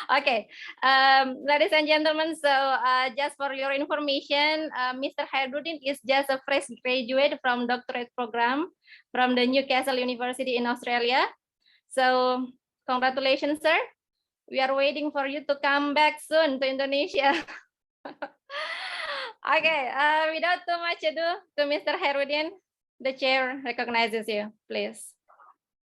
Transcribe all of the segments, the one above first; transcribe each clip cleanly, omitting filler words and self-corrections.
Okay, ladies and gentlemen, so just for your information, Mr. Hairudin is just a fresh graduate from doctorate program from the Newcastle University in Australia. So congratulations, sir. We are waiting for you to come back soon to Indonesia. Okay, without too much ado, to Mr. Hairudin, the chair recognizes you, please.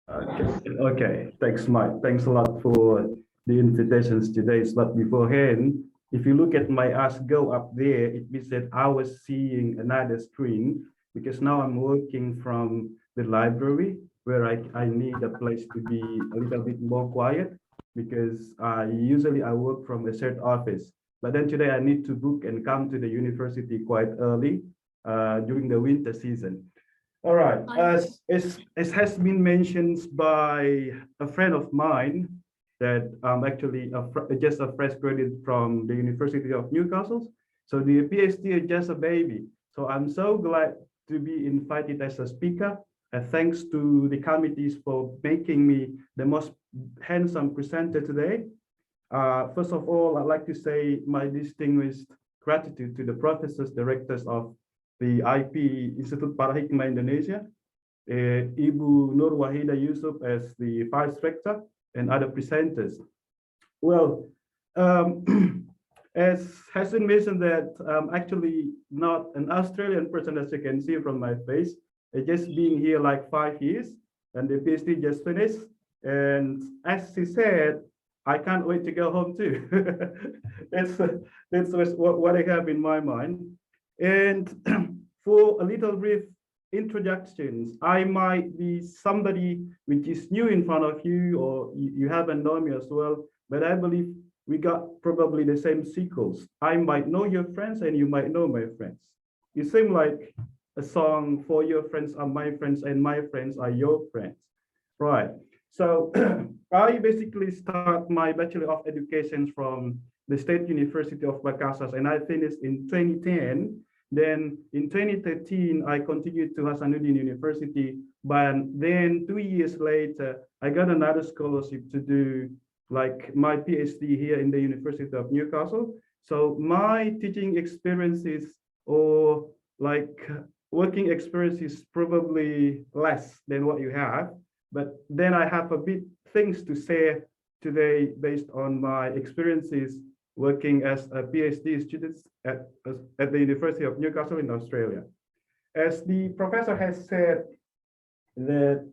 Okay. Thanks, Mike. Thanks a lot for the invitations today. But beforehand, if you look at my Ask Go up there, it means that I was seeing another screen because now I'm working from the library where I need a place to be a little bit more quiet because usually I work from a shared office. But then today I need to book and come to the university quite early during the winter season. All right, as has been mentioned by a friend of mine, that I'm actually just a fresh graduate from the University of Newcastle. So the PhD is just a baby. So I'm so glad to be invited as a speaker. And thanks to the committees for making me the most handsome presenter today. First of all, I'd like to say my distinguished gratitude to the professors, directors of the IP Institut Parahikma Indonesia, Ibu Nur Wahida Yusuf as the vice rector, and other presenters. Well, as has been mentioned that I'm actually not an Australian person, as you can see from my face. I just been here like 5 years, and the PhD just finished. And as she said, I can't wait to go home too. that's what I have in my mind. And for a little brief introductions, I might be somebody which is new in front of you, or you haven't known me as well, but I believe we got probably the same sequels. I might know your friends and you might know my friends. You seem like a song, for your friends are my friends and my friends are your friends. Right. So I basically start my Bachelor of Education from the State University of Makassar, and I finished in 2010. Then in 2013, I continued to Hasanuddin University, but then 2 years later, I got another scholarship to do like my PhD here in the University of Newcastle. So my teaching experiences or like working experiences probably less than what you have, but then I have a bit things to say today based on my experiences working as a PhD student at the University of Newcastle in Australia. As the professor has said that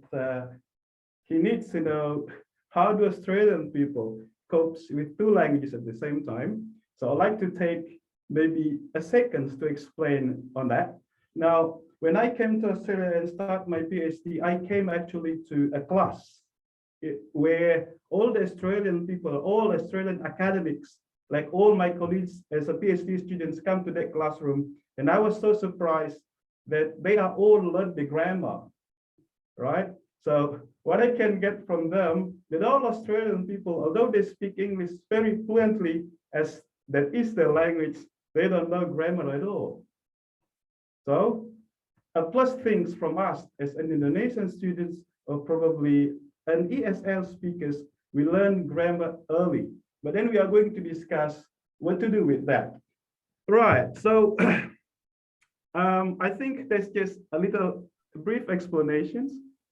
he needs to know how do Australian people cope with two languages at the same time. So I'd like to take maybe a second to explain on that. Now, when I came to Australia and start my PhD, I came actually to a class where all the Australian people, all Australian academics, like all my colleagues as a PhD students come to that classroom. And I was so surprised that they are all learned the grammar, right? So what I can get from them, that all Australian people, although they speak English very fluently, as that is their language, they don't know grammar at all. So a plus things from us as an Indonesian students, or probably an ESL speakers, we learn grammar early. But then we are going to discuss what to do with that. Right, so I think that's just a little brief explanations,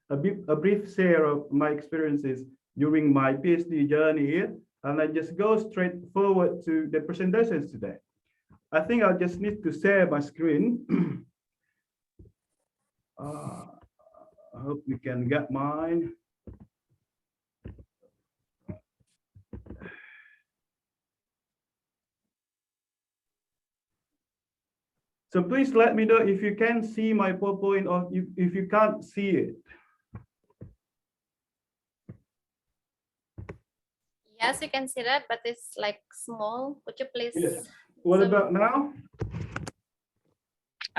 a brief share of my experiences during my PhD journey here. And I just go straight forward to the presentations today. I think I'll just need to share my screen. I hope you can get mine. So please let me know if you can see my PowerPoint or if you can't see it. Yes, you can see that, but it's like small. Could you please? Yes. What about now?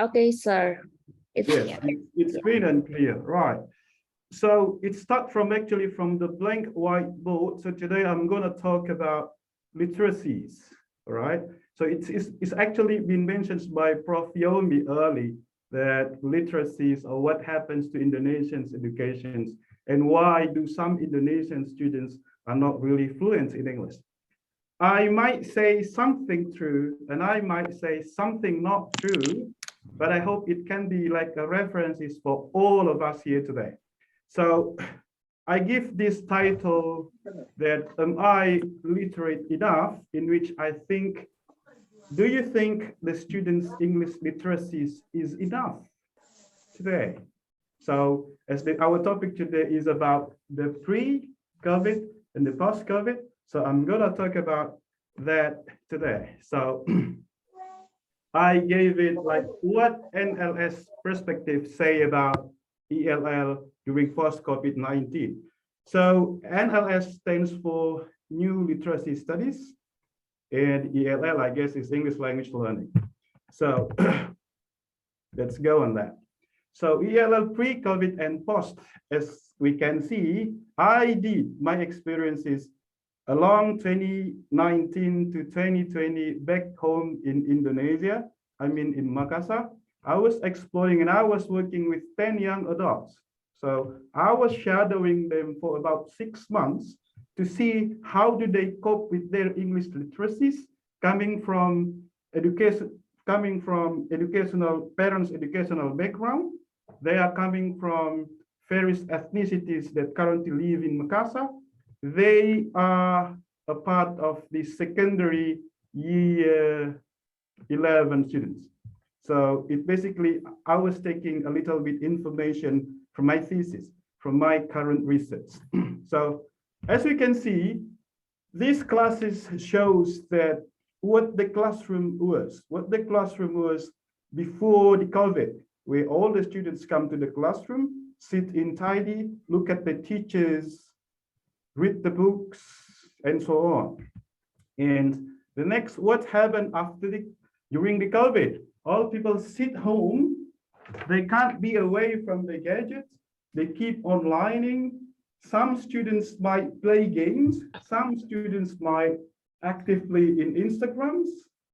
Okay, sir. It's green and clear, right? So it starts from actually from the blank whiteboard. So today I'm going to talk about literacies, all right? So it's actually been mentioned by Prof. Yomi early that literacies are what happens to Indonesians' educations and why do some Indonesian students are not really fluent in English. I might say something true and I might say something not true, but I hope it can be like a references for all of us here today. So I give this title that am I literate enough, in which I think, do you think the students' English literacy is enough today? So as our topic today is about the pre-COVID and the post-COVID, so I'm gonna talk about that today. So I gave it like what NLS perspective say about ELL during post-COVID-19. So NLS stands for New Literacy Studies, and ELL, I guess, is English Language Learning. So let's go on that. So ELL pre-COVID and post, as we can see, I did my experiences along 2019 to 2020 back home in Indonesia. I mean, in Makassar, I was exploring and I was working with 10 young adults. So I was shadowing them for about 6 months to see how do they cope with their English literacies coming from educational parents' educational background. They are coming from various ethnicities that currently live in Makassar. They are a part of the secondary year 11 students. So it basically, I was taking a little bit information from my thesis, from my current research. So as we can see, these classes shows that what the classroom was before the COVID, where all the students come to the classroom, sit in tidy, look at the teachers, read the books, and so on. And the next, what happened during the COVID? All people sit home, they can't be away from the gadgets, they keep onlining. Some students might play games, some students might actively in Instagrams,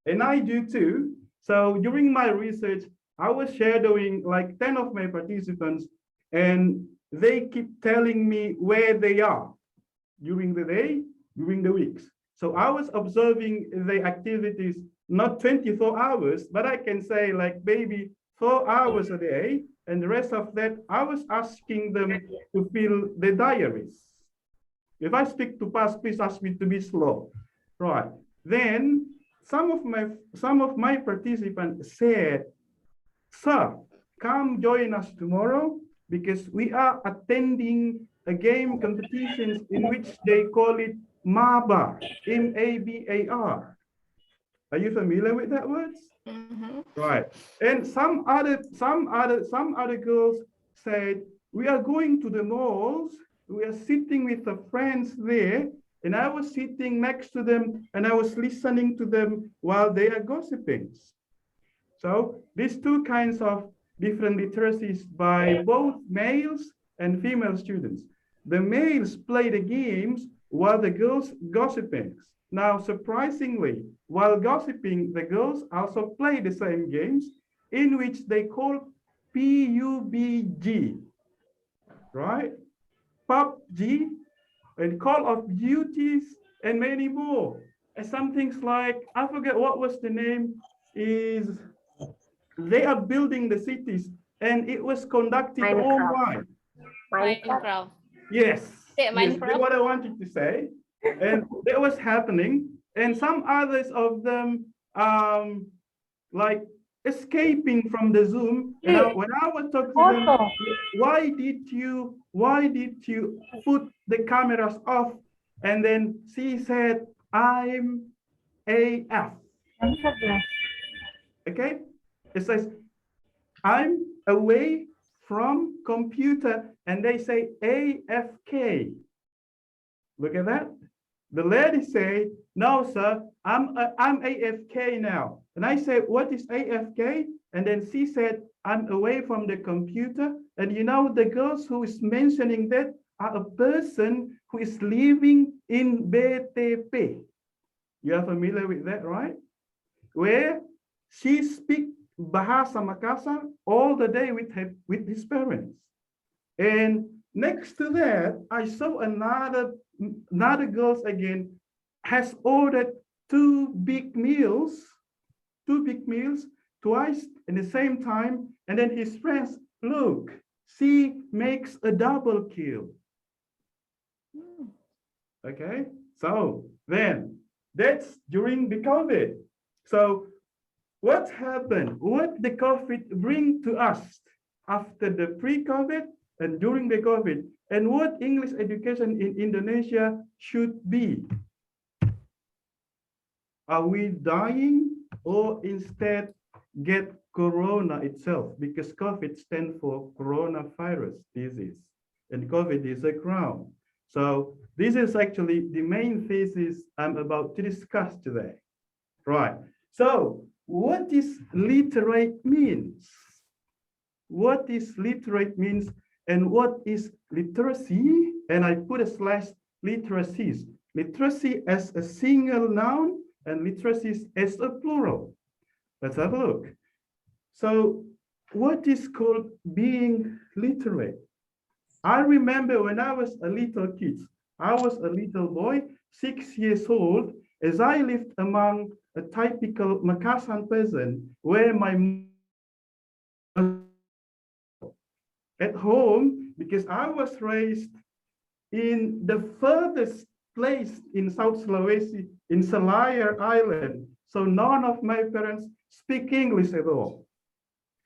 and I do too. So during my research, I was shadowing like 10 of my participants, and they keep telling me where they are during the day, during the weeks. So I was observing the activities, not 24 hours, but I can say like maybe 4 hours a day. And the rest of that, I was asking them to fill the diaries. If I speak too fast, please ask me to be slow. Right. Then some of my participants said, "Sir, come join us tomorrow because we are attending a game competitions in which they call it MABAR, M-A-B-A-R. Are you familiar with that word? Mhm. Right. And some other girls said, we are going to the malls. We are sitting with the friends there. And I was sitting next to them and I was listening to them while they are gossiping. So these two kinds of different literacies by both males and female students. The males play the games while the girls gossiping. Now, surprisingly, while gossiping, the girls also play the same games in which they call PUBG, right? PUBG and Call of Duties and many more. And some things like, I forget what was the name, is they are building the cities and it was conducted online. Minecraft. Yes, Yeah, yes, Minecraft. that's what I wanted to say. And that was happening. And some others of them like escaping from the Zoom. And when I was talking to them, why did you put the cameras off? And then she said, I'm AF. Okay? It says, I'm away from computer, and they say AFK. Look at that. The lady say, no, sir, I'm AFK now. And I say, what is AFK? And then she said, I'm away from the computer. And you know, the girls who is mentioning that are a person who is living in BTP. You are familiar with that, right? Where she speaks Bahasa Makassar all the day with his parents. And next to that, I saw another girls again has ordered two big meals twice in the same time, and then his friends, look, she makes a double kill. Okay, so then that's during the COVID. So what happened? What the COVID bring to us after the pre-COVID and during the COVID, and what English education in Indonesia should be? Are we dying or instead get corona itself? Because COVID stands for coronavirus disease and COVID is a crown. So this is actually the main thesis I'm about to discuss today. Right. So what is literate means? What is literate means and what is literacy? And I put a slash literacies. Literacy as a single noun and literacies as a plural. Let's have a look. So what is called being literate? I remember when I was a little kid, I was a little boy, 6 years old, as I lived among a typical Makassar peasant, where my at home, because I was raised in the furthest place in South Sulawesi, in Selayar Island. So none of my parents speak English at all.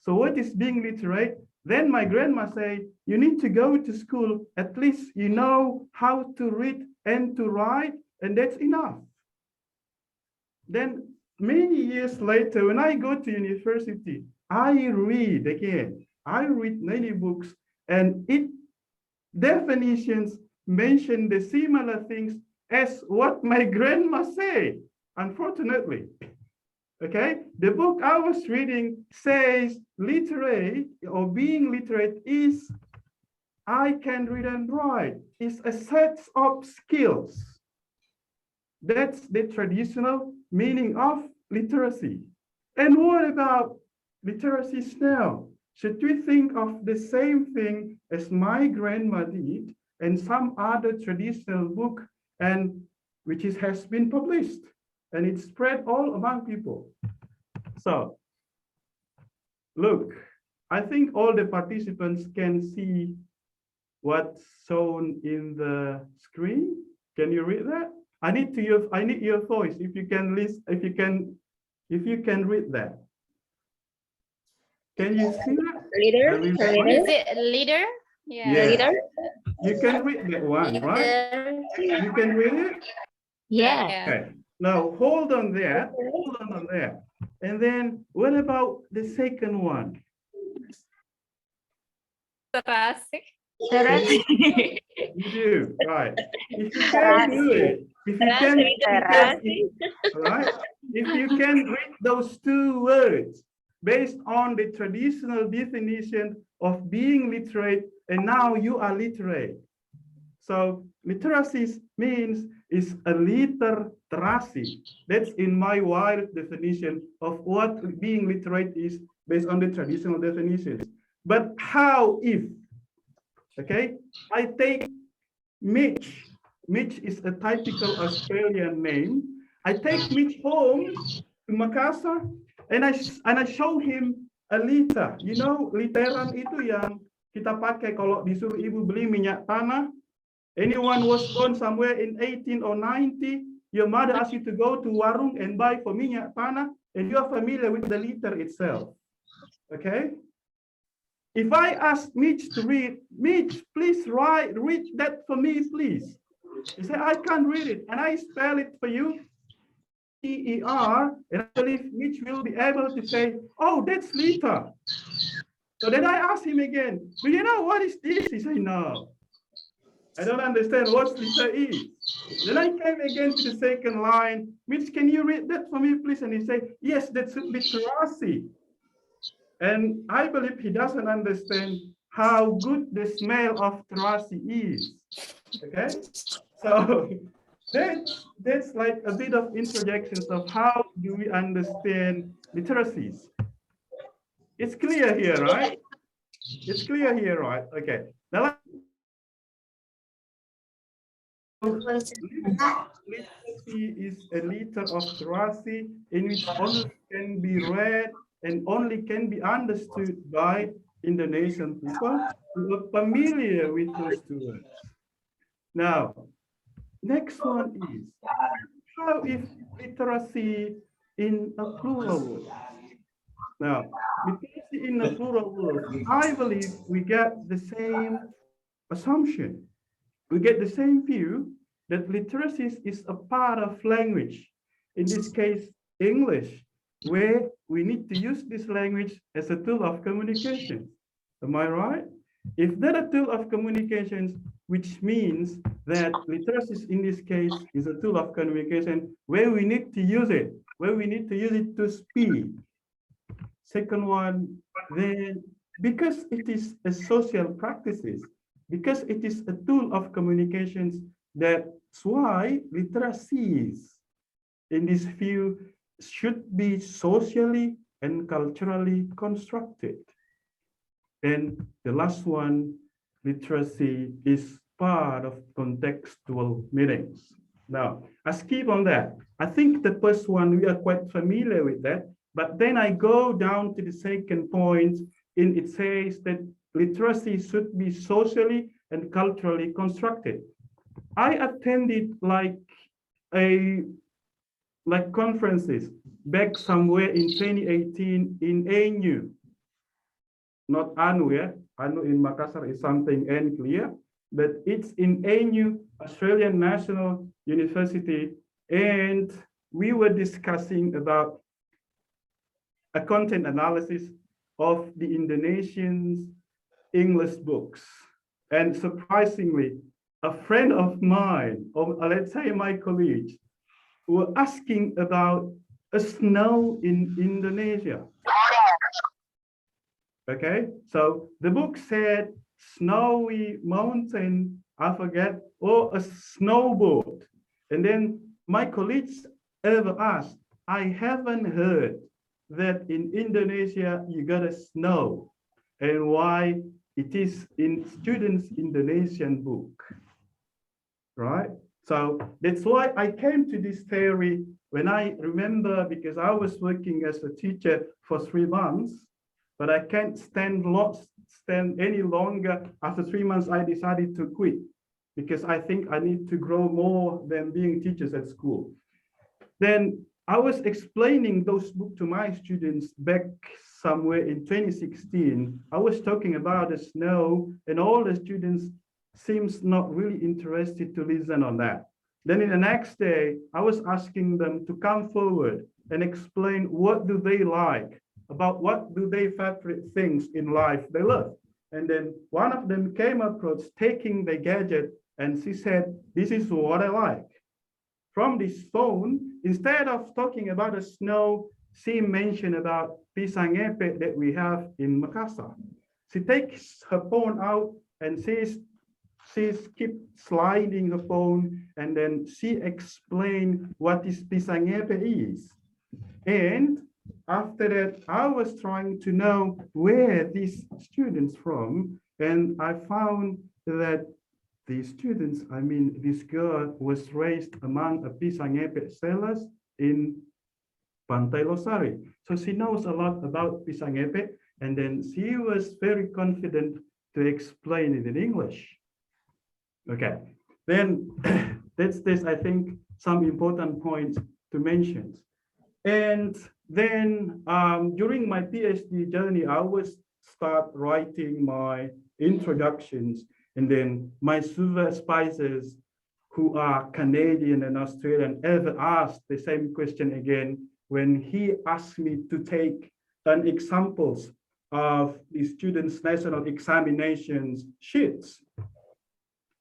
So what is being literate? Then my grandma say, you need to go to school, at least you know how to read and to write, and that's enough. Then many years later, when I go to university, I read again. I read many books, and it definitions mention the similar things as what my grandma said, unfortunately. Okay, the book I was reading says literate or being literate is I can read and write. It's a set of skills. That's the traditional meaning of literacy. And what about literacies now? Should we think of the same thing as my grandma did and some other traditional book and which has been published and it's spread all among people? So look, I think all the participants can see what's shown in the screen. Can you read that? I need your voice if you can listen, if you can read that. Can you see that? Leader. Is it leader? Yeah. Leader. You can read that one, right? You can read it? Yeah. Okay. Now hold on there. Hold on there. And then what about the second one? Terasik. You do, right. If you can do it, if you can, right? If you can read those two words based on the traditional definition of being literate, and now you are literate. So literacy means is a literasi. That's in my wild definition of what being literate is based on the traditional definitions. But how if, okay, I take Mitch. Mitch is a typical Australian name. I take Mitch home to Makassar and I show him a liter. You know, literan itu yang kita pakai kalau disuruh ibu beli minyak tanah. Anyone was born somewhere in 18 or 90, your mother asks you to go to warung and buy for minyak tanah, and you are familiar with the liter itself. Okay? If I ask Mitch to read, Mitch, please read that for me, please. He said, I can't read it, and I spell it for you, T-E-R, and I believe Mitch will be able to say, oh, that's liter. So then I asked him again, do you know what is this? He said, no. I don't understand what liter is. Then I came again to the second line. Mitch, can you read that for me, please? And he said, yes, that's literacy. And I believe he doesn't understand how good the smell of terasi is. Okay? So that's like a bit of introductions of how do we understand literacies. It's clear here, right? It's clear here, right? Okay. Now literacy is a liter of literacy in which only can be read and only can be understood by Indonesian people who are familiar with those two words. Now, next one is, how is literacy in a plural world? Now, literacy in a plural world, I believe we get the same assumption. We get the same view that literacy is a part of language. In this case, English, where we need to use this language as a tool of communication. Am I right? If that a tool of communications, which means that literacy in this case is a tool of communication where we need to use it, where we need to use it to speak. Second one, then because it is a social practices, because it is a tool of communications, that's why literacies in this view should be socially and culturally constructed. And the last one, literacy is part of contextual meanings. Now, I skip on that. I think the first one, we are quite familiar with that, but then I go down to the second point, and it says that literacy should be socially and culturally constructed. I attended like conferences back somewhere in 2018 in ANU, not ANU, yeah. ANU in Makassar is something unclear, but it's in ANU, Australian National University, and we were discussing about a content analysis of the Indonesian English books. And surprisingly, a friend of mine, or let's say my colleagues, were asking about a snow in Indonesia. Okay, so the book said snowy mountain, I forget, or a snowboard. And then my colleagues ever asked, I haven't heard that in Indonesia you got a snow, and why it is in students' Indonesian book, right? So that's why I came to this theory when I remember, because I was working as a teacher for 3 months, but I can't stand any longer. After 3 months, I decided to quit because I think I need to grow more than being teachers at school. Then I was explaining those books to my students back somewhere in 2016. I was talking about the snow, and all the students seems not really interested to listen on that. Then in the next day, I was asking them to come forward and explain what do they like, about what do they favorite things in life they love. And then one of them came across taking the gadget, and she said, this is what I like. From this phone, instead of talking about the snow, she mentioned about pisang epek that we have in Makassar. She takes her phone out and she's keep sliding the phone, and then she explained what this pisang epek is. And after that, I was trying to know where these students from, and I found that the students, I mean, this girl was raised among a pisang epek sellers in Pantai Losari. So she knows a lot about pisang epek, and then she was very confident to explain it in English. Okay, then that's I think some important points to mention. And then during my PhD journey, I was start writing my introductions, and then my supervisors, who are Canadian and Australian, ever asked the same question again when he asked me to take an examples of the students' national examinations sheets.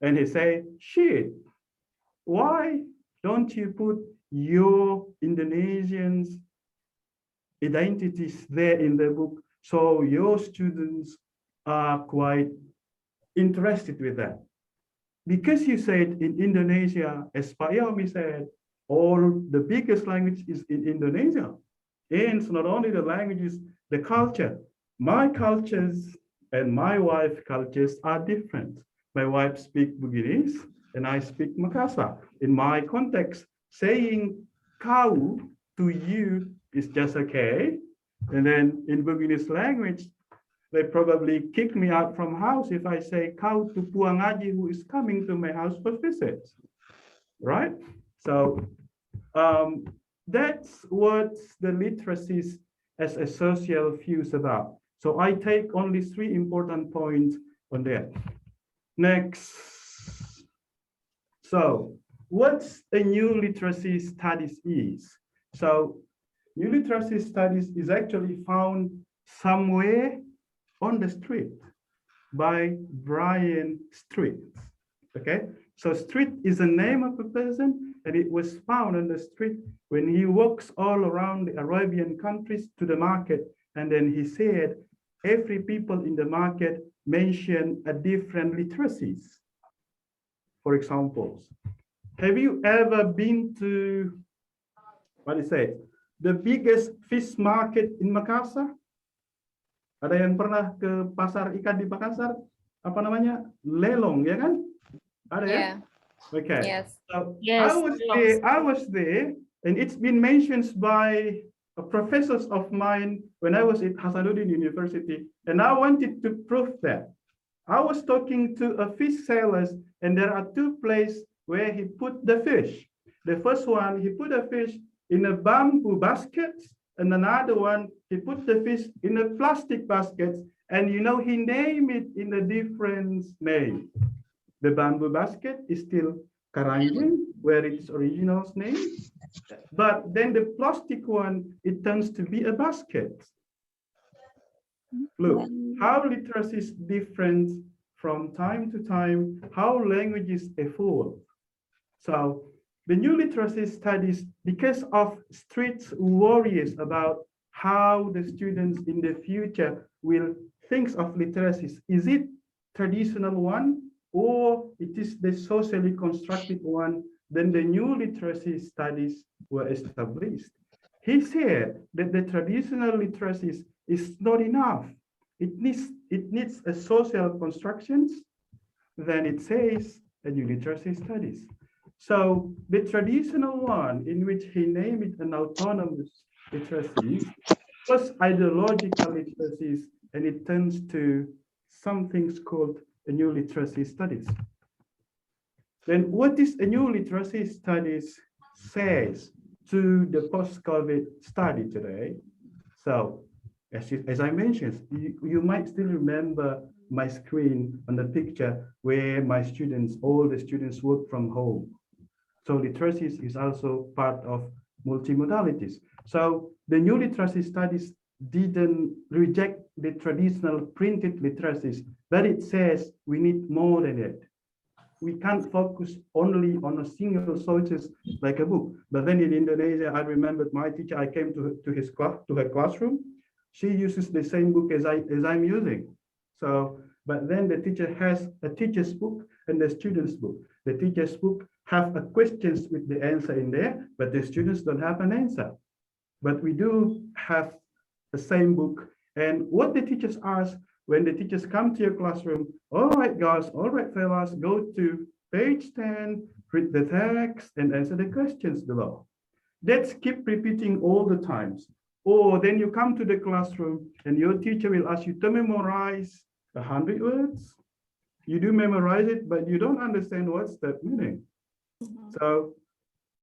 And he said, shit, why don't you put your Indonesians' identities there in the book so your students are quite interested with that? Because you said in Indonesia, as Pak Yomi said, all the biggest language is in Indonesia. And it's not only the languages, the culture. My cultures and my wife's cultures are different. My wife speaks Bugis and I speak Makassar. In my context, saying kau to you is just okay. And then in Bugis language, they probably kick me out from house if I say kau to Puang Haji who is coming to my house for visit, right? So that's what the literacies as a social views about. So I take only 3 important points on that. Next. So what's a new literacy studies is? So new literacy studies is actually found somewhere on the street by Brian Street. Okay, so Street is the name of a person, and it was found on the street when he walks all around the Arabian countries to the market. And then he said, every people in the market mention a different literacies. For example, have you ever been to, what is it, the biggest fish market in Makassar? Ada yang pernah ke pasar ikan di Makassar? Apa namanya? Lelong, ya kan? Ada ya? Okay. Yes. So Yes. I was there, and it's been mentioned by professors of mine when I was at Hasanuddin University, and I wanted to prove that. I was talking to a fish sellers, and there are 2 places where he put the fish. The first one, he put a fish in a bamboo basket, and another one, he put the fish in a plastic basket, and he named it in a different name. The bamboo basket is still Karanjang, where its original name, but then the plastic one, it turns to be a basket. Look, how literacy is different from time to time, how languages evolve. So the new literacy studies, because of street worries about how the students in the future will think of literacies. Is it traditional one, or it is the socially constructed one? Then the new literacy studies were established. He said that the traditional literacies is not enough. It needs a social constructions. Then it says a new literacy studies. So the traditional one, in which he named it an autonomous literacy, was ideological literacies, and it turns to some things called a new literacy studies. Then what is a new literacy studies says to the post-COVID study today? So as I mentioned, you might still remember my screen on the picture where my students, all the students work from home. So literacy is also part of multimodalities. So the new literacy studies didn't reject the traditional printed literacies, but it says we need more than it. We can't focus only on a single sources like a book. But then in Indonesia, I remembered my teacher, I came to her classroom. She uses the same book as I'm using. So, but then the teacher has a teacher's book and the student's book. The teacher's book have a questions with the answer in there, but the students don't have an answer. But we do have the same book. And what the teachers ask when the teachers come to your classroom, all right, guys, all right, fellas, go to page 10, read the text and answer the questions below. Let's keep repeating all the times. Or then you come to the classroom and your teacher will ask you to memorize 100 words. You do memorize it, but you don't understand what's that meaning. So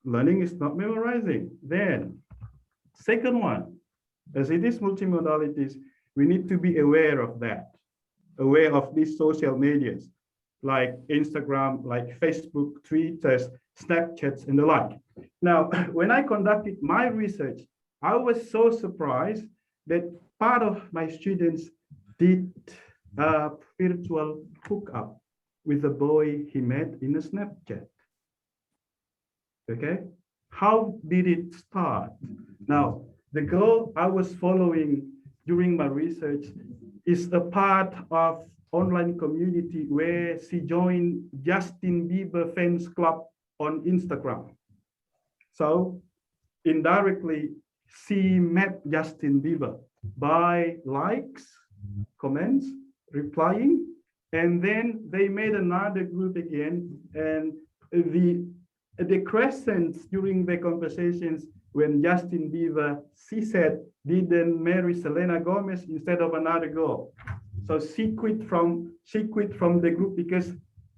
learning is not memorizing. Then second one, as it is multimodalities, we need to be aware of that, aware of these social medias like Instagram, like Facebook, Twitter, Snapchats, and the like. Now, when I conducted my research, I was so surprised that part of my students did a virtual hookup with a boy he met in a Snapchat. Okay, how did it start? Now, the girl I was following during my research is a part of online community where she joined Justin Bieber fans club on Instagram. So indirectly, she met Justin Bieber by likes, comments, replying, and then they made another group again, and the the questions during the conversations when Justin Bieber, she said, didn't marry Selena Gomez instead of another girl. So she quit from the group because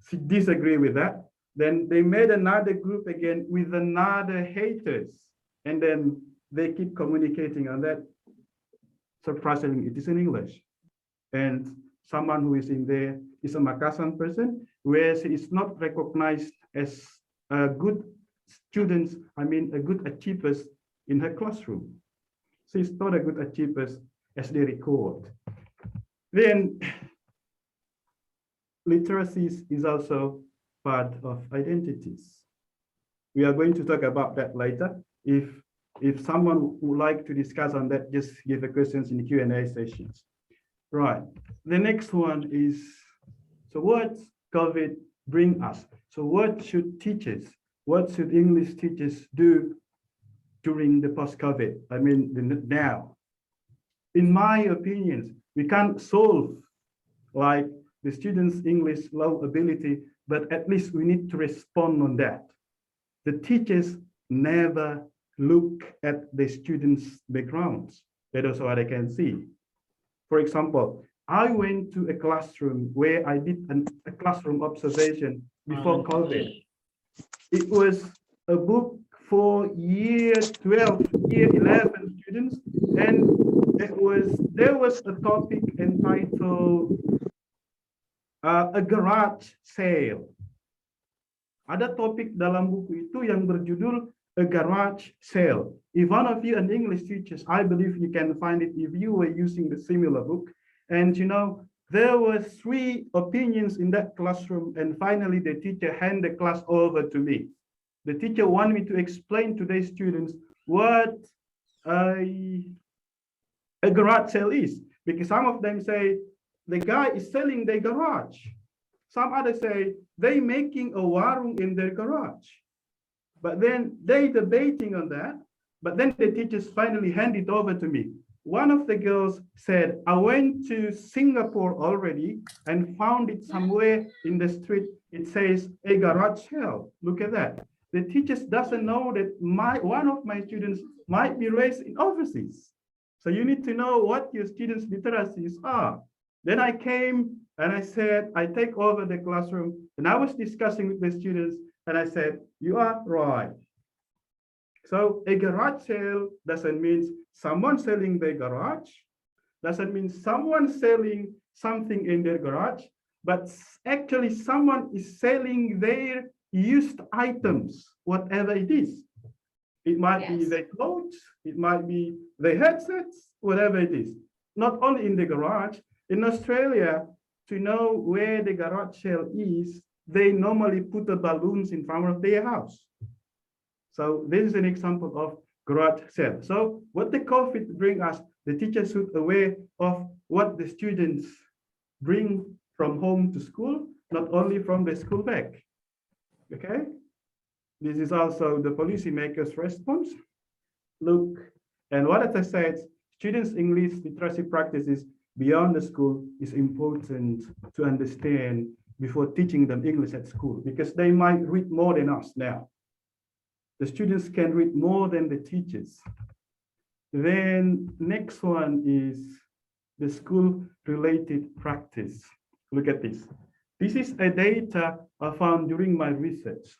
she disagreed with that. Then they made another group again with another haters. And then they keep communicating on that. Surprisingly, it is in English. And someone who is in there is a Makassar person, where she is not recognized as a good student, a good achiever in her classroom. She's not a good achiever as they record. Then literacy is also part of identities. We are going to talk about that later. If someone would like to discuss on that, just give the questions in the Q&A sessions. Right, the next one is, so what COVID bring us? So what should English teachers do during the post-COVID? Now. In my opinion, we can't solve like the students' English low ability, but at least we need to respond on that. The teachers never look at the students' backgrounds. That is what I can see. For example, I went to a classroom where I did a classroom observation before COVID. It was a book for year 12, year 11 students, and there was a topic entitled a garage sale. Ada topik dalam buku itu yang berjudul a garage sale. If one of you an English teachers, I believe you can find it if you were using the similar book. And there were 3 opinions in that classroom, and finally the teacher handed the class over to me. The teacher wanted me to explain to the students what a garage sale is, because some of them say the guy is selling their garage. Some others say they making a warung in their garage. But then they debating on that, but then the teachers finally hand it over to me. One of the girls said, I went to Singapore already and found it somewhere in the street. It says a garage sale. Look at that. The teachers doesn't know that one of my students might be raised in overseas. So you need to know what your students' literacies are. Then I came and I said, I take over the classroom, and I was discussing with the students, and I said, you are right. So a garage sale doesn't mean someone selling their garage, doesn't mean someone selling something in their garage, but actually someone is selling their used items, whatever it is. It might be their clothes, it might be their headsets, whatever it is. Not only in the garage. In Australia, to know where the garage sale is, they normally put the balloons in front of their house. So this is an example of garage sale. So what the COVID bring us, the teachers should aware of what the students bring from home to school, not only from the school bag. Okay? This is also the policymakers' response. Look, and what as I said, students' English literacy practices beyond the school is important to understand before teaching them English at school, because they might read more than us now. The students can read more than the teachers. Then next one is the school-related practice. Look at this. This is a data I found during my research.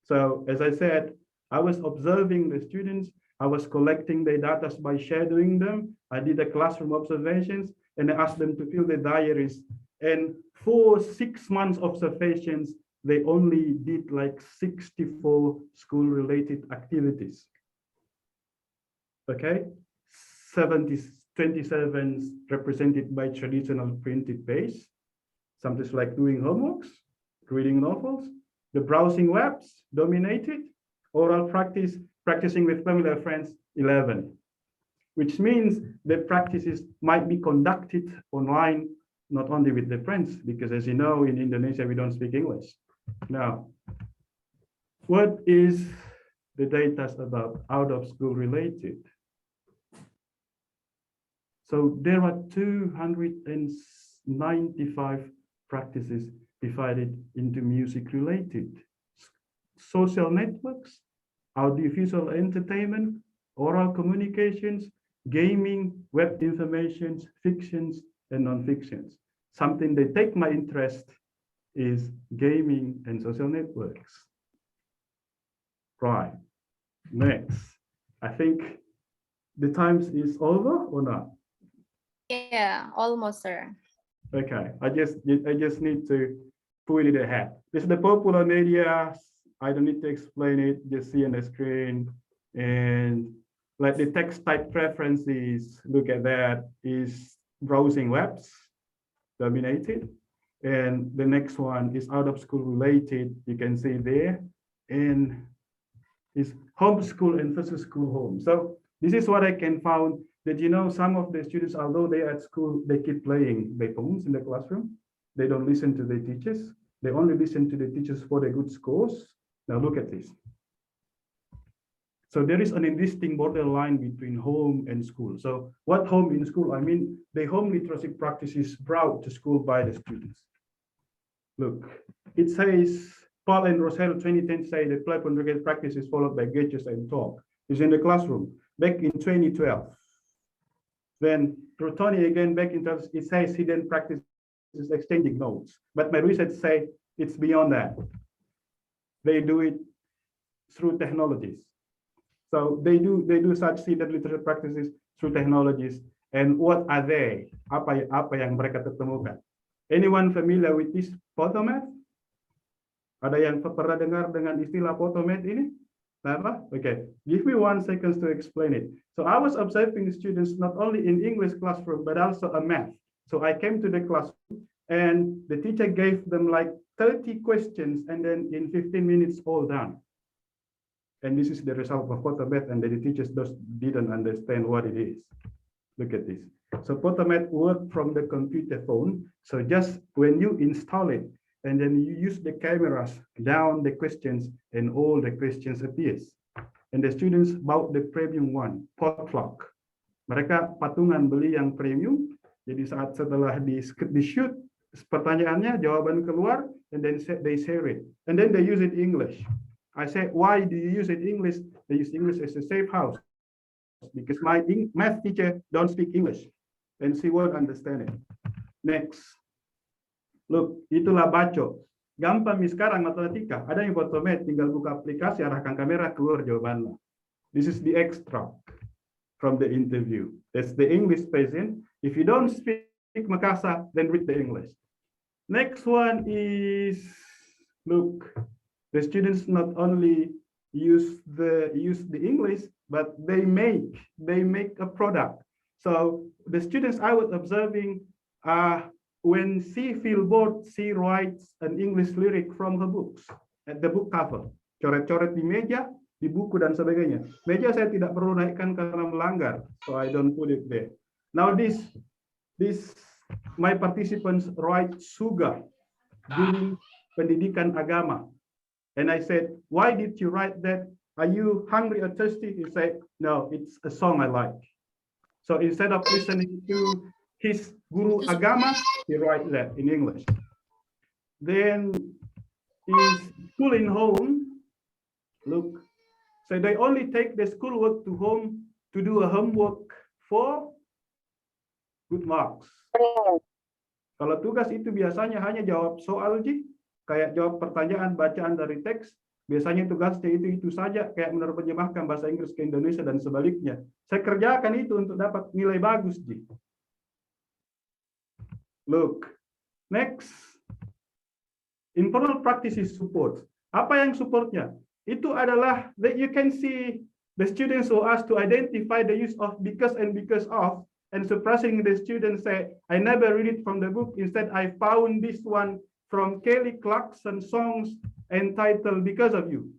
So as I said, I was observing the students, I was collecting the data by shadowing them. I did the classroom observations, and I asked them to fill the diaries. And for 6 months observations, they only did like 64 school-related activities. Okay, 27 represented by traditional printed base, something like doing homeworks, reading novels. The browsing webs dominated. Oral practice, practicing with familiar friends, 11. Which means the practices might be conducted online, not only with the friends, because as you know, in Indonesia, we don't speak English. Now, what is the data about out of school related? So there are 295 practices divided into music related, social networks, audiovisual entertainment, oral communications, gaming, web informations, fictions, and non-fictions. Something that take my interest is gaming and social networks. Right, next. I think the times is over or not? Yeah, almost, sir. Okay, I just need to put it ahead. This is the popular media. I don't need to explain it, just see on the screen. And like the text type preferences, look at that, is browsing webs dominated. And the next one is out of school related, you can see there. And is homeschool and versus school home. So this is what I can found that, you know, some of the students, although they're at school, they keep playing their phones in the classroom. They don't listen to the teachers. They only listen to the teachers for the good scores. Now look at this. So there is an existing borderline between home and school. So what home in school? I mean, the home literacy practices brought to school by the students. Look, it says, Paul and Roselle 2010 say the play practice is followed by gestures and talk. It's in the classroom back in 2012. Then Rotoni again back in 2012, it says hidden practice is exchanging notes. But my research say it's beyond that. They do it through technologies. So they do such hidden literature practices through technologies. And what are they? Apa yang mereka temukan? Anyone familiar with this photomath? Ada yang pernah dengar dengan istilah photomath ini? Apa? Okay, give me 1 second to explain it. So I was observing students not only in English classroom, but also a math. So I came to the classroom and the teacher gave them like 30 questions and then in 15 minutes all done. And this is the result of photomath, and the teachers just didn't understand what it is. Look at this. So photomath work from the computer phone. So just when you install it, and then you use the cameras down the questions and all the questions appears. And the students bought the premium one, potluck. Mereka patungan beli yang premium. Jadi saat setelah di shoot, pertanyaannya, jawaban keluar, and then they share it. And then they use it in English. I said, why do you use it in English? They use English as a safe house. Because my math teacher don't speak English. And she won't understand it. Next. Look, itulah baco. Gampang nih sekarang matematika. Ada yang photomath, tinggal buka aplikasi, arahkan kamera, keluar jawabannya. This is the extract from the interview. That's the English patient. If you don't speak Makassar, then read the English. Next one is, look, the students not only use the English, but they make a product. So the students I was observing, when she feel bored, she writes an English lyric from her books at the book cover. Coret-coret di meja, di buku dan sebagainya. Meja saya tidak perlu naikkan karena melanggar, so I don't put it there. Now this my participants write suga during pendidikan agama. And I said, why did you write that? Are you hungry or thirsty? He said, no, it's a song I like. So instead of listening to his guru agama, he writes that in English. Then is school in home. Look, so they only take the schoolwork to home to do a homework for good marks. Kalau tugas itu biasanya hanya jawab soal, kayak jawab pertanyaan bacaan dari teks, biasanya tugasnya itu saja, kayak menerjemahkan bahasa Inggris ke Indonesia dan sebaliknya. Saya kerjakan itu untuk dapat nilai bagus, Ji. Look, next, internal practices support. Apa yang supportnya? Itu adalah that you can see the students who asked to identify the use of because and because of, and surprisingly the students say, I never read it from the book. Instead, I found this one from Kelly Clarkson songs entitled Because of You.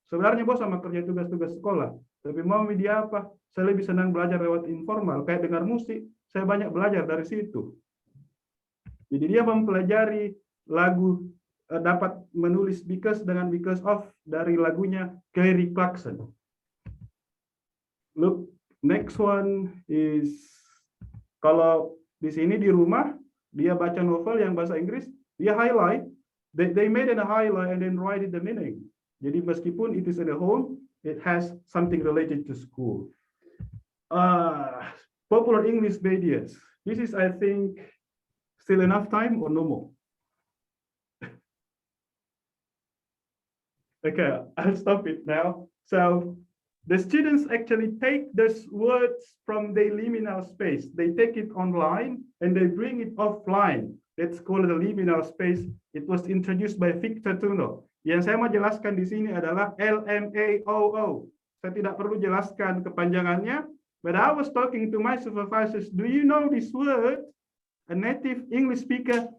Sebenarnya bos sama kerja tugas-tugas sekolah, tapi mau media apa? Saya lebih senang belajar lewat informal, kayak dengar musik. Saya banyak belajar dari situ. Jadi dia mempelajari lagu, dapat menulis because dengan because of dari lagunya Kelly Clarkson. Look, next one is, kalau di sini di rumah dia baca novel yang bahasa Inggris, dia highlight, they made a highlight and then write it the meaning. Jadi meskipun it is in a home, it has something related to school. Popular English media. This is, I think, still enough time or no more? Okay, I'll stop it now. So the students actually take those words from the liminal space. They take it online and they bring it offline. That's called the liminal space. It was introduced by Victor Tuno. Yang saya mau jelaskan di sini adalah LMAOO. Saya tidak perlu jelaskan kepanjangannya, but I was talking to my supervisors. Do you know this word? A native English speaker,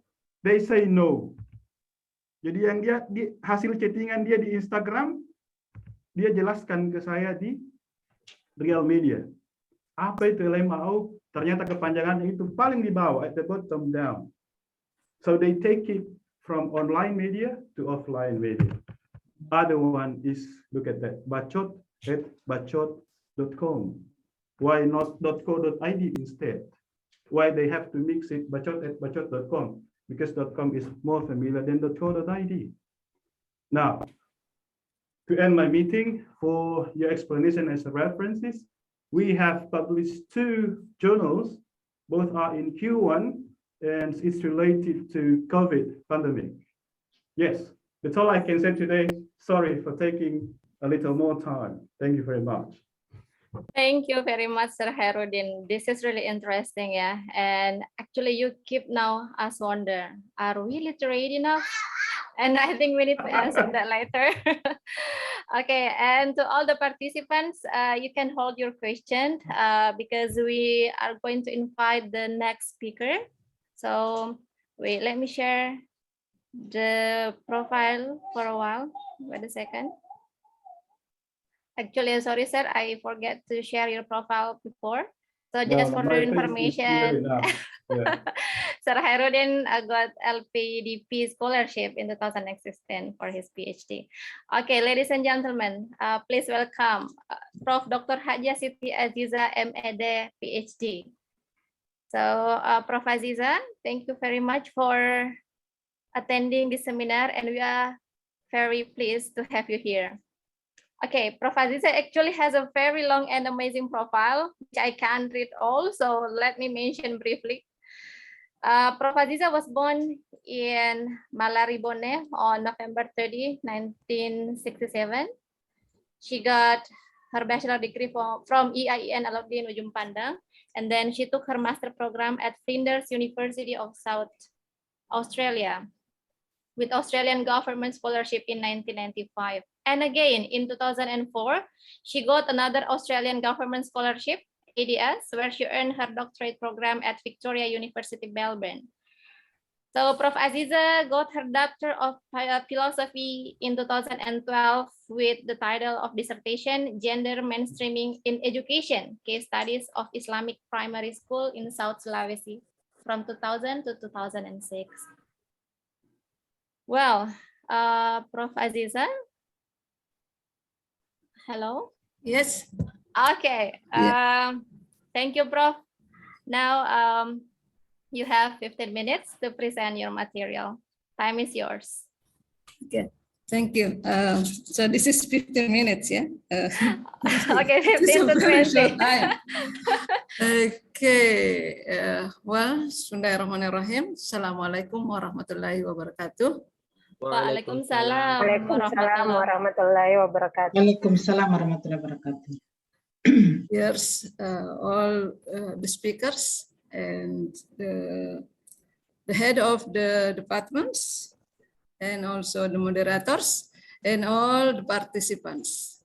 they say no. Jadi yang hasil chattingan dia di Instagram, dia jelaskan ke saya di real media. Apa itu LMAO? Ternyata kepanjangannya itu paling di bawah, at the bottom down. So they take it from online media to offline media. Other one is, look at that, bacot@bacot.com. Why not .co.id instead? Why they have to mix it bacot@bacot.com? Because .com is more familiar than .co.id. Now, to end my meeting, for your explanation as references, we have published 2 journals. Both are in Q1, and it's related to COVID pandemic. Yes, that's all I can say today. Sorry for taking a little more time. Thank you very much. Thank you very much, Sir Herudin. This is really interesting, yeah. And actually, you keep now us wonder: are we literate enough? And I think we need to answer that later. Okay, and to all the participants, you can hold your question because we are going to invite the next speaker. So wait, let me share the profile for a while. Wait a second. Actually, sorry, sir, I forget to share your profile before. So just for your information, yeah. Sir Herudin got LPDP scholarship in 2016 for his PhD. Okay, ladies and gentlemen, please welcome Prof. Dr. Haja Siti Aziza, MEd, PhD. So, Prof. Aziza, thank you very much for attending this seminar, and we are very pleased to have you here. Okay, Prof. Aziza actually has a very long and amazing profile, which I can't read all, so let me mention briefly. Prof. Aziza was born in Malarimbone on November 30, 1967. She got her bachelor degree from IAIN Alauddin Ujung Pandang, and then she took her master program at Flinders University of South Australia with Australian government scholarship in 1995. And again, in 2004, she got another Australian government scholarship, ADS, where she earned her doctorate program at Victoria University, Melbourne. So Prof. Aziza got her Doctor of Philosophy in 2012 with the title of dissertation, Gender Mainstreaming in Education, Case Studies of Islamic Primary School in South Sulawesi from 2000 to 2006. Well, Prof. Aziza, hello? Yes. Okay. Thank you, Prof. Now you have 15 minutes to present your material. Time is yours. Okay. Thank you. So this is 15 minutes, yeah? Okay, 15 to 20. Okay. Well, Bismillahirrahmanirrahim. Assalamualaikum warahmatullahi wabarakatuh. Waalaikumsalam warahmatullahi wabarakatuh. Waalaikumsalam warahmatullahi wabarakatuh. Here's all the speakers and the head of the departments and also the moderators and all the participants.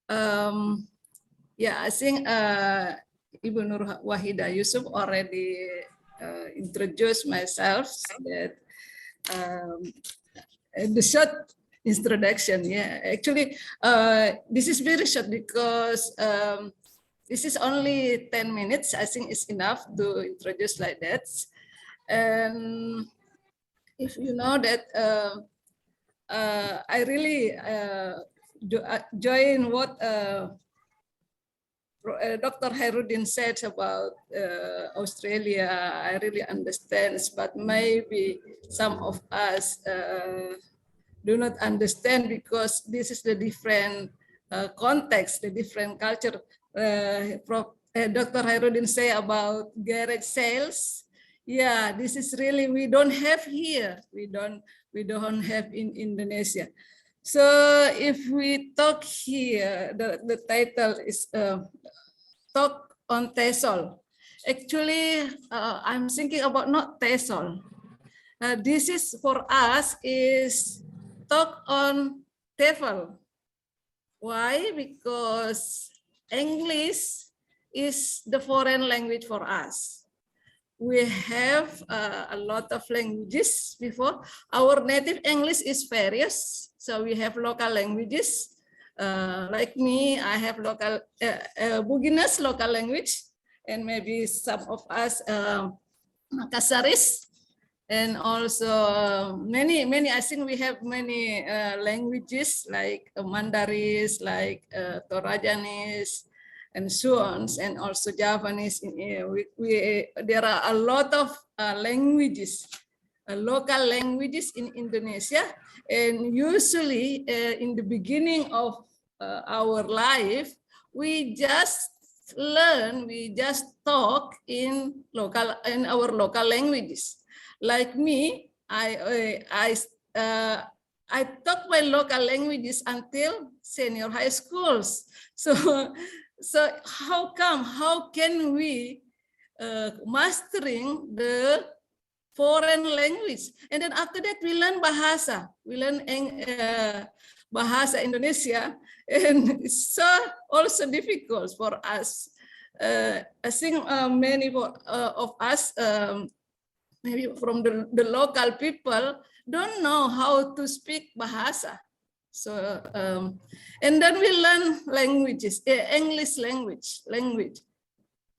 Yeah, I think Ibu Nur Wahida Yusuf already introduced myself. That the short introduction, yeah. Actually, this is very short because this is only 10 minutes. I think it's enough to introduce like that. And if you know that I really join what Dr. Herudin said about Australia. I really understand, but maybe some of us do not understand because this is the different context, the different culture. Dr. Hairudin say about garage sales. Yeah, this is really we don't have here. We don't have in Indonesia. So if we talk here, the title is talk on Tesol. Actually, I'm thinking about not Tesol. This is for us is talk on TEFL. Why? Because English is the foreign language for us. We have a lot of languages before. Our native English is various. So we have local languages. Like me, I have local Buginese local language, and maybe some of us Makasaris, and also many. I think we have many languages like Mandaris, like Torajanese, and so on, and also Javanese. There are a lot of languages, local languages in Indonesia, and usually in the beginning of our life, we just learn, we just talk in our local languages. Like me, I talk my local languages until senior high schools. So how can we mastering the foreign language? And then after that we learn bahasa. We learn bahasa Indonesia, and it's so also difficult for us. I think many of us, maybe from the local people, don't know how to speak bahasa. So, and then we learn languages, English language.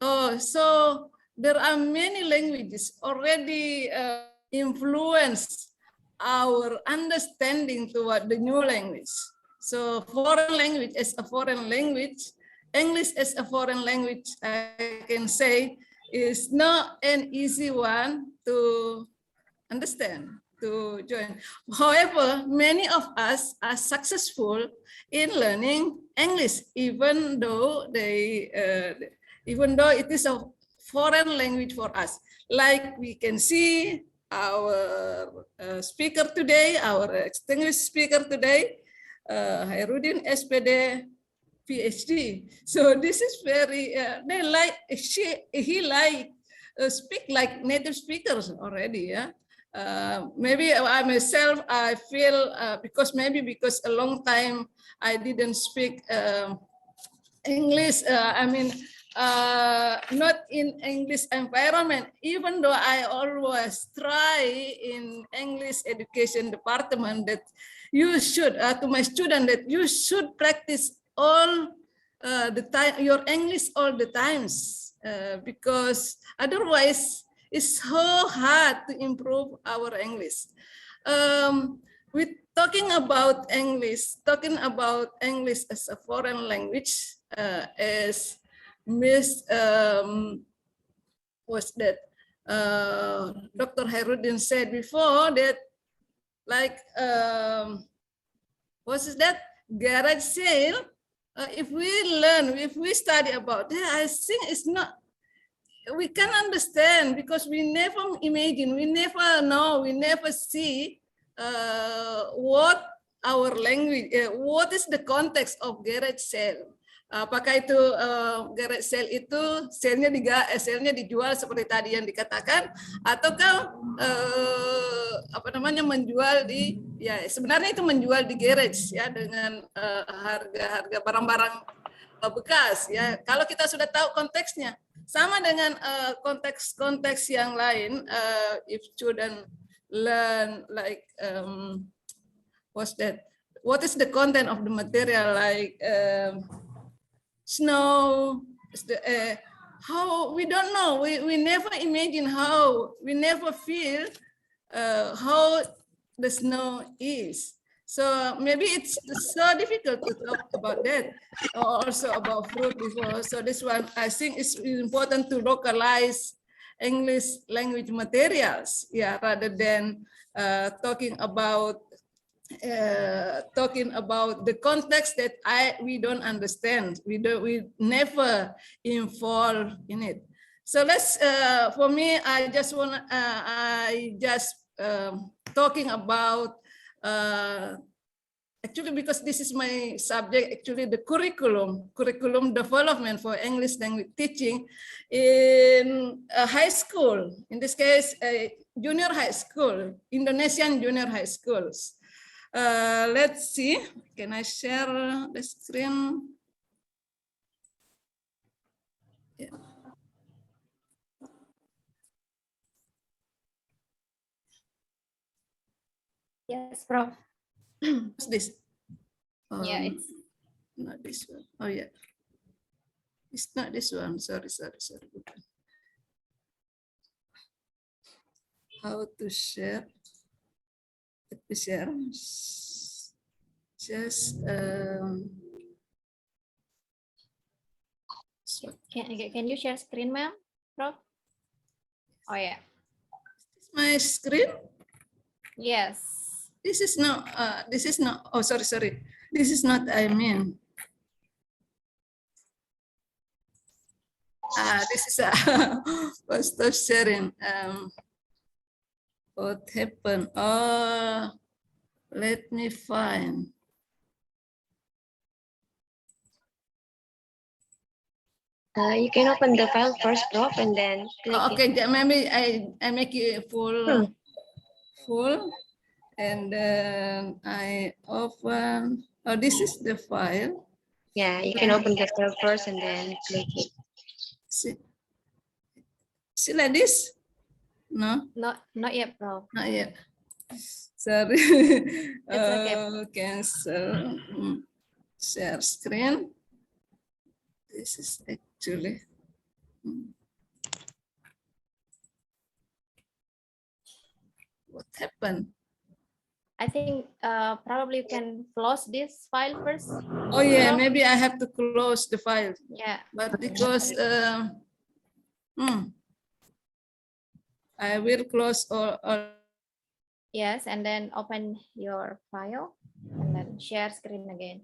Oh, so there are many languages already influence our understanding toward the new language. So foreign language as a foreign language, English as a foreign language, I can say, is not an easy one to understand, to join. However, many of us are successful in learning English, even though it is a foreign language for us. Like we can see our speaker today, our distinguished speaker today, Hairudin SPD PhD. So this is very he speak like native speakers already. Yeah. Maybe I myself, I feel because a long time I didn't speak English. Not in English environment, even though I always try in English education department that you should, to my student, that you should practice all the time, your English all the times, because otherwise it's so hard to improve our English. With talking about English as a foreign language, as Miss Dr. Hairudin said before, that like garage sale. If we study about that, I think it's not. We can understand because we never imagine, we never know, we never see what our language, what is the context of garage sale. Apakah itu garage sale itu sale-nya dijual seperti tadi yang dikatakan, ataukah menjual di, ya sebenarnya itu menjual di garage ya dengan harga barang-barang bekas ya. Kalau kita sudah tahu konteksnya, sama dengan konteks yang lain, if student learn like what is the content of the material, like snow, how we don't know, we never imagine how, we never feel how the snow is. So maybe it's so difficult to talk about that, or also about fruit before. So this one, I think it's important to localize English language materials, yeah, rather than talking about talking about the context that we don't understand. We never involve in it. So let's for me, I just want talking about actually, because this is my subject, actually the curriculum development for English language teaching in high school, in this case, junior high school, Indonesian junior high schools. Let's see, can I share the screen? Yeah. Yes, Prof. What's this? Yeah, it's not this one. Oh yeah, it's not this one. Sorry. How to share? Let me share. Just can you share screen, ma'am, Prof? Oh yeah. My screen. Yes. This is not. Oh, sorry. This is not. I mean. This is was stop sharing. What happened? Oh, let me find. You can open the file first, Prof, and then click Okay, it. maybe I make it full, and then I open. Oh, this is the file. Yeah, you can open the file first and then click it. See like this? No, Not yet, Prof. not yet. Sorry. It's okay. Cancel. Share screen. This is actually. What happened? I think probably you can close this file first. Oh yeah, Prof. maybe I have to close the file. Yeah. But because I will close all. Yes, and then open your file and then share screen again.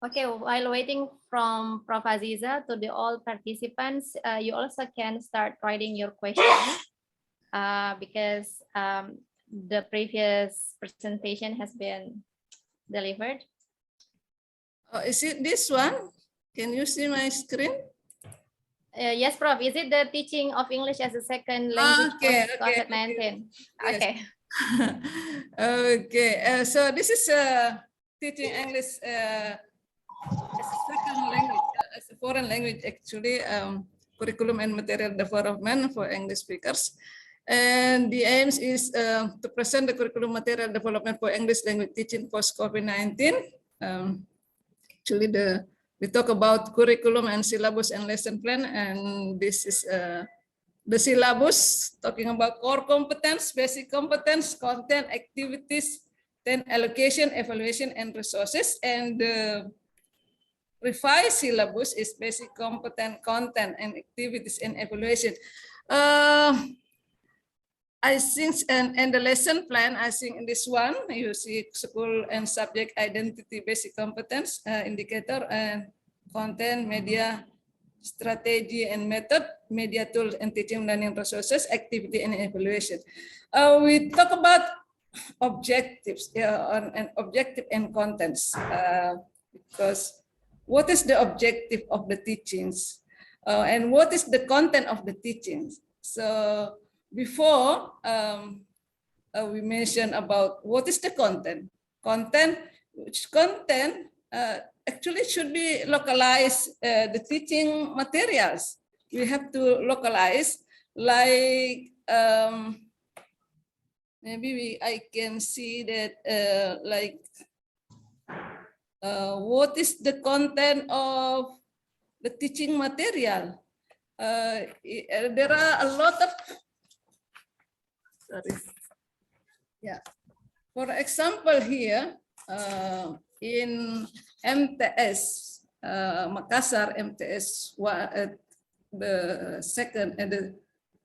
Okay, while waiting from Prof. Aziza to the all participants, you also can start writing your questions because the previous presentation has been delivered. Is it this one? Can you see my screen? Yes, Prof. Is it the teaching of English as a second language post COVID-19? Okay. Okay. So this is teaching English as a second language, as a foreign language, actually, curriculum and material development for English speakers. And the aims is to present the curriculum material development for English language teaching post COVID-19. Actually, we talk about curriculum and syllabus and lesson plan, and this is the syllabus talking about core competence, basic competence, content, activities, then allocation, evaluation, and resources. And the revised syllabus is basic competent, content, and activities and evaluation. I think, and the lesson plan, I think in this one, you see school and subject identity, basic competence, indicator, and content, media, strategy and method, media tools and teaching learning resources, activity and evaluation. We talk about objectives and objective and contents because what is the objective of the teachings and what is the content of the teachings? So before we mentioned about what is the content. Which content actually should be localized the teaching materials. We have to localize, like maybe I can see that like what is the content of the teaching material. There are a lot of, for example here in MTS Makassar, MTS the second the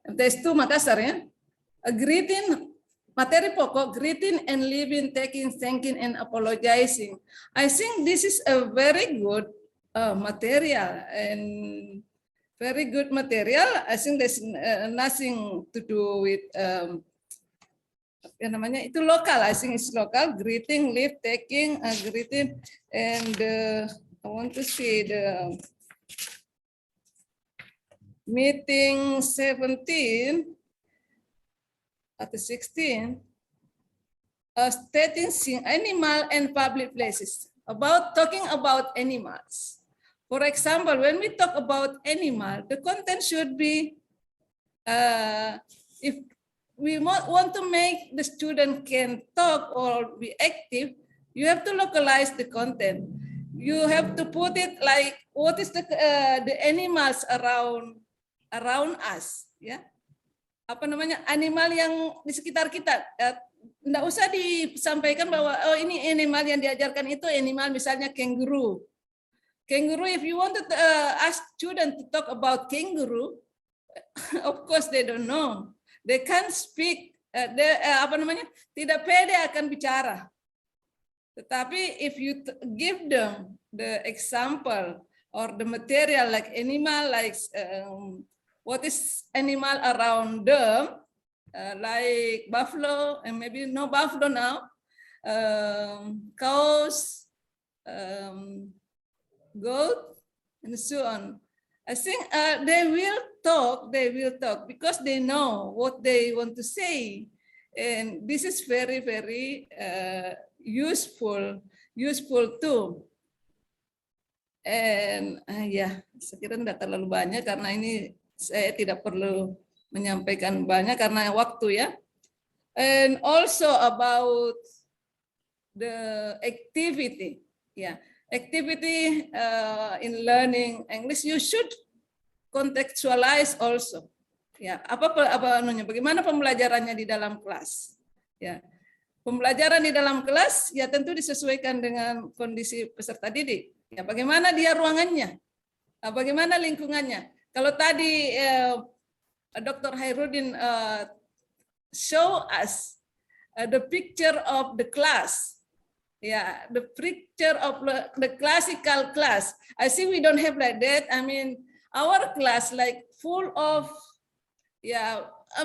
MTS 2 Makassar, ya, a greeting, materi pokok, greeting and living, taking, thanking and apologizing. I think this is a very good material and very good material. I think there's nothing to do with namanya itu lokal. I think it's local. Greeting, live, taking, greeting, and I want to see the meeting 17 atau 16. Stating animal and public places. Talking about animals. For example, when we talk about animal, the content should be if we want to make the student can talk or be active, you have to localize the content. You have to put it like what is the animals around us, ya. Apa namanya, animal yang di sekitar kita. Nggak usah disampaikan bahwa oh ini animal yang diajarkan itu animal misalnya kangaroo. Kangaroo, if you want to ask students to talk about kangaroo, of course they don't know. They can't speak. Tidak pede akan bicara. Tetapi if you give them the example or the material like animal, like what is animal around them, like buffalo, and maybe no buffalo now, cows, goat, and so on. I think they will talk because they know what they want to say. And this is very, very useful too. And ya, saya kira tidak terlalu banyak karena ini saya tidak perlu menyampaikan banyak karena waktu, ya. And also about the activity, ya. Activity in learning English, you should contextualize also. Ya, bagaimana pembelajarannya di dalam kelas? Ya, pembelajaran di dalam kelas ya tentu disesuaikan dengan kondisi peserta didik. Ya, bagaimana dia ruangannya? Bagaimana lingkungannya? Kalau tadi Dr. Hairudin show us the picture of the class. Yeah, the picture of the classical class. I see we don't have like that. I mean, our class like full of,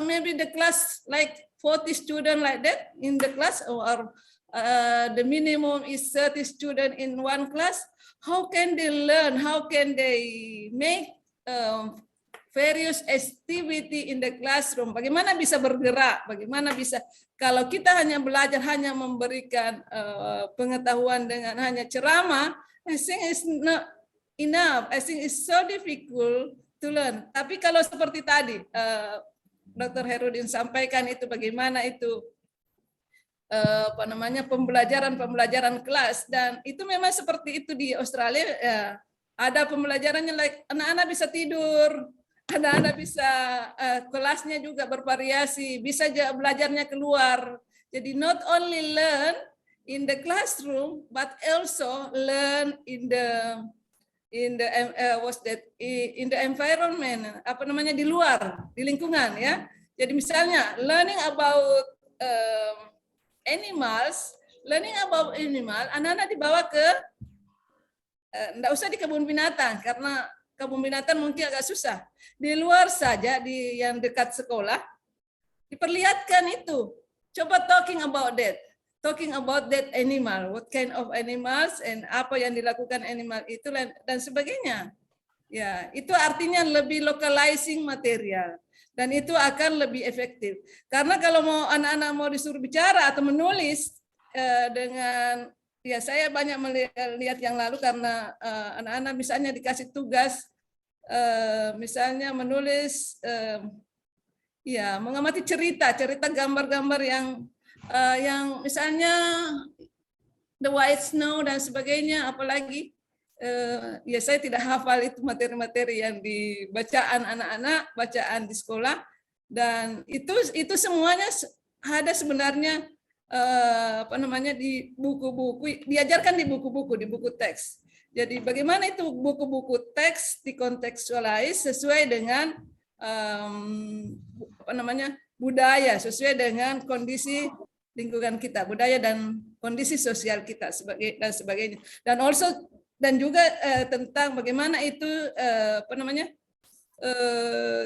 maybe the class like 40 students like that in the class, or the minimum is 30 students in one class. How can they learn? How can they make various activity in the classroom? Bagaimana bisa bergerak? Bagaimana bisa, kalau kita hanya belajar, hanya memberikan pengetahuan dengan hanya ceramah, I think it's not enough. I think it's so difficult to learn. Tapi kalau seperti tadi Dr. Hairudin sampaikan itu, bagaimana itu pembelajaran kelas, dan itu memang seperti itu di Australia. Ada pembelajarannya, like anak-anak bisa tidur, anak-anak bisa kelasnya juga bervariasi, bisa belajarnya keluar. Jadi not only learn in the classroom, but also learn in the environment, di luar, di lingkungan, ya. Jadi misalnya learning about animals, anak-anak dibawa ke enggak usah di kebun binatang, karena kebun binatang mungkin agak susah. Di luar saja, di yang dekat sekolah, diperlihatkan itu. Coba talking about that animal, what kind of animals, and apa yang dilakukan animal itu dan sebagainya. Ya, itu artinya lebih localizing material, dan itu akan lebih efektif. Karena kalau anak-anak mau disuruh bicara atau menulis dengan ya saya banyak melihat yang lalu karena anak-anak misalnya dikasih tugas misalnya menulis ya mengamati cerita gambar-gambar yang misalnya the white snow dan sebagainya, apalagi ya saya tidak hafal itu materi-materi yang dibacaan anak-anak, bacaan di sekolah, dan itu semuanya ada sebenarnya apa namanya di buku-buku, diajarkan di buku teks. Jadi bagaimana itu buku-buku teks dikontekstualis sesuai dengan apa namanya budaya, sesuai dengan kondisi lingkungan kita, budaya dan kondisi sosial kita dan sebagainya. Dan juga tentang bagaimana itu apa namanya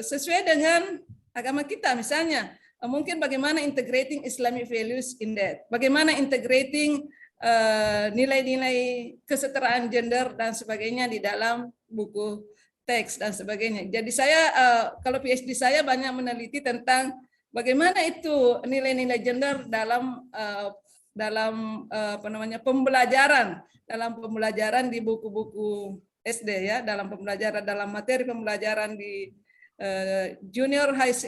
sesuai dengan agama kita, misalnya mungkin bagaimana integrating Islamic values in that, bagaimana integrating nilai-nilai kesetaraan gender dan sebagainya di dalam buku teks dan sebagainya. Jadi saya kalau PhD saya banyak meneliti tentang bagaimana itu nilai-nilai gender dalam apa namanya pembelajaran di buku-buku SD ya, dalam materi pembelajaran di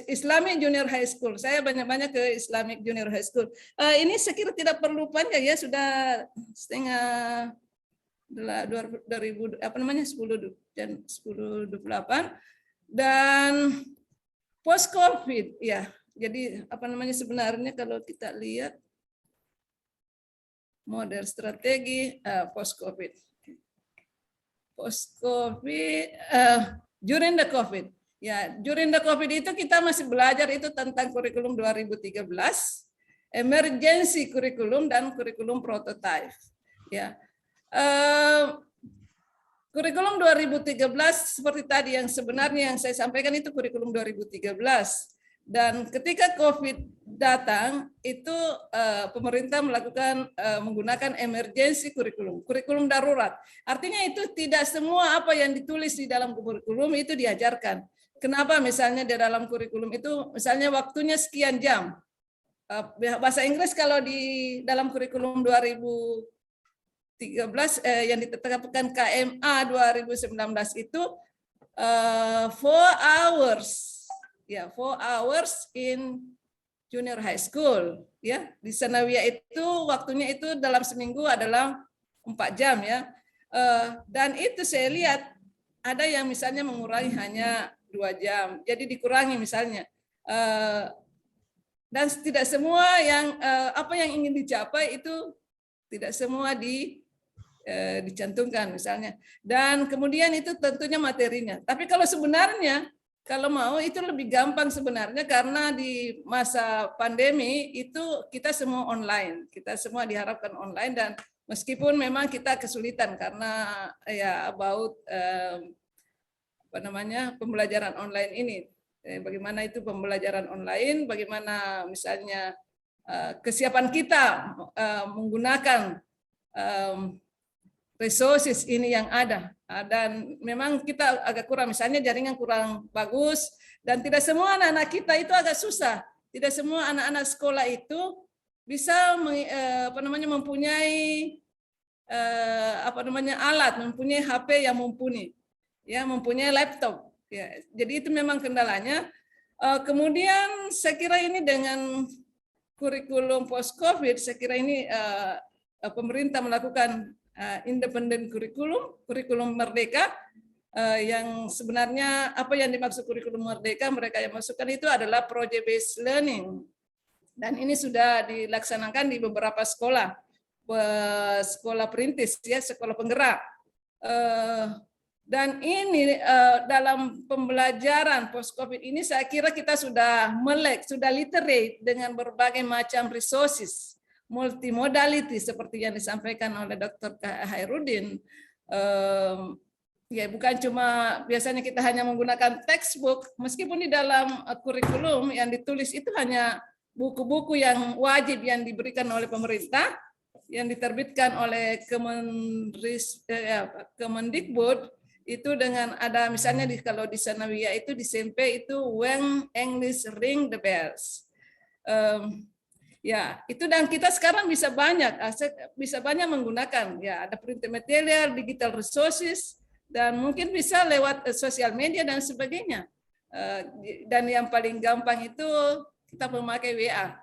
Islamic Junior High School. Saya banyak-banyak ke Islamic Junior High School. Ini saya kira tidak perlu panjang ya, sudah setengah 1028 dan post COVID ya. Jadi apa namanya sebenarnya kalau kita lihat model strategi post COVID during the COVID ya, during the COVID itu kita masih belajar itu tentang kurikulum 2013, emergency kurikulum dan kurikulum prototype ya. Kurikulum 2013 seperti tadi yang sebenarnya yang saya sampaikan itu kurikulum 2013. Dan ketika COVID datang, itu pemerintah menggunakan emergency kurikulum darurat. Artinya itu tidak semua apa yang ditulis di dalam kurikulum itu diajarkan. Kenapa misalnya di dalam kurikulum itu misalnya waktunya sekian jam. Bahasa Inggris kalau di dalam kurikulum 2013 yang ditetapkan KMA 2019 itu 4 hours. Ya, 4 hours in junior high school. Ya, di Sanawiyah itu waktunya itu dalam seminggu adalah 4 jam ya. Dan itu saya lihat ada yang misalnya mengurangi hanya 2 jam. Jadi dikurangi misalnya. Dan tidak semua yang apa yang ingin dicapai itu tidak semua dicantumkan misalnya. Dan kemudian itu tentunya materinya. Tapi kalau sebenarnya kalau mau itu lebih gampang sebenarnya karena di masa pandemi itu kita semua online, kita semua diharapkan online dan meskipun memang kita kesulitan karena ya about apa namanya pembelajaran online ini, bagaimana itu pembelajaran online, bagaimana misalnya kesiapan kita menggunakan resources ini yang ada, dan memang kita agak kurang, misalnya jaringan kurang bagus dan tidak semua anak-anak kita itu agak susah, tidak semua anak-anak sekolah itu bisa apa namanya mempunyai apa namanya alat, mempunyai HP yang mumpuni, ya mempunyai laptop, ya jadi itu memang kendalanya. Kemudian saya kira ini dengan kurikulum post COVID, saya kira ini pemerintah melakukan independen kurikulum merdeka, yang sebenarnya apa yang dimaksud kurikulum merdeka mereka yang masukkan itu adalah project based learning, dan ini sudah dilaksanakan di beberapa sekolah perintis ya, sekolah penggerak, dan ini dalam pembelajaran post COVID ini saya kira kita sudah melek, sudah literate dengan berbagai macam resources multimodality seperti yang disampaikan oleh Dr. Hairudin. Ya bukan cuma biasanya kita hanya menggunakan textbook, meskipun di dalam kurikulum yang ditulis itu hanya buku-buku yang wajib yang diberikan oleh pemerintah, yang diterbitkan oleh Kemendikbud, itu dengan ada misalnya kalau di Sanawiyah itu di SMP itu When English Ring the Bells. Ya, itu dan kita sekarang bisa banyak menggunakan ya ada printed material, digital resources dan mungkin bisa lewat sosial media dan sebagainya. Dan yang paling gampang itu kita memakai WA,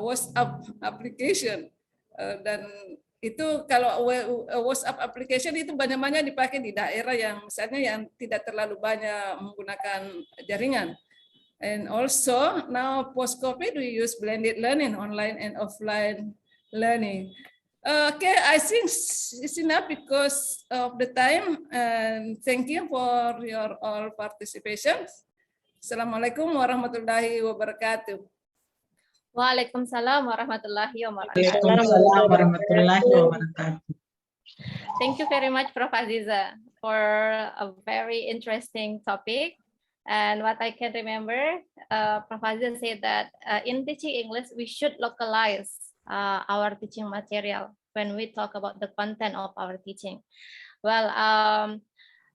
WhatsApp application dan itu kalau WhatsApp application itu banyak-banyak dipakai di daerah yang misalnya yang tidak terlalu banyak menggunakan jaringan. And also now post-COVID we use blended learning, online and offline learning. Okay, I think it's enough because of the time. And thank you for your all participation. Assalamualaikum warahmatullahi wabarakatuh. Waalaikumsalam warahmatullahi wabarakatuh. Waalaikumsalam warahmatullahi wabarakatuh. Thank you very much, Prof. Aziza, for a very interesting topic. And what I can remember, Prof. Aziza said that in teaching English, we should localize our teaching material when we talk about the content of our teaching. Well,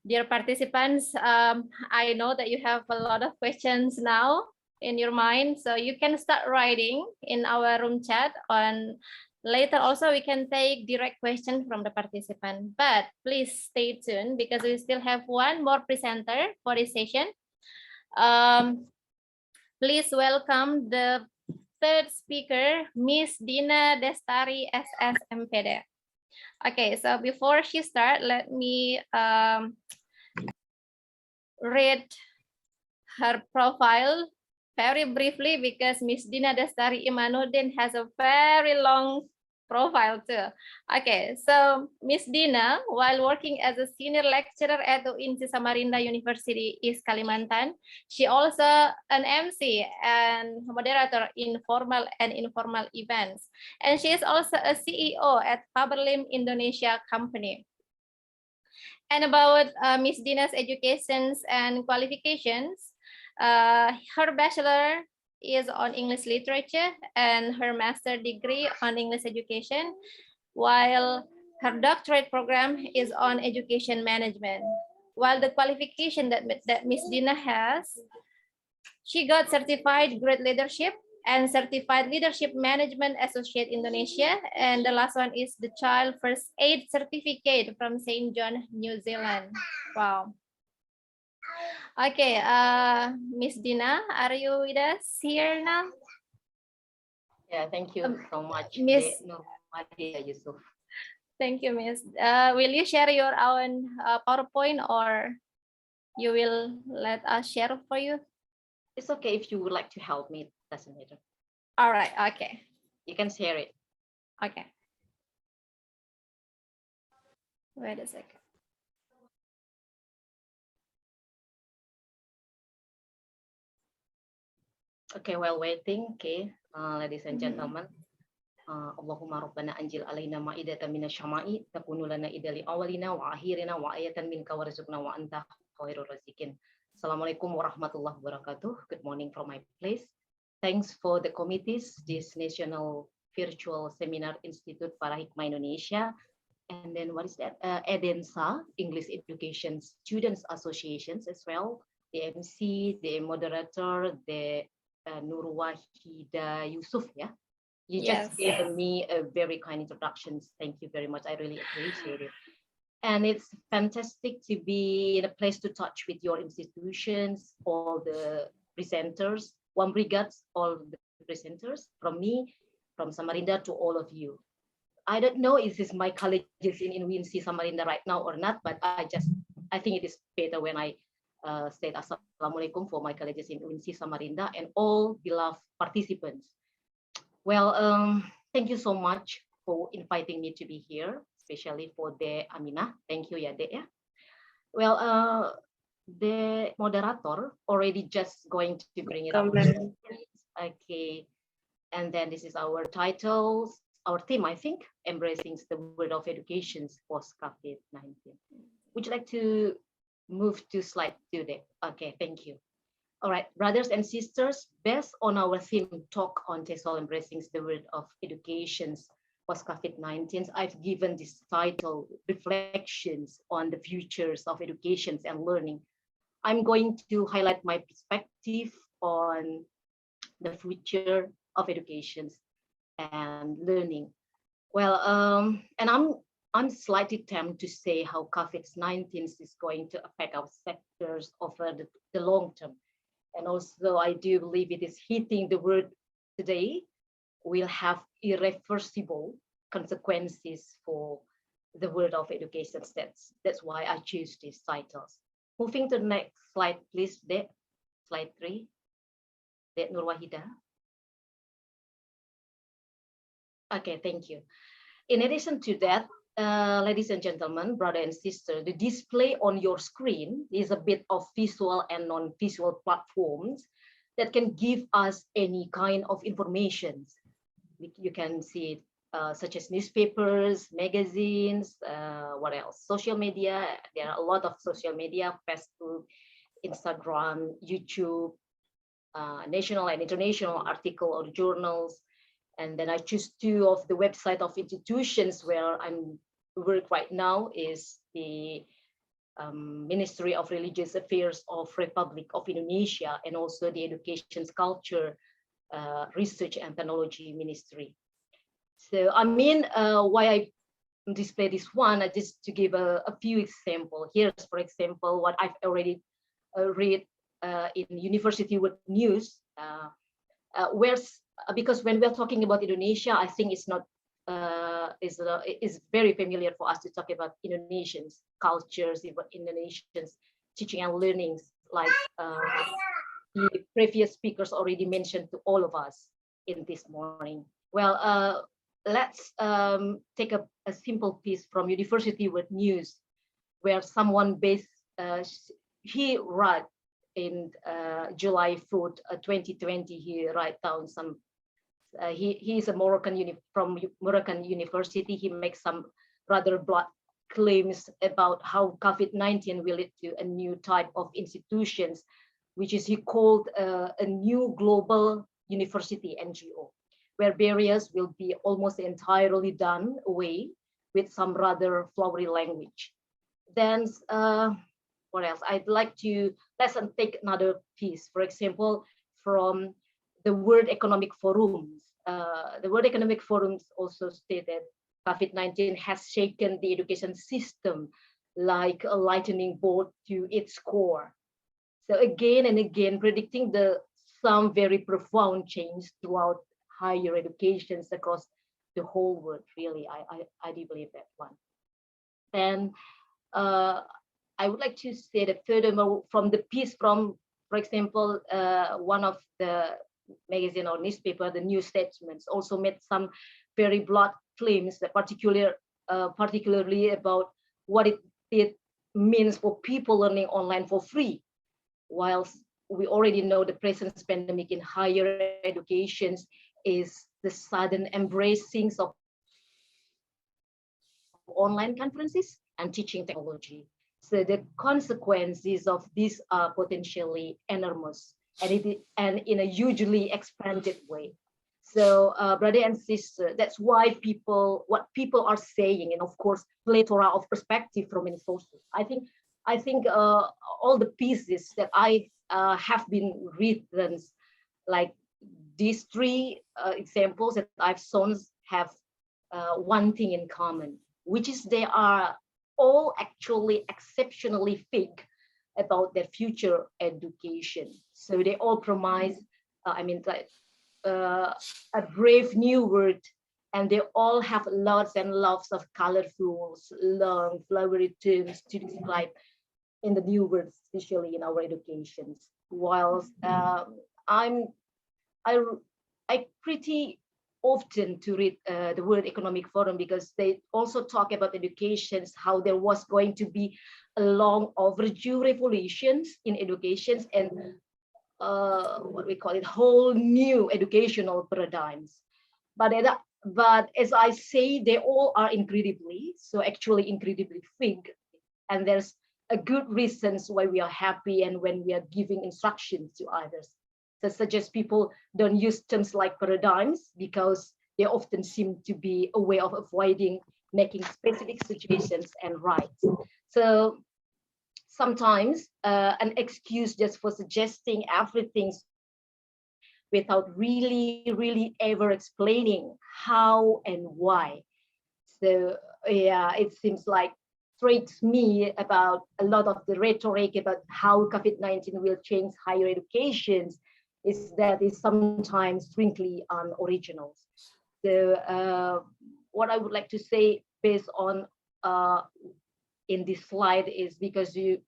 dear participants, I know that you have a lot of questions now in your mind, so you can start writing in our room chat. On later also we can take direct questions from the participant, but please stay tuned because we still have one more presenter for this session. Please welcome the third speaker, Miss Dina Destari, SSMPD. Okay, so before she starts, let me read her profile very briefly because Miss Dina Destari Imanuddin has a very long profile too. Okay, so Miss Dina, while working as a senior lecturer at the Institut Samarinda University East Kalimantan, she also an MC and moderator in formal and informal events. And she is also a CEO at Faberlim Indonesia company. And about Miss Dina's educations and qualifications, her bachelor is on English literature and her master degree on English education, while her doctorate program is on education management. While the qualification that Miss Dina has, she got certified great leadership and certified leadership management associate Indonesia, and the last one is the child first aid certificate from St. John, New Zealand. Wow. Okay, Miss Dina, are you with us here now? Yeah, thank you so much, Miss. Yusuf. Thank you, Miss. Will you share your own PowerPoint or you will let us share for you? It's okay if you would like to help me, it doesn't matter. All right, okay. You can share it. Okay. Wait a second. Okay, while waiting, okay, ladies and gentlemen, Allahumma rabbana anjil alaina ma'idatan minasyama'i takunu lana idali awalina wa akhirina wa ayatan minka warzuqna wa anta khairur razikin. Assalamualaikum warahmatullahi wabarakatuh. Good morning from my place. Thanks for the committees, this National Virtual Seminar Institute Parahikma Indonesia, and then what is that? EDENSA, English Education Students Associations as well, the MC, the moderator, the Nurwahida Yusuf, yeah? You just gave me a very kind introduction. Thank you very much. I really appreciate it. And it's fantastic to be in a place to touch with your institutions, all the presenters, one regards all the presenters from me, from Samarinda to all of you. I don't know if this is my colleagues in UNC Samarinda right now or not, but I think it is better when I state Assalamualaikum for my colleagues in UNC Samarinda and all beloved participants. Well, thank you so much for inviting me to be here, especially for the Aminah. Thank you, ya Dek, ya. Well, the moderator already just going to bring it up. Okay, and then this is our title, our theme, I think, embracing the world of education post COVID-19. Would you like to move to slide 2 there? Okay, thank you. All right, brothers and sisters, based on our theme talk on Tesol embracing the world of education post COVID-19, I've given this title, Reflections on the Futures of Education and Learning. I'm going to highlight my perspective on the future of education. and learning. Well, and I'm slightly tempted to say how COVID-19 is going to affect our sectors over the long term. And also, I do believe it is hitting the world today will have irreversible consequences for the world of education. That's why I choose these titles. Moving to the next slide, please, Dek. Slide 3. Dek Nurwahida. Okay, thank you. In addition to that, ladies and gentlemen, brother and sister, the display on your screen is a bit of visual and non-visual platforms that can give us any kind of information. You can see it such as newspapers, magazines, what else? Social media. There are a lot of social media, Facebook, Instagram, YouTube, national and international article or journals. And then I choose 2 of the website of institutions where I'm work right now is the Ministry of Religious Affairs of Republic of Indonesia, and also the Education, Culture, Research and Technology Ministry. So I mean, why I display this one, just to give a few examples. Here's, for example, what I've already read in University World News, because when we're talking about Indonesia, I think it's not is very familiar for us to talk about Indonesians cultures, Indonesians teaching and learnings, like the previous speakers already mentioned to all of us in this morning. Well, let's take a simple piece from University World News, where someone based he wrote in July 4th, 2020. He write down some. He is a from Moroccan University. He makes some rather broad claims about how COVID-19 will lead to a new type of institutions, which is he called a new global university NGO, where barriers will be almost entirely done away with some rather flowery language. Then what else? I'd like to let's take another piece, for example, from the World Economic Forum. The World Economic Forum also stated COVID-19 has shaken the education system like a lightning bolt to its core. So again and again, predicting some very profound change throughout higher educations across the whole world. Really, I do believe that one. And I would like to say that furthermore, from the piece from, for example, one of the magazine or newspaper, the New Statesman, also made some very broad claims that particularly about what it means for people learning online for free. Whilst we already know the present pandemic in higher education is the sudden embracing of online conferences and teaching technology. So the consequences of this are potentially enormous, and in a hugely expanded way. So brother and sister, that's why what people are saying, and of course, plethora of perspective from many sources. I think all the pieces that I have been written, like these 3 examples that I've shown, have one thing in common, which is they are all actually exceptionally big about their future education. So they all promise, a brave new world, and they all have lots and lots of colorful, long, flowery terms to describe in the new world, especially in our educations. Whilst I pretty often to read the World Economic Forum, because they also talk about educations, how there was going to be a long overdue revolutions in educations and what we call it, whole new educational paradigms. But as I say, they all are incredibly big, and there's a good reasons why we are happy and when we are giving instructions to others. So suggest people don't use terms like paradigms because they often seem to be a way of avoiding making specific situations and rights. So sometimes an excuse just for suggesting everything without really ever explaining how and why. So yeah, it seems like strikes me about a lot of the rhetoric about how COVID-19 will change higher education is that is sometimes strictly unoriginal. So what I would like to say based on in this slide is because you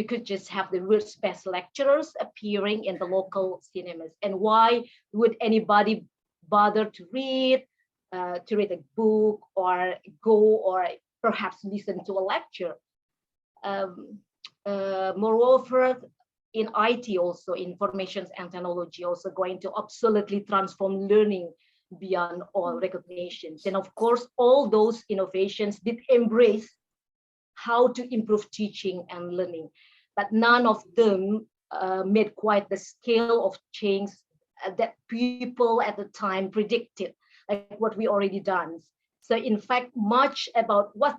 could just have the world's best lecturers appearing in the local cinemas, and why would anybody bother to read a book or go or perhaps listen to a lecture? Moreover, in IT also, information and technology also going to absolutely transform learning beyond all recognitions. And of course, all those innovations did embrace how to improve teaching and learning, but none of them made quite the scale of change that people at the time predicted, like what we already done. So in fact, much about what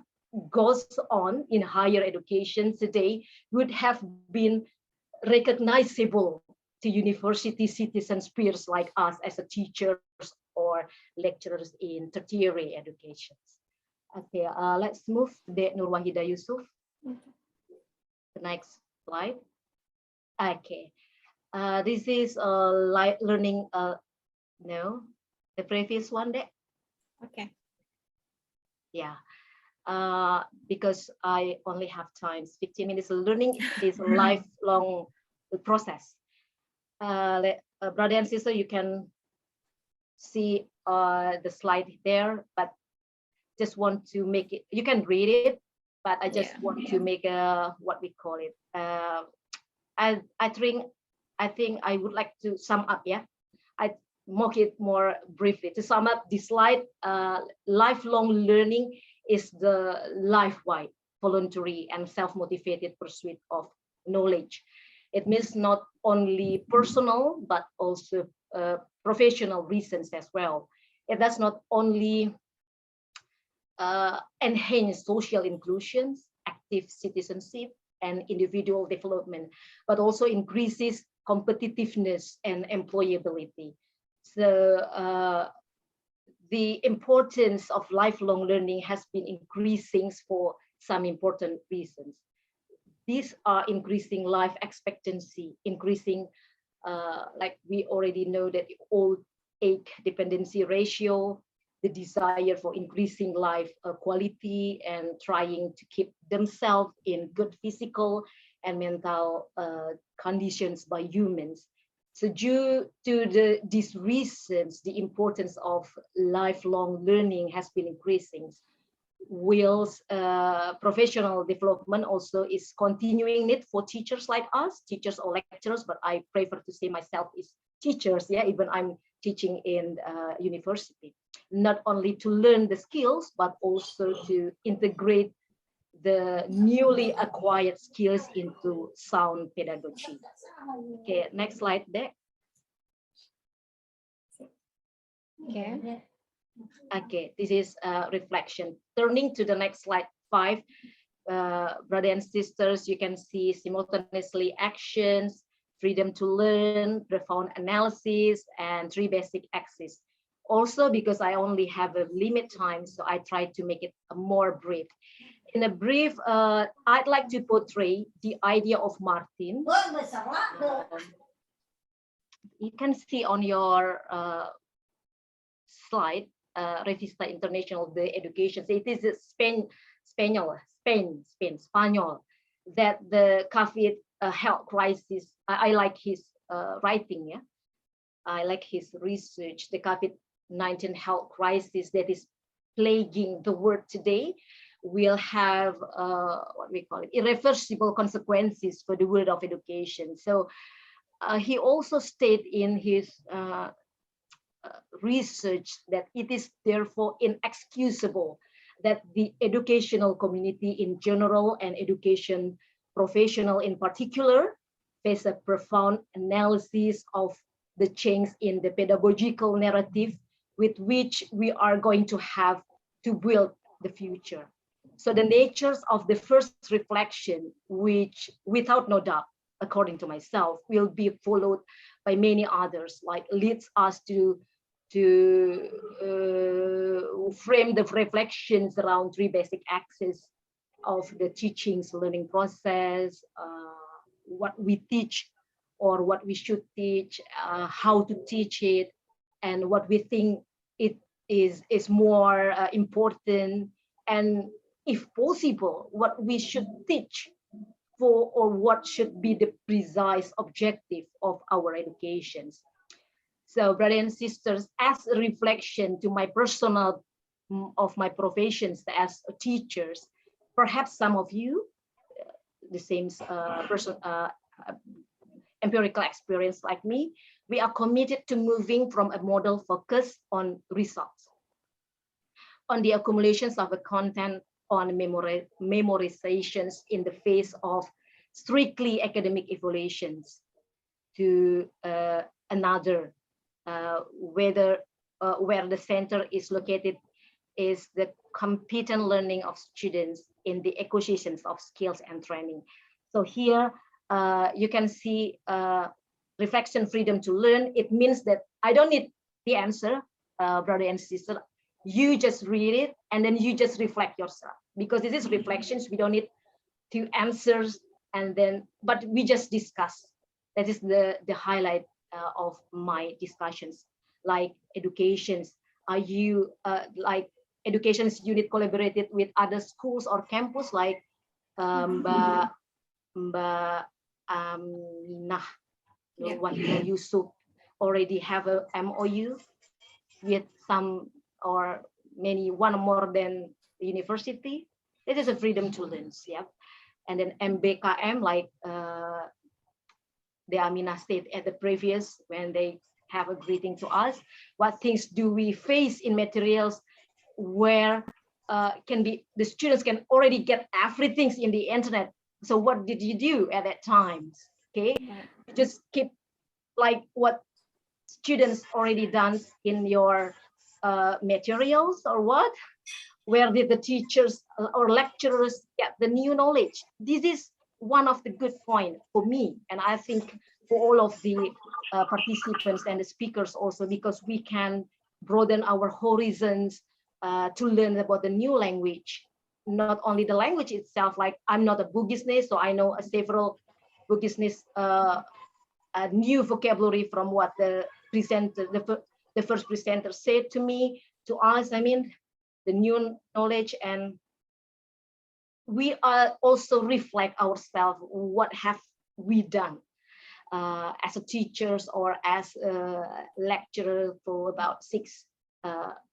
goes on in higher education today would have been recognizable to university citizens, peers like us as a teachers or lecturers in tertiary education. Okay, let's move to Nurwahida Yusuf. The next slide. Okay, this is learning. No, the previous one there. Okay. Yeah. Because I only have time, 15 minutes. Learning is a lifelong process. Brother and sister, you can see the slide there, but just want to make it, you can read it, but I just want to make a, what we call it. I think I would like to sum up, yeah. I make it more briefly. To sum up this slide, lifelong learning is the life-wide, voluntary and self-motivated pursuit of knowledge. It means not only personal, but also professional reasons as well. It does not only enhance social inclusions, active citizenship, and individual development, but also increases competitiveness and employability. So the importance of lifelong learning has been increasing for some important reasons. These are increasing life expectancy, increasing, like we already know, that old age dependency ratio, the desire for increasing life quality and trying to keep themselves in good physical and mental conditions by humans. So due to these reasons, the importance of lifelong learning has been increasing. Whilst professional development also is continuing it for teachers like us, teachers or lecturers, but I prefer to say myself is teachers, yeah, even I'm teaching in university. Not only to learn the skills, but also to integrate the newly acquired skills into sound pedagogy. Okay, next slide there. Okay. Okay, this is a reflection. Turning to the next slide 5, brothers and sisters, you can see simultaneously actions, freedom to learn, profound analysis, and 3 basic axes. Also, because I only have a limit time, so I try to make it more brief. In a brief, I'd like to portray the idea of Martin. You can see on your slide, Revista International de Education. It is a Spanish, that the COVID health crisis. I like his writing. Yeah, I like his research. The COVID-19 health crisis that is plaguing the world today will have what we call it, irreversible consequences for the world of education. So he also stated in his research that it is therefore inexcusable that the educational community in general and education professional in particular face a profound analysis of the change in the pedagogical narrative with which we are going to have to build the future. So the natures of the first reflection, which without no doubt according to myself, will be followed by many others, like leads us to frame the reflections around three basic axes of the teachings learning process, what we teach or what we should teach, how to teach it, and what we think it is more important, and if possible, what we should teach for, or what should be the precise objective of our educations. So, brothers and sisters, as a reflection to my personal of my professions as teachers, perhaps some of you, the same empirical experience like me, we are committed to moving from a model focused on results, on the accumulations of the content, on memorizations in the face of strictly academic evaluations, to another, where the center is located is the competent learning of students in the acquisitions of skills and training. So here you can see reflection freedom to learn. It means that I don't need the answer, brother and sister. You just read it and then you just reflect yourself, because this is reflections. We don't need to answers, and then but we just discuss. That is the highlight of my discussions. Like educations, are you like educations unit collaborated with other schools or campus, like Mbak Nah, Wahida Yusuf already have a MOU with some or many, one or more than the university. It is a freedom to learn, yeah. And then MBKM, like the Amina state at the previous, when they have a greeting to us, what things do we face in materials where can be, the students can already get everything in the internet. So what did you do at that time? Okay, you just keep like what students already done in your materials, or what? Where did the teachers or lecturers get the new knowledge? This is one of the good point for me, and I think for all of the participants and the speakers also, because we can broaden our horizons to learn about the new language, not only the language itself. Like, I'm not a Bugisness, so I know several Bugisness new vocabulary from what the presenter, the first presenter said to me, to us. I mean, the new knowledge, and we are also reflect ourselves. What have we done as a teachers or as a lecturer for about 6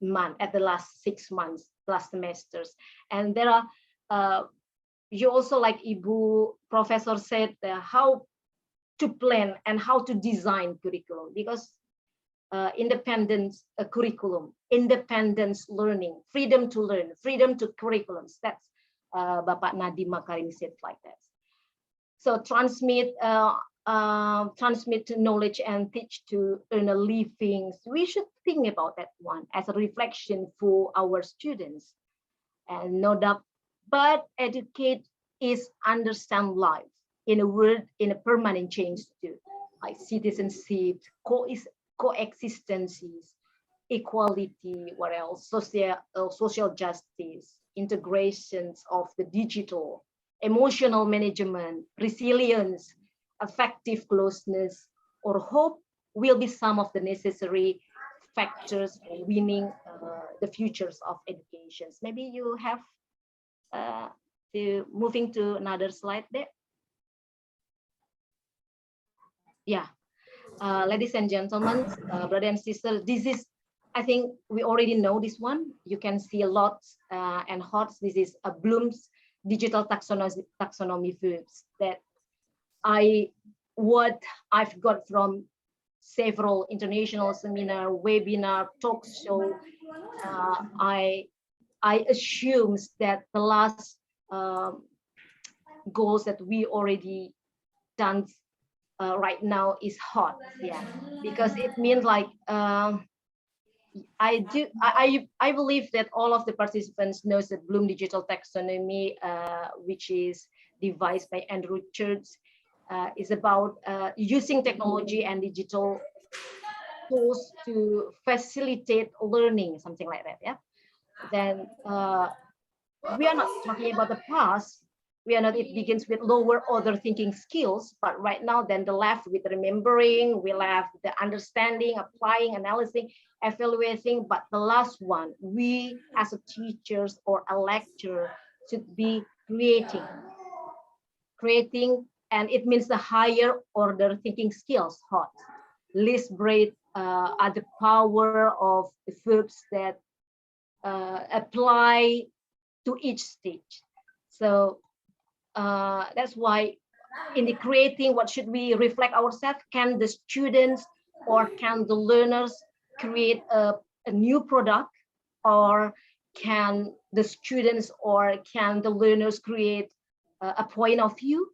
months, at the last 6 months, last semesters. And there are, you also, like Ibu Professor said, how to plan and how to design curriculum, because independence curriculum, independence learning, freedom to learn, freedom to curriculums. That's Bapak Nadiem Makarim said like that. So transmit knowledge and teach to earn a living. We should think about that one as a reflection for our students, and no doubt. But educate is understand life in a world in a permanent change too, like citizenship, coexistences, equality, what else, social justice, integrations of the digital, emotional management, resilience, affective closeness, or hope will be some of the necessary factors for winning the futures of educations. Maybe you have to moving to another slide there. Yeah. Ladies and gentlemen, brothers and sisters, this is, I think we already know this one. You can see a lot and hearts. This is a Bloom's digital taxonomy verbs that what I've got from several international seminar, webinar, talk show. I assume that the last goals that we already done right now is hot, yeah, because it means like I believe that all of the participants knows that Bloom digital taxonomy, which is devised by Andrew Church, is about using technology and digital tools to facilitate learning, something like that. Yeah. Then we are not talking about the past. We are not. It begins with lower order thinking skills, but right now, then the left with remembering, we left the understanding, applying, analyzing, evaluating. But the last one, we as a teachers or a lecturer should be creating, and it means the higher order thinking skills. Hot, list break are the power of the verbs that apply to each stage. So that's why in the creating, what should we reflect ourselves? Can the students or can the learners create a new product, or can the students or can the learners create a point of view?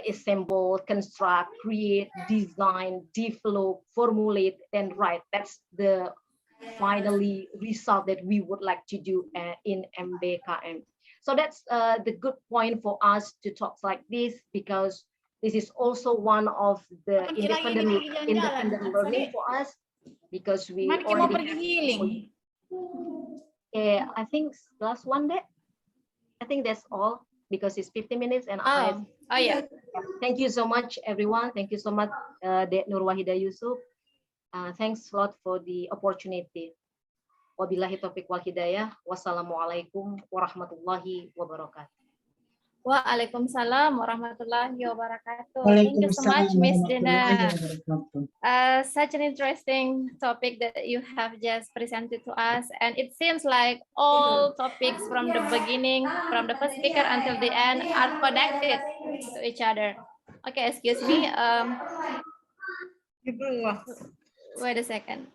Assemble, construct, create, design, develop, formulate, and write. That's the finally result that we would like to do in MBKM. So that's the good point for us to talk like this, because this is also one of the independent learning for us, because we already have, I think last one day. I think that's all, because it's 50 minutes and yeah. Thank you so much, everyone. Thank you so much, Dek Nur Wahida Yusuf. Thanks a lot for the opportunity. Wabillahi taufiq wal hidayah. Wassalamualaikum warahmatullahi wabarakatuh. Waalaikumsalam warahmatullahi wabarakatuh. Thank you so much, Miss Dina. Such an interesting topic that you have just presented to us, and it seems like all topics from the beginning, from the first speaker until the end, are connected to each other. Okay, excuse me. Wait a second.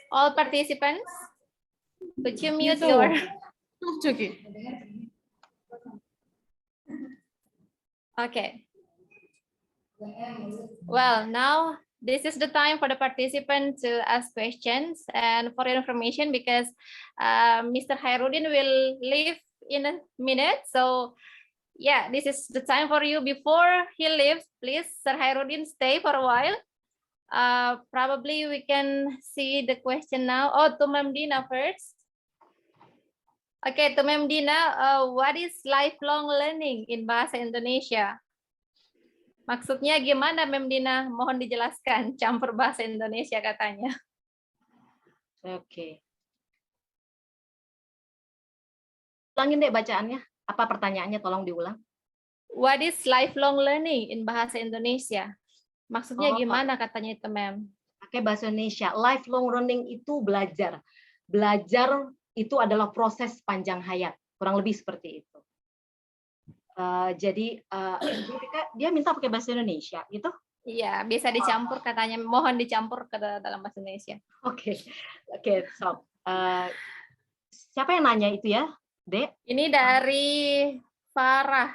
All participants, could you mute your? Okay. Well, now this is the time for the participant to ask questions. And for your information, because Mr. Hairudin will leave in a minute. So yeah, this is the time for you. Before he leaves, please, Sir Hairudin, stay for a while. Probably we can see the question now. Oh, to Ma'am Dina first. Okay, to Ma'am Dina, what is lifelong learning in Bahasa Indonesia? Maksudnya gimana, Ma'am Dina? Mohon dijelaskan, campur bahasa Indonesia katanya. Oke. Ulangin deh bacaannya. Apa pertanyaannya? Tolong diulang. What is lifelong learning in Bahasa Indonesia? Maksudnya gimana katanya itu, Ma'am? Pakai bahasa Indonesia. Lifelong learning itu belajar. Belajar itu adalah proses panjang hayat. Kurang lebih seperti itu. Jadi dia minta pakai bahasa Indonesia gitu. Iya, bisa dicampur katanya. Mohon dicampur ke dalam bahasa Indonesia. Oke. So siapa yang nanya itu ya, Dek? Ini dari Farah.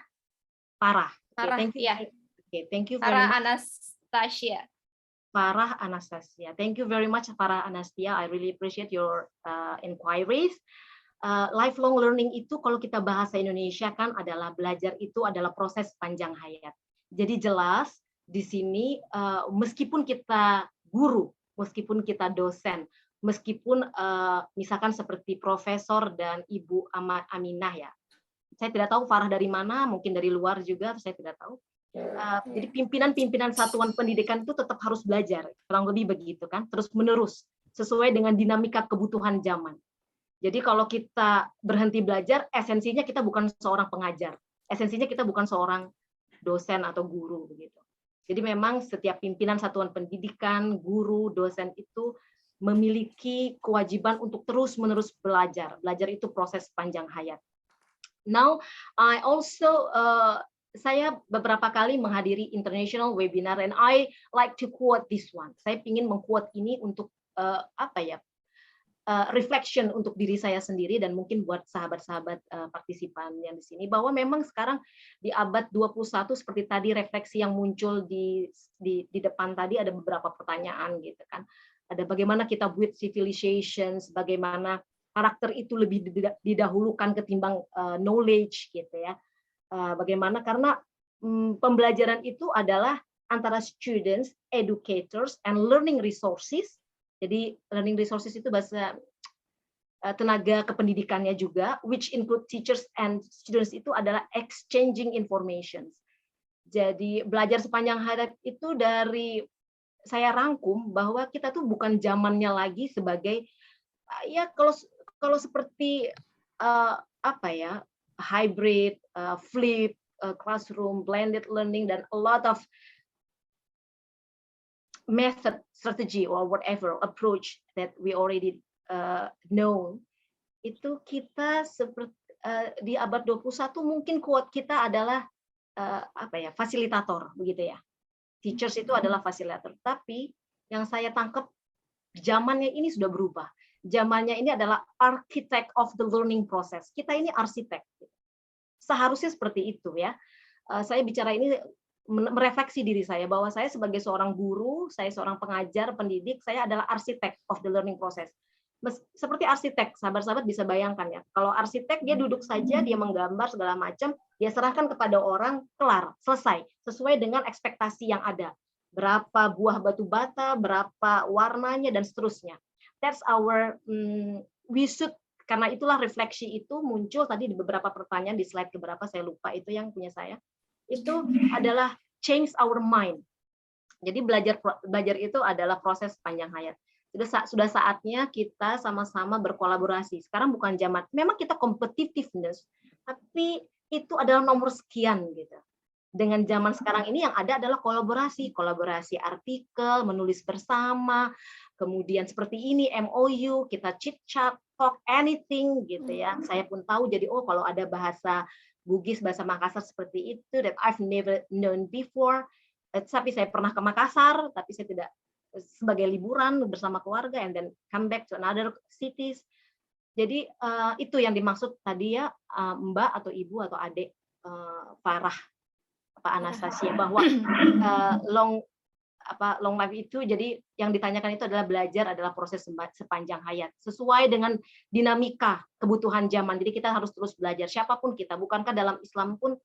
Thank you. Ya. Okay, thank you very Farah much. Anastasia. Farah Anastasia. Thank you very much, Farah Anastasia. I really appreciate your inquiries. Lifelong learning itu kalau kita bahasa Indonesia kan adalah belajar itu adalah proses panjang hayat. Jadi jelas di sini meskipun kita guru, meskipun kita dosen, meskipun misalkan seperti Profesor dan Ibu Aminah ya. Saya tidak tahu Farah dari mana, mungkin dari luar juga, saya tidak tahu. Jadi pimpinan satuan pendidikan itu tetap harus belajar, kurang lebih begitu kan, terus menerus sesuai dengan dinamika kebutuhan zaman. Jadi kalau kita berhenti belajar, esensinya kita bukan seorang pengajar, esensinya kita bukan seorang dosen atau guru begitu. Jadi memang setiap pimpinan satuan pendidikan, guru, dosen itu memiliki kewajiban untuk terus-menerus belajar. Belajar itu proses panjang hayat. Now, I also saya beberapa kali menghadiri international webinar, and I like to quote this one. Saya ingin mengquote ini untuk reflection untuk diri saya sendiri dan mungkin buat sahabat-sahabat partisipan yang di sini, bahwa memang sekarang di abad 21 seperti tadi refleksi yang muncul di depan tadi ada beberapa pertanyaan gitu kan. Ada bagaimana kita build civilizations, bagaimana karakter itu lebih didahulukan ketimbang knowledge gitu ya. Bagaimana karena pembelajaran itu adalah antara students, educators, and learning resources. Jadi learning resources itu bahasa tenaga kependidikannya juga, which include teachers and students itu adalah exchanging information. Jadi belajar sepanjang hayat itu dari saya rangkum bahwa kita tuh bukan zamannya lagi sebagai ya kalau seperti apa ya, hybrid, flip, classroom, blended learning, dan a lot of method, strategy, or whatever approach that we already know. Itu kita seperti di abad 21 mungkin quote kita adalah apa ya, fasilitator, begitu ya. Teachers itu adalah fasilitator. Tapi yang saya tangkap zamannya ini sudah berubah. Zamannya ini adalah architect of the learning process. Kita ini arsitek. Seharusnya seperti itu ya. Saya bicara ini merefleksi diri saya bahwa saya sebagai seorang guru, saya seorang pengajar, pendidik, saya adalah arsitek of the learning process. Seperti arsitek, sahabat-sahabat bisa bayangkan ya. Kalau arsitek dia duduk saja, dia menggambar segala macam, dia serahkan kepada orang, kelar, selesai, sesuai dengan ekspektasi yang ada. Berapa buah batu bata, berapa warnanya, dan seterusnya. That's our we should, karena itulah refleksi itu muncul tadi di beberapa pertanyaan di slide keberapa saya lupa itu yang punya saya. Itu adalah change our mind. Jadi belajar itu adalah proses panjang hayat. Sudah saatnya kita sama-sama berkolaborasi. Sekarang bukan zaman, memang kita competitiveness, tapi itu adalah nomor sekian gitu. Dengan zaman sekarang ini yang ada adalah kolaborasi artikel, menulis bersama, kemudian seperti ini MOU, kita chit chat, talk anything gitu ya. Saya pun tahu jadi kalau ada bahasa Bugis, bahasa Makassar seperti itu that I've never known before. Tapi saya pernah ke Makassar, tapi saya tidak sebagai liburan bersama keluarga and then come back to another cities. Jadi itu yang dimaksud tadi ya, Mbak atau Ibu atau Adik Farah, Pak Anastasia, bahwa long life itu, jadi yang ditanyakan itu adalah belajar adalah proses sepanjang hayat sesuai dengan dinamika kebutuhan zaman. Jadi kita harus terus belajar, siapapun kita. Bukankah dalam Islam pun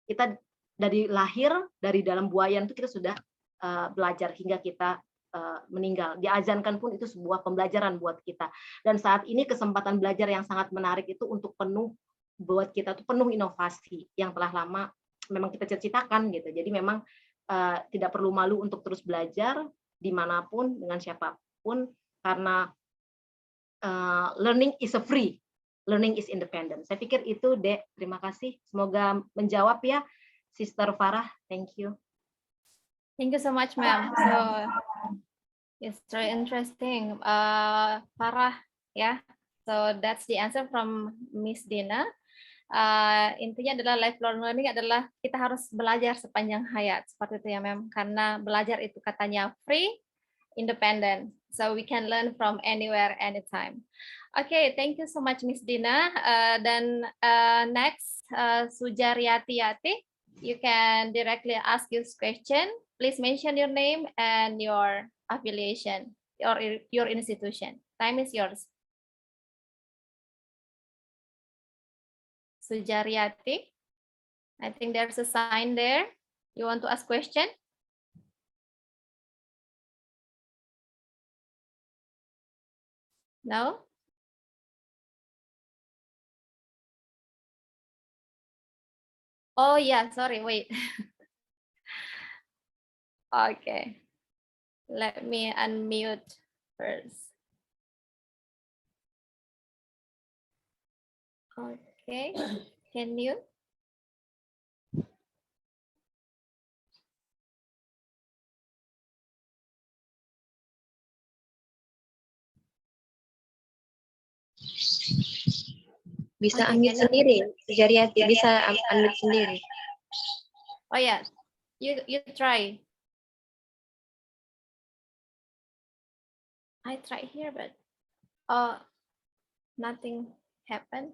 kita dari lahir, dari dalam buayan itu kita sudah belajar hingga kita meninggal. Diazankan pun itu sebuah pembelajaran buat kita. Dan saat ini kesempatan belajar yang sangat menarik itu untuk buat kita tuh penuh inovasi yang telah lama memang kita cita-citakan gitu. Jadi memang tidak perlu malu untuk terus belajar dimanapun dengan siapapun, karena learning is a free, learning is independent. Saya pikir itu, Dek. Terima kasih. Semoga menjawab ya, Sister Farah. Thank you. Thank you so much, ma'am. So it's very interesting, Farah. Yeah. So that's the answer from Miss Dina. Intinya adalah lifelong learning adalah kita harus belajar sepanjang hayat, seperti itu ya, ma'am. Karena belajar itu katanya free, independent, so we can learn from anywhere, anytime. Okay, thank you so much, Miss Dina. Dan next, Sujaryati Yati, you can directly ask your question. Please mention your name and your affiliation or your institution. Time is yours. Sujaryati, I think there's a sign there. You want to ask question? No? Oh yeah, sorry, wait. Okay, let me unmute first. Okay, can you? Bisa Okay, unmute sendiri, Sujaryati bisa unmute sendiri. Oh yeah, you try. I tried here, but nothing happened.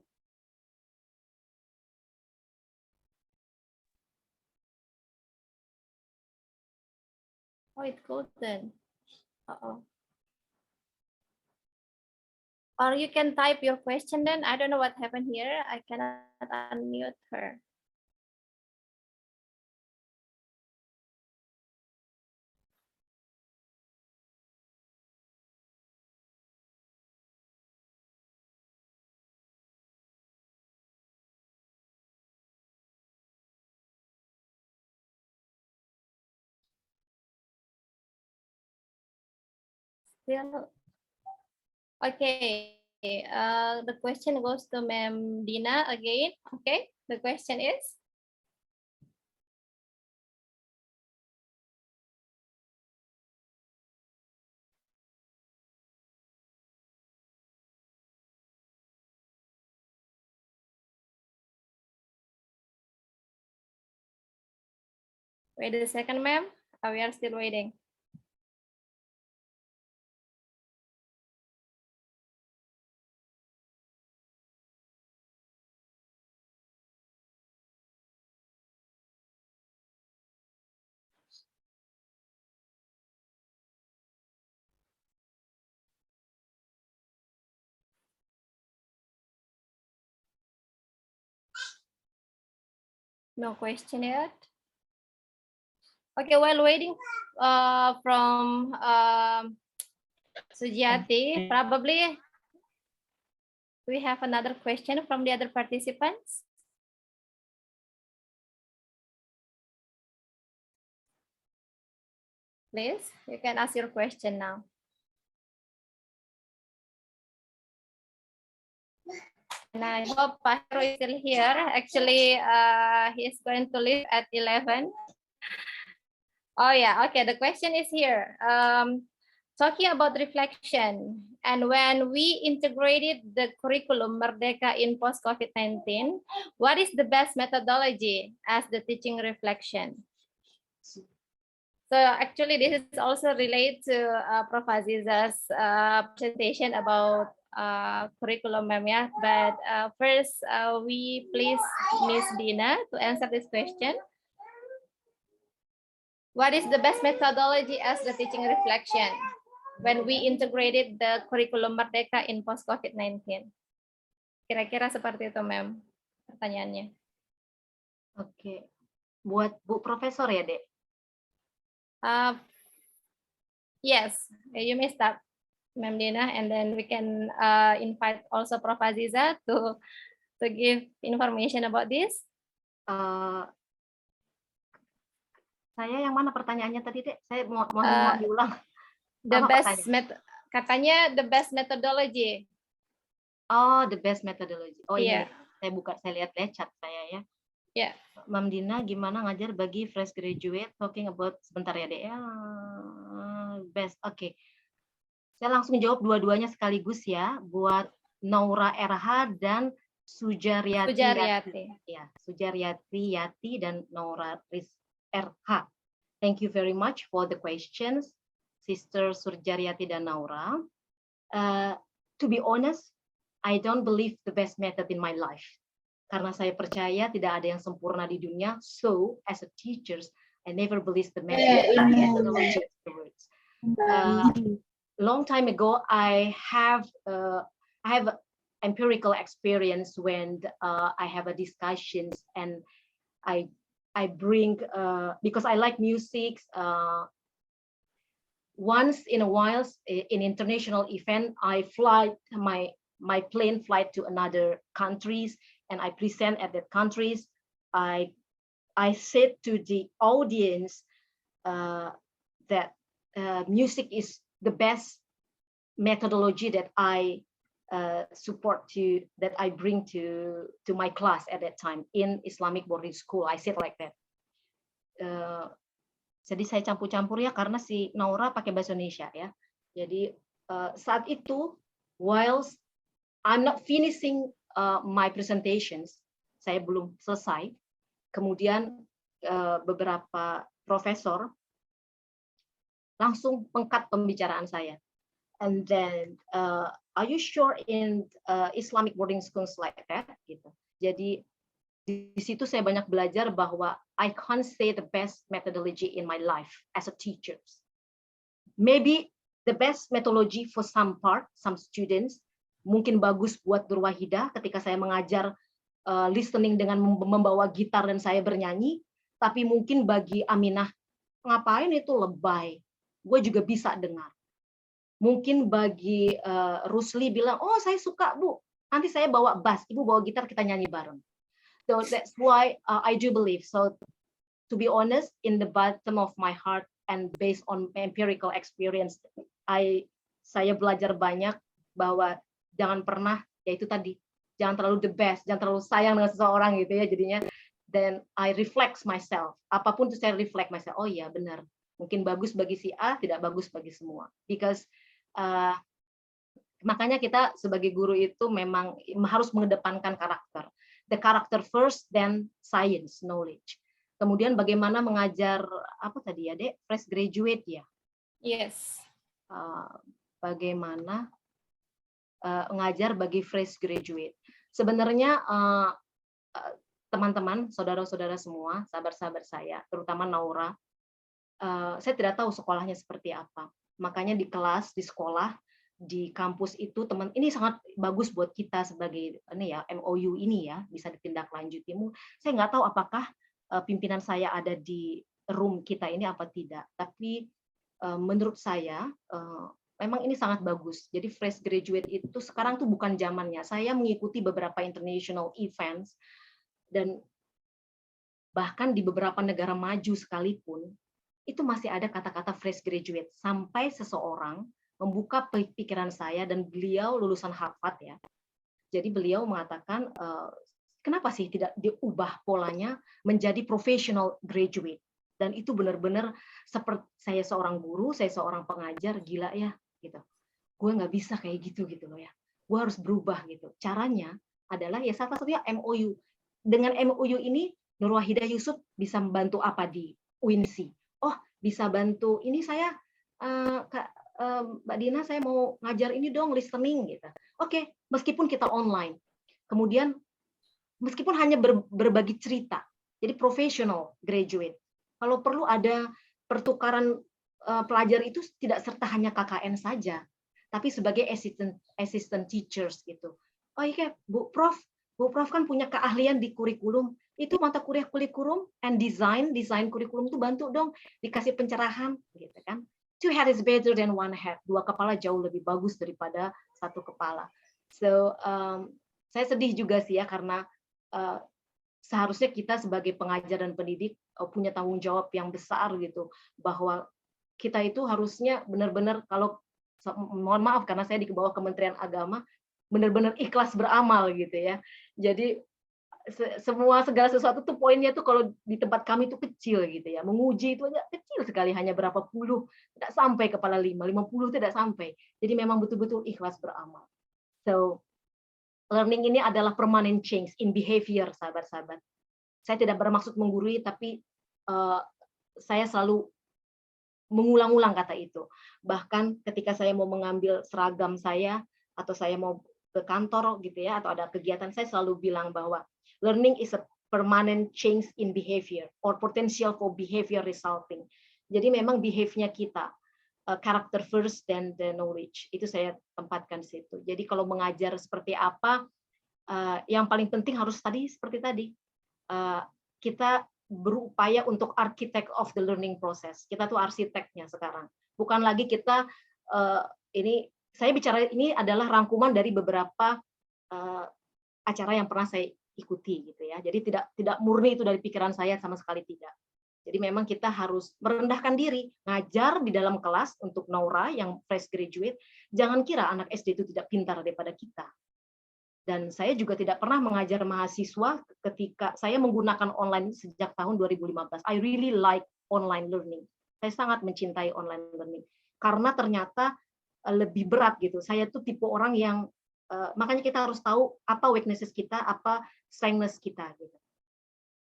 Oh, it couldn't. Uh-oh. Or you can type your question then. I don't know what happened here. I cannot unmute her. Still, okay. The question goes to Ma'am Dina again. Okay, the question is. Wait a second, ma'am. We are still waiting. No question yet. Okay, while waiting from Sujiati, probably we have another question from the other participants. Please, you can ask your question now. And I hope Pahiro is still here. Actually, he's going to leave at 11. Oh yeah, okay, the question is here. Talking about reflection, and when we integrated the curriculum Merdeka in post-COVID-19, what is the best methodology as the teaching reflection? So actually, this is also related to Prof. Aziza's presentation about curriculum, ma'am, yeah. But first, we please Miss Dina to answer this question. What is the best methodology as the teaching reflection when we integrated the curriculum Merdeka in post-COVID-19? Kira-kira seperti itu, ma'am, pertanyaannya. Oke, buat Bu Profesor ya, Dek? Yes, you may start, Ma'am Dina, and then we can invite also Prof. Aziza to give information about this. Saya yang mana pertanyaannya tadi, Dek? Saya mau diulang. The best katanya the best methodology. Oh, the best methodology. Oh iya, saya lihat chat saya ya. Ya. Mam Dina, gimana ngajar bagi fresh graduate? Talking about sebentar ya, Dek. Best. Oke. Saya langsung jawab dua-duanya sekaligus ya, buat Naura RH dan Sujaryati. Ya, Sujaryati Yati dan Naura RH. Thank you very much for the questions, Sister Sujaryati dan Naura. To be honest, I don't believe the best method in my life. Karena saya percaya tidak ada yang sempurna di dunia. So, as a teacher, I never believe the methodology afterwards. Long time ago, I have empirical experience when I have a discussions and I bring because I like music. Once in a while, in international event, I fly my plane flight to another countries and I present at that countries. I said to the audience that music is the best methodology that I that I bring to my class at that time in Islamic boarding school. I said like that. Jadi saya campur-campur ya karena si Naura pakai bahasa Indonesia ya. Jadi saat itu whilst I'm not finishing my presentations, saya belum selesai. Kemudian beberapa profesor langsung mengkat pembicaraan saya. And then, are you sure in Islamic boarding schools like that? Gitu. Jadi di situ saya banyak belajar bahwa I can't say the best methodology in my life as a teacher. Maybe the best methodology for some students mungkin bagus buat Nurwahidah ketika saya mengajar listening dengan membawa gitar dan saya bernyanyi, tapi mungkin bagi Aminah, ngapain itu lebay, gue juga bisa dengar. Mungkin bagi Rusli bilang, oh saya suka Bu, nanti saya bawa bass, Ibu bawa gitar kita nyanyi bareng. So that's why I do believe. So to be honest, in the bottom of my heart and based on empirical experience, I saya belajar banyak bahwa jangan pernah, yaitu tadi, jangan terlalu the best, jangan terlalu sayang dengan seseorang gitu ya jadinya. Dan I reflect myself, apapun itu saya reflect myself. Oh iya benar, mungkin bagus bagi si A, tidak bagus bagi semua. Because makanya kita sebagai guru itu memang harus mengedepankan karakter. The character first, then science, knowledge. Kemudian bagaimana mengajar apa tadi ya, Dek? Fresh graduate ya. Yes. Bagaimana mengajar bagi fresh graduate. Sebenarnya teman-teman, saudara-saudara semua, sahabat-sahabat saya, terutama Naura, saya tidak tahu sekolahnya seperti apa. Makanya di kelas, di sekolah, di kampus itu teman ini sangat bagus buat kita sebagai ini ya MOU ini ya bisa ditindaklanjuti. Saya nggak tahu apakah pimpinan saya ada di room kita ini apa tidak. Tapi menurut saya memang ini sangat bagus. Jadi fresh graduate itu sekarang tuh bukan zamannya. Saya mengikuti beberapa international events dan bahkan di beberapa negara maju sekalipun itu masih ada kata-kata fresh graduate sampai seseorang membuka pikiran saya dan beliau lulusan Harvard ya. Jadi beliau mengatakan kenapa sih tidak diubah polanya menjadi professional graduate. Dan itu benar-benar seperti saya seorang guru, saya seorang pengajar, gila ya gitu. Gue nggak bisa kayak gitu loh ya. Gue harus berubah gitu. Caranya adalah ya satu-satunya MOU. Dengan MOU ini Nur Wahidah Yusuf bisa membantu apa di UINSI? Oh, bisa bantu ini saya Mbak Dina saya mau ngajar ini dong listening gitu. Oke, meskipun kita online. Kemudian meskipun hanya berbagi cerita. Jadi professional graduate. Kalau perlu ada pertukaran pelajar itu tidak serta hanya KKN saja, tapi sebagai assistant teachers gitu. Oh iya, Bu Prof kan punya keahlian di kurikulum. Itu mata kuliah kurikulum and design kurikulum itu bantu dong dikasih pencerahan gitu kan. Two heads is better than one head. Dua kepala jauh lebih bagus daripada satu kepala. So saya sedih juga sih ya karena seharusnya kita sebagai pengajar dan pendidik punya tanggung jawab yang besar gitu bahwa kita itu harusnya benar-benar kalau mohon maaf karena saya di bawah Kementerian Agama benar-benar ikhlas beramal gitu ya. Jadi segala sesuatu tuh poinnya tuh kalau di tempat kami itu kecil gitu ya. Menguji itu aja kecil sekali, hanya berapa puluh, tidak sampai kepala 50 tidak sampai. Jadi memang betul-betul ikhlas beramal. So learning ini adalah permanent change in behavior, sahabat-sahabat. Saya tidak bermaksud menggurui, tapi saya selalu mengulang-ulang kata itu. Bahkan ketika saya mau mengambil seragam saya atau saya mau ke kantor gitu ya atau ada kegiatan, saya selalu bilang bahwa learning is a permanent change in behavior or potential for behavior resulting. Jadi memang behavior kita character first dan the knowledge itu saya tempatkan situ. Jadi kalau mengajar seperti apa, yang paling penting harus seperti tadi kita berupaya untuk architect of the learning process. Kita tuh arsiteknya sekarang. Bukan lagi kita ini saya bicara ini adalah rangkuman dari beberapa acara yang pernah saya ikuti gitu ya. Jadi tidak murni itu dari pikiran saya sama sekali tidak. Jadi memang kita harus merendahkan diri, ngajar di dalam kelas untuk Naura yang fresh graduate. Jangan kira anak SD itu tidak pintar daripada kita. Dan saya juga tidak pernah mengajar mahasiswa ketika saya menggunakan online sejak tahun 2015. I really like online learning. Saya sangat mencintai online learning karena ternyata lebih berat gitu. Saya tuh tipe orang yang makanya kita harus tahu apa weaknesses kita, apa strengths kita gitu.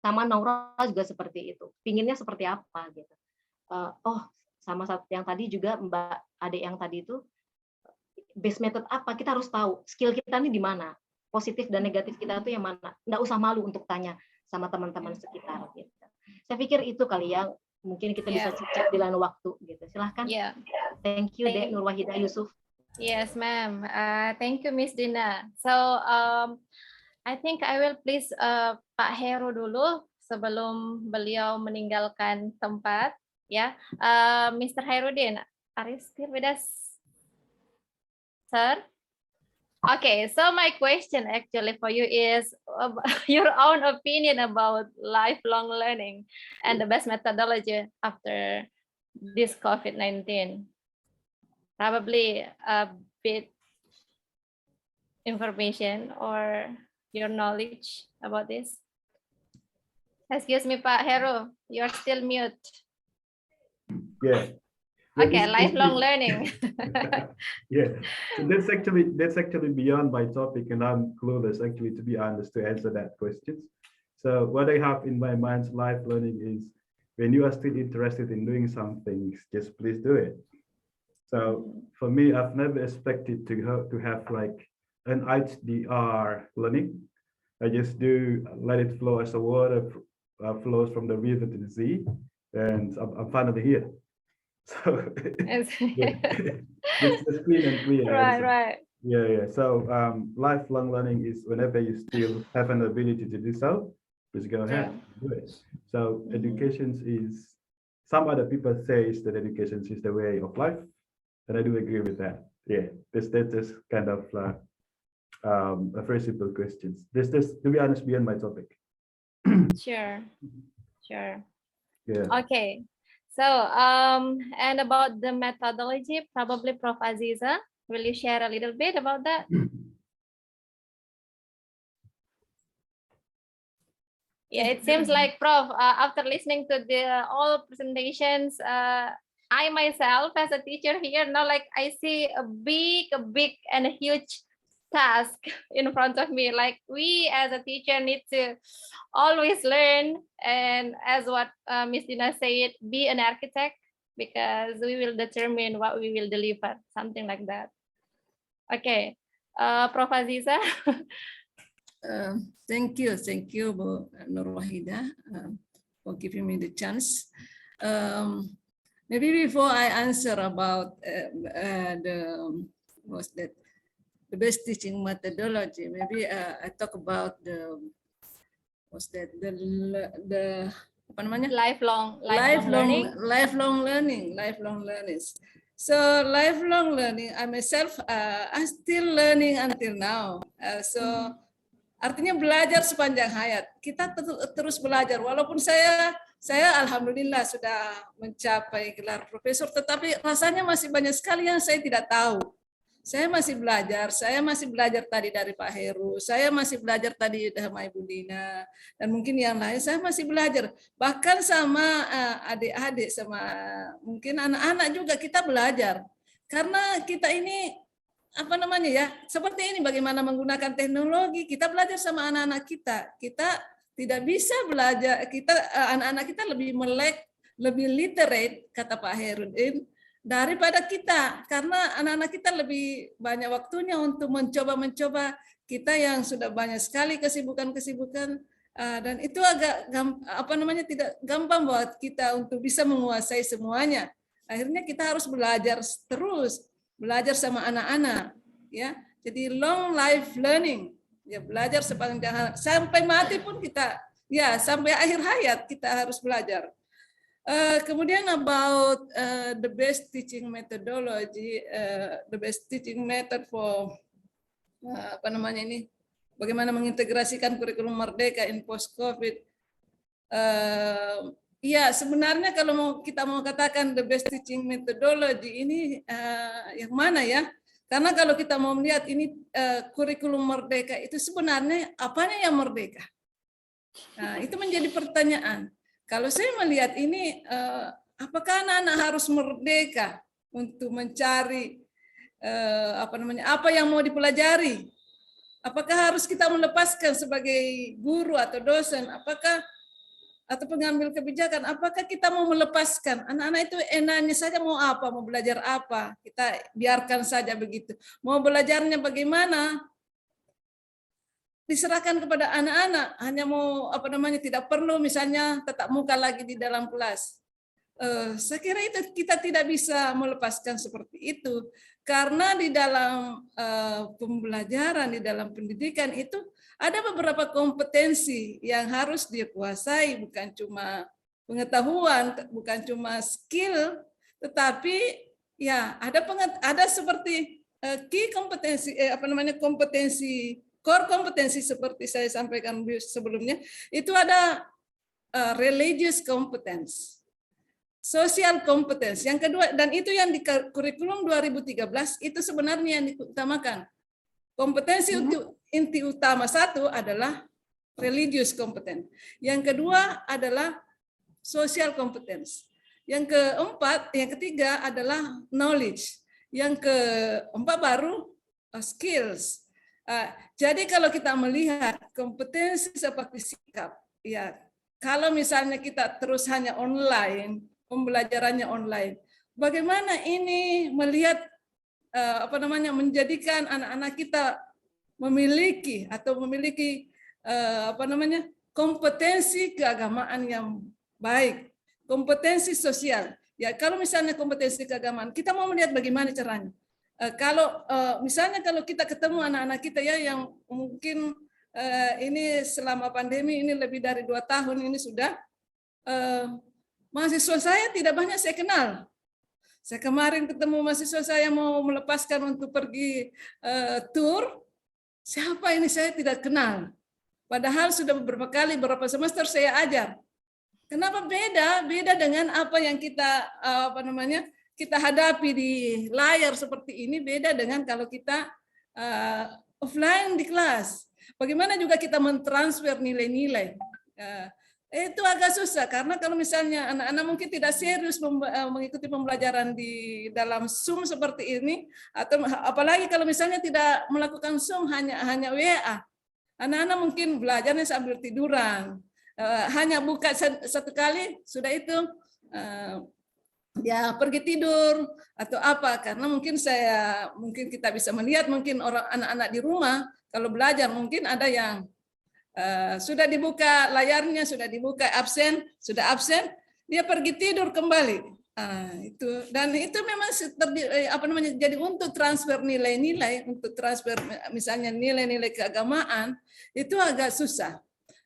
Sama Naura juga seperti itu. Pinginnya seperti apa gitu. Sama satu yang tadi juga Mbak Ade yang tadi itu best method apa? Kita harus tahu skill kita ini di mana. Positif dan negatif kita itu yang mana. Nggak usah malu untuk tanya sama teman-teman sekitar gitu. Saya pikir itu kali ya. Mungkin kita bisa chat di lain waktu gitu. Silahkan. Thank you Dek Nur Wahidah Yusuf. Yes, ma'am. Thank you, Miss Dina. So, I think I will please Pak Heru dulu sebelum beliau meninggalkan tempat. Ya, Mr. Herudin, are you still with us, sir? Okay, so my question actually for you is your own opinion about lifelong learning and the best methodology after this COVID-19. probably a bit information or your knowledge about this. Excuse me, Pak Heru, you're still mute. Yeah. Okay, lifelong learning. Yeah, so that's actually beyond my topic, and I'm clueless actually, to be honest, to answer that question. So what I have in my mind, life learning is when you are still interested in doing something, just please do it. So for me, I've never expected to have like an HDR learning. I just do let it flow as the water flows from the river to the sea, and I'm finally here. So it's clean and clear. Right. Yeah. So lifelong learning is whenever you still have an ability to do so, just go ahead, do it. So education is, some other people say that education is the way of life, and I do agree with that. Yeah, that's kind of a very simple question. This to be honest, beyond my topic. Sure. Yeah. Okay. So, and about the methodology, probably Prof. Aziza, will you share a little bit about that? Yeah, it seems like Prof, after listening to the all presentations, I myself as a teacher here now, like I see a big and a huge task in front of me. Like we as a teacher need to always learn, and as what Miss Dina said, be an architect, because we will determine what we will deliver, something like that. Okay, Prof. Aziza. Thank you, Bu Nur Wahida, for giving me the chance. Maybe before I answer about the best teaching methodology, maybe I talk about the apa namanya? Lifelong learning. So lifelong learning, I myself, I'm still learning until now. So artinya belajar sepanjang hayat. Kita terus belajar. Walaupun saya alhamdulillah sudah mencapai gelar profesor, tetapi rasanya masih banyak sekali yang saya tidak tahu. Saya masih belajar tadi dari Pak Heru, saya masih belajar tadi sama Ibu Dina, dan mungkin yang lain saya masih belajar. Bahkan sama adik-adik, sama mungkin anak-anak juga kita belajar. Karena kita ini apa namanya ya, seperti ini bagaimana menggunakan teknologi, kita belajar sama anak-anak kita. Kita tidak bisa belajar, anak-anak kita lebih melek, lebih literate, kata Pak Herudin, daripada kita, karena anak-anak kita lebih banyak waktunya untuk mencoba-mencoba, kita yang sudah banyak sekali kesibukan-kesibukan, dan itu agak tidak gampang buat kita untuk bisa menguasai semuanya. Akhirnya kita harus belajar terus, belajar sama anak-anak, ya. Jadi long life learning, ya, belajar sepanjang sampai mati pun kita, ya, sampai akhir hayat kita harus belajar. Kemudian about the best teaching methodology, the best teaching method for bagaimana mengintegrasikan kurikulum merdeka in post COVID. Ya, sebenarnya kalau kita mau katakan the best teaching methodology ini yang mana ya? Karena kalau kita mau melihat ini kurikulum merdeka itu sebenarnya apanya yang merdeka? Nah, itu menjadi pertanyaan. Kalau saya melihat ini, apakah anak-anak harus merdeka untuk mencari apa yang mau dipelajari? Apakah harus kita melepaskan sebagai guru atau dosen? Atau pengambil kebijakan? Apakah kita mau melepaskan anak-anak itu enaknya saja mau apa, mau belajar apa? Kita biarkan saja begitu. Mau belajarnya bagaimana? Diserahkan kepada anak-anak, hanya mau tidak perlu misalnya tatap muka lagi di dalam kelas. Saya kira itu kita tidak bisa melepaskan seperti itu, karena di dalam pembelajaran, di dalam pendidikan itu ada beberapa kompetensi yang harus dikuasai, bukan cuma pengetahuan, bukan cuma skill, tetapi ya ada seperti key kompetensi, kompetensi core kompetensi seperti saya sampaikan sebelumnya, itu ada religious competence. social competence. Yang kedua, dan itu yang di kurikulum 2013 itu sebenarnya yang diutamakan. Kompetensi inti utama satu adalah religious competence. Yang kedua adalah social competence. Yang keempat, yang ketiga adalah knowledge. Yang keempat baru skills. Jadi kalau kita melihat kompetensi seperti sikap, ya kalau misalnya kita terus hanya online, pembelajarannya online, bagaimana ini melihat menjadikan anak-anak kita memiliki kompetensi keagamaan yang baik, kompetensi sosial. Ya, kalau misalnya kompetensi keagamaan, kita mau melihat bagaimana caranya. Misalnya kalau kita ketemu anak-anak kita ya yang mungkin ini selama pandemi ini lebih dari 2 tahun ini sudah mahasiswa saya tidak banyak saya kenal. Saya kemarin ketemu mahasiswa saya mau melepaskan untuk pergi tour. Siapa ini saya tidak kenal. Padahal sudah beberapa kali, beberapa semester saya ajar. Kenapa beda? Beda dengan apa yang kita kita hadapi di layar seperti ini, beda dengan kalau kita offline di kelas. Bagaimana juga kita mentransfer nilai-nilai. Itu agak susah karena kalau misalnya anak-anak mungkin tidak serius mengikuti pembelajaran di dalam Zoom seperti ini, atau apalagi kalau misalnya tidak melakukan Zoom hanya WA, anak-anak mungkin belajarnya sambil tiduran, hanya buka satu kali sudah itu ya pergi tidur atau apa, karena mungkin kita bisa melihat mungkin orang anak-anak di rumah kalau belajar mungkin ada yang sudah dibuka layarnya, sudah dibuka absen, sudah absen, dia pergi tidur kembali. Itu dan itu memang jadi untuk transfer nilai-nilai, untuk transfer misalnya nilai-nilai keagamaan itu agak susah.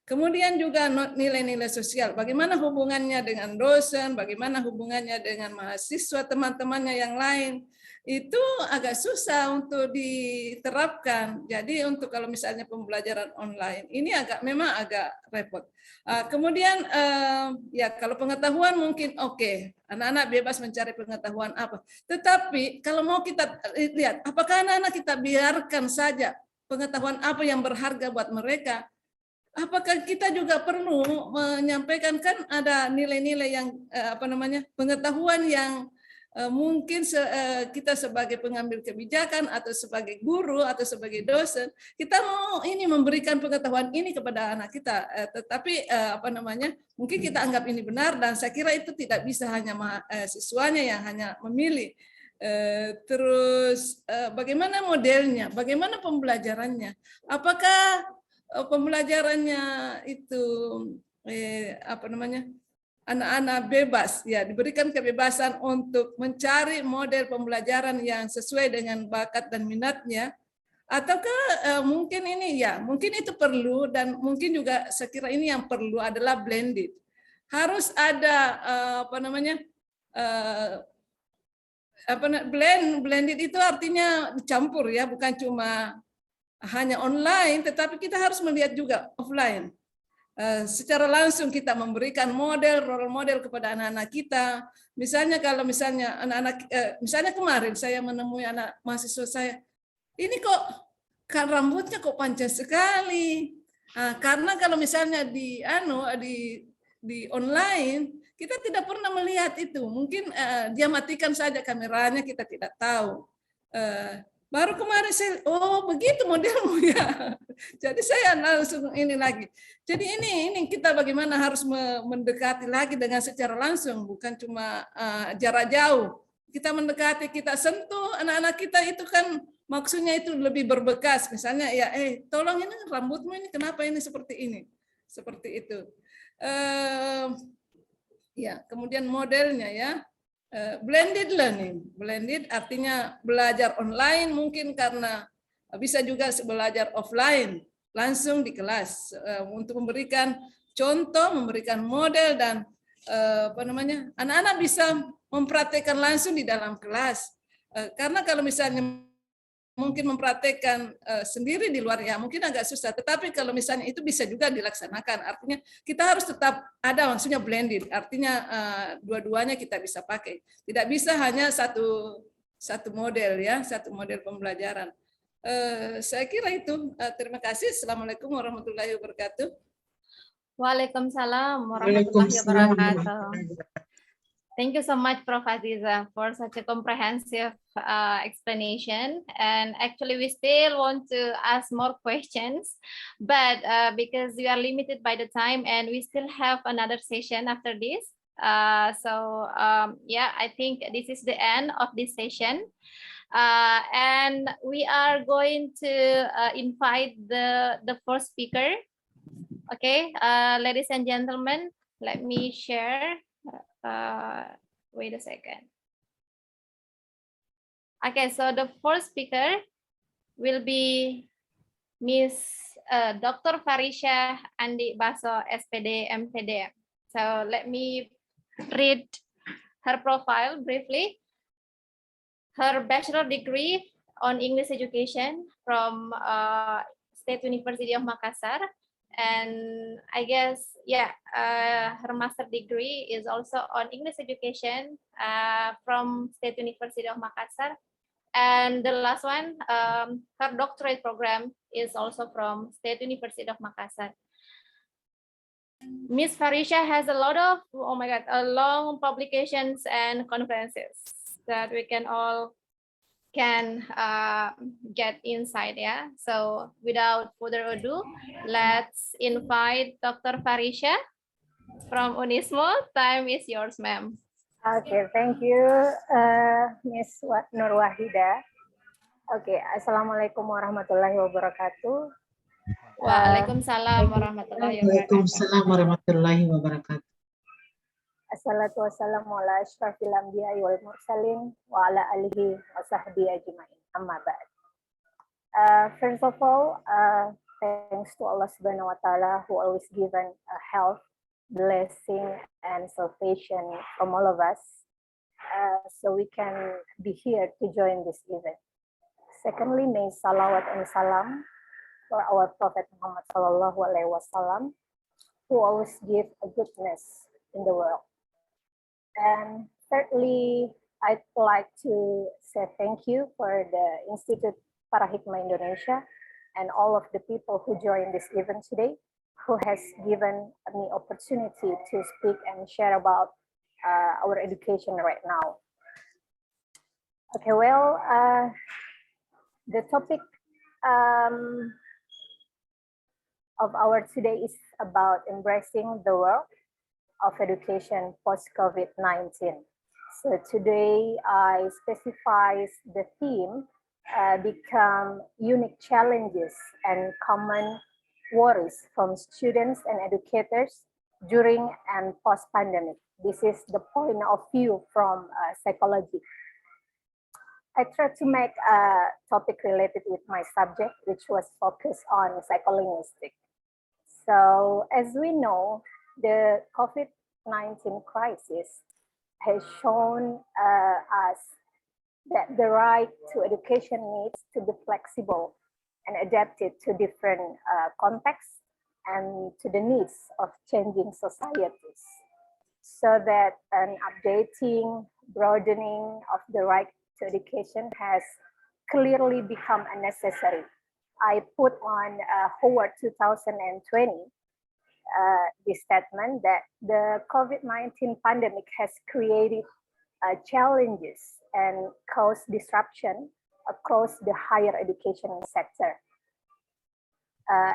Kemudian juga nilai-nilai sosial, bagaimana hubungannya dengan dosen, bagaimana hubungannya dengan mahasiswa, teman-temannya yang lain, itu agak susah untuk diterapkan. Jadi untuk kalau misalnya pembelajaran online, ini memang agak repot. Kemudian ya kalau pengetahuan mungkin oke, anak-anak bebas mencari pengetahuan apa. Tetapi kalau mau kita lihat, apakah anak-anak kita biarkan saja pengetahuan apa yang berharga buat mereka, apakah kita juga perlu menyampaikan, kan ada nilai-nilai yang pengetahuan yang mungkin kita sebagai pengambil kebijakan atau sebagai guru atau sebagai dosen, kita mau ini memberikan pengetahuan ini kepada anak kita, tetapi mungkin kita anggap ini benar, dan saya kira itu tidak bisa hanya siswanya yang hanya memilih. Terus bagaimana modelnya, bagaimana pembelajarannya, apakah pembelajarannya itu anak-anak bebas, ya diberikan kebebasan untuk mencari model pembelajaran yang sesuai dengan bakat dan minatnya, ataukah mungkin ini ya mungkin itu perlu, dan mungkin juga saya kira ini yang perlu adalah blended, harus ada blended itu artinya dicampur ya, bukan cuma hanya online, tetapi kita harus melihat juga offline. Secara langsung kita memberikan role model kepada anak-anak kita. Misalnya kalau anak-anak, misalnya kemarin saya menemui anak mahasiswa saya, ini kok kan rambutnya kok panjang sekali. Karena kalau misalnya di online kita tidak pernah melihat itu. Mungkin dia matikan saja kameranya, kita tidak tahu. Baru kemarin saya, oh begitu modelmu ya. Jadi saya langsung ini lagi. Jadi ini kita bagaimana harus mendekati lagi dengan secara langsung, bukan cuma jarak jauh. Kita mendekati, kita sentuh anak-anak kita itu kan maksudnya itu lebih berbekas. Misalnya ya, tolong ini rambutmu ini kenapa ini seperti ini, seperti itu. Ya, kemudian modelnya ya. Blended learning, blended artinya belajar online mungkin karena bisa juga belajar offline langsung di kelas untuk memberikan contoh, memberikan model, dan anak-anak bisa mempraktekkan langsung di dalam kelas, karena kalau misalnya mungkin mempraktekkan sendiri di luar ya mungkin agak susah, tetapi kalau misalnya itu bisa juga dilaksanakan, artinya kita harus tetap ada maksudnya blended, artinya dua-duanya kita bisa pakai, tidak bisa hanya satu model ya, satu model pembelajaran. Saya kira itu. Terima kasih. Assalamualaikum warahmatullahi wabarakatuh. Waalaikumsalam warahmatullahi Waalaikumsalam wabarakatuh. warahmatullahi wabarakatuh. Thank you so much, Prof. Aziza, for such a comprehensive explanation. And actually, we still want to ask more questions, but because we are limited by the time and we still have another session after this. Yeah, I think this is the end of this session. And we are going to invite the first speaker. Okay, ladies and gentlemen, let me share. Wait a second. Okay, so the first speaker will be Miss Dr. Farisha Andi Baso, SPD, MPD. So let me read her profile briefly. Her bachelor degree on English education from State University of Makassar. And I guess, yeah, her master degree is also on English education from State University of Makassar. And the last one, her doctorate program is also from State University of Makassar. Miss Farisha has a lot of, oh my God, a long publications and conferences that we can all get inside, yeah. So without further ado, let's invite Dr. Farisha from Unismo. Time is yours, ma'am. Okay, thank you, Miss Nur Wahida. Okay, Assalamualaikum warahmatullahi wabarakatuh. Waalaikumsalam warahmatullahi wabarakatuh. Waalaikumsalam warahmatullahi wabarakatuh. Assalatu wassalamu ala asyrafil anbiya'i wal mursalin wa ala alihi wa sahbihi ajma'in. Amma ba'd. First of all, thanks to Allah Subhanahu wa Ta'ala who always given health, blessing, and salvation from all of us, so we can be here to join this event. Secondly, may salawat and salam for our Prophet Muhammad Sallallahu Alaihi Wasallam, who always give a goodness in the world. And thirdly, I'd like to say thank you for the Institut Parahikma Indonesia and all of the people who joined this event today, who has given me opportunity to speak and share about our education right now. Okay, well, the topic of our today is about embracing the world of education post-COVID-19. So today I specify the theme become unique challenges and common worries from students and educators during and post-pandemic. This is the point of view from psychology. I tried to make a topic related with my subject, which was focused on psycholinguistics. So as we know, the COVID-19 crisis has shown us that the right to education needs to be flexible and adapted to different contexts and to the needs of changing societies, so that an updating, broadening of the right to education has clearly become unnecessary. I put on Howard 2020 this statement that the COVID-19 pandemic has created challenges and caused disruption across the higher education sector.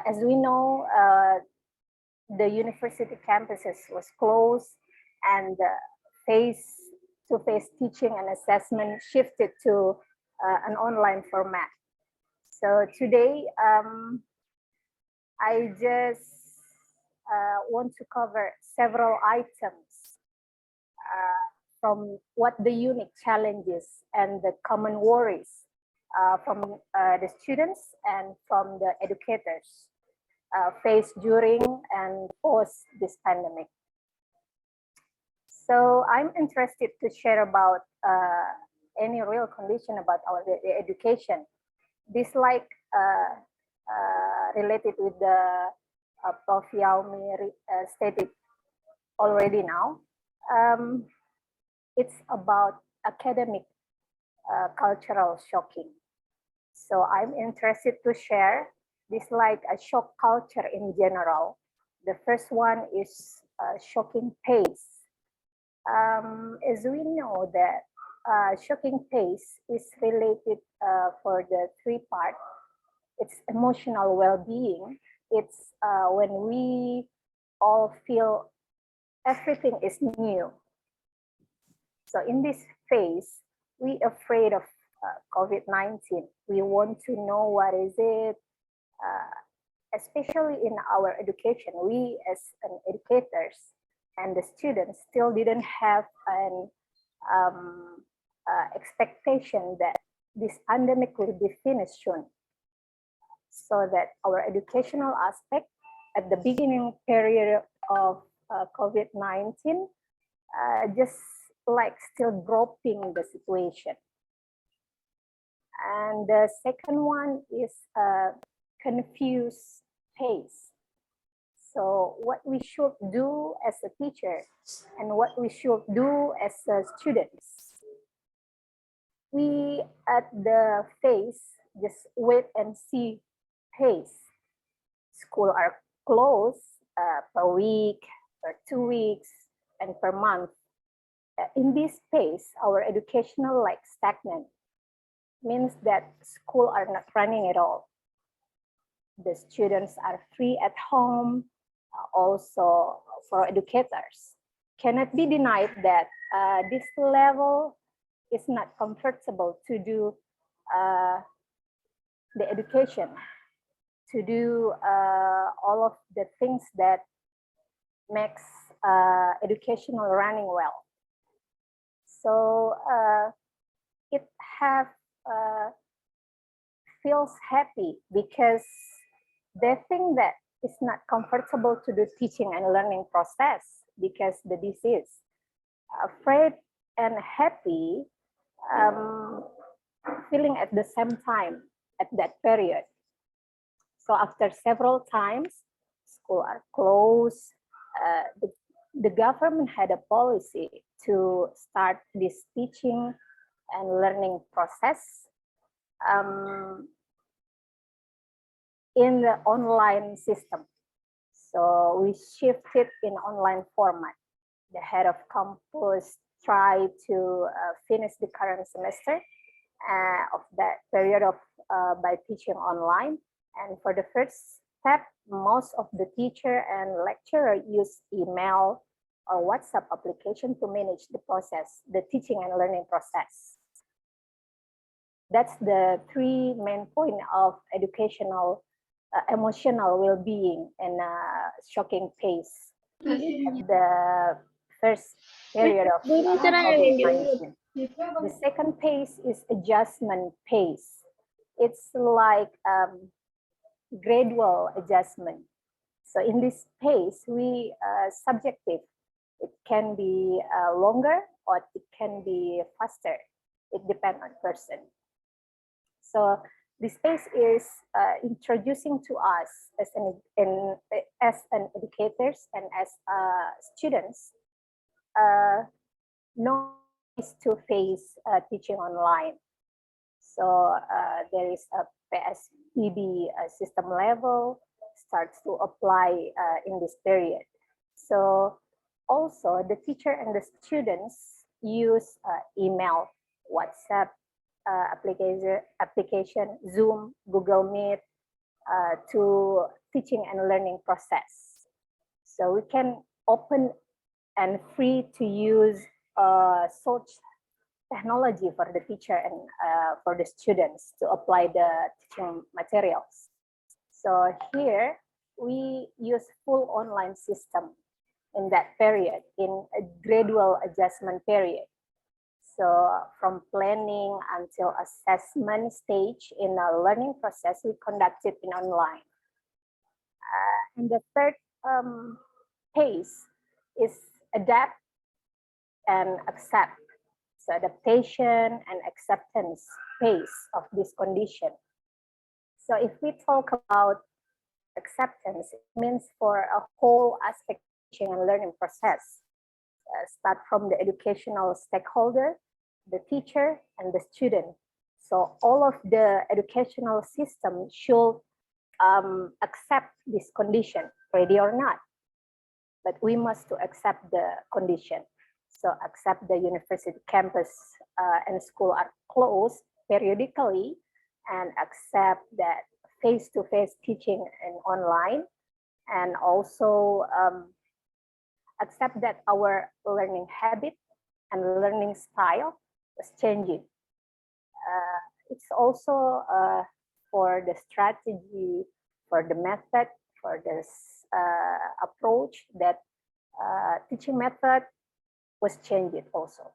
As we know, the university campuses was closed and face-to-face teaching and assessment shifted to an online format. So today, I just want to cover several items from what the unique challenges and the common worries from the students and from the educators faced during and post this pandemic. So I'm interested to share about any real condition about our education this like related with the Prof. Yaomi stated already now. It's about academic cultural shocking. So I'm interested to share this like a shock culture in general. The first one is shocking pace. As we know that shocking pace is related for the three part. It's emotional well-being. It's when we all feel everything is new. So in this phase, we afraid of COVID-19. We want to know what is it, especially in our education. We as an educators and the students still didn't have an expectation that this pandemic will be finished soon. So that our educational aspect at the beginning period of COVID-19 just like still groping the situation. And the second one is confused pace. So what we should do as a teacher and what we should do as students. We at the phase just wait and see pace. School are closed per week, per 2 weeks, and per month. In this pace, our educational like stagnant means that school are not running at all. The students are free at home. Also for educators, cannot be denied that this level is not comfortable to do the education, to do all of the things that makes educational running well. So it have feels happy because they think that it's not comfortable to do teaching and learning process because the disease. Afraid and happy, feeling at the same time at that period. So after several times, school are closed. The government had a policy to start this teaching and learning process in the online system. So we shifted in online format. The head of campus tried to finish the current semester of that period of by teaching online. And for the first step, most of the teacher and lecturer use email or WhatsApp application to manage the process, the teaching and learning process. That's the three main point of educational emotional well-being and shocking pace at the first period of COVID-19. The second pace is adjustment pace. It's like gradual adjustment. So in this pace, we subjective. It can be longer or it can be faster. It depends on person. So this pace is introducing to us as an educators and as students no face-to-face teaching online. So there is a PSBB system level starts to apply in this period. So also the teacher and the students use email, WhatsApp, application, Zoom, Google Meet to teaching and learning process. So we can open and free to use such technology for the teacher and for the students to apply the teaching materials. So here we use full online system in that period in a gradual adjustment period. So from planning until assessment stage in a learning process, we conducted in online. And the third pace is adapt and accept. So adaptation and acceptance pace of this condition. So if we talk about acceptance, it means for a whole aspect of teaching and learning process, start from the educational stakeholder, the teacher, and the student. So all of the educational system should accept this condition, ready or not. But we must to accept the condition. So accept the university campus and school are closed periodically, and accept that face-to-face teaching and online, and also accept that our learning habit and learning style was changing. It's also for the strategy, for the method, for this approach that teaching method was changed also.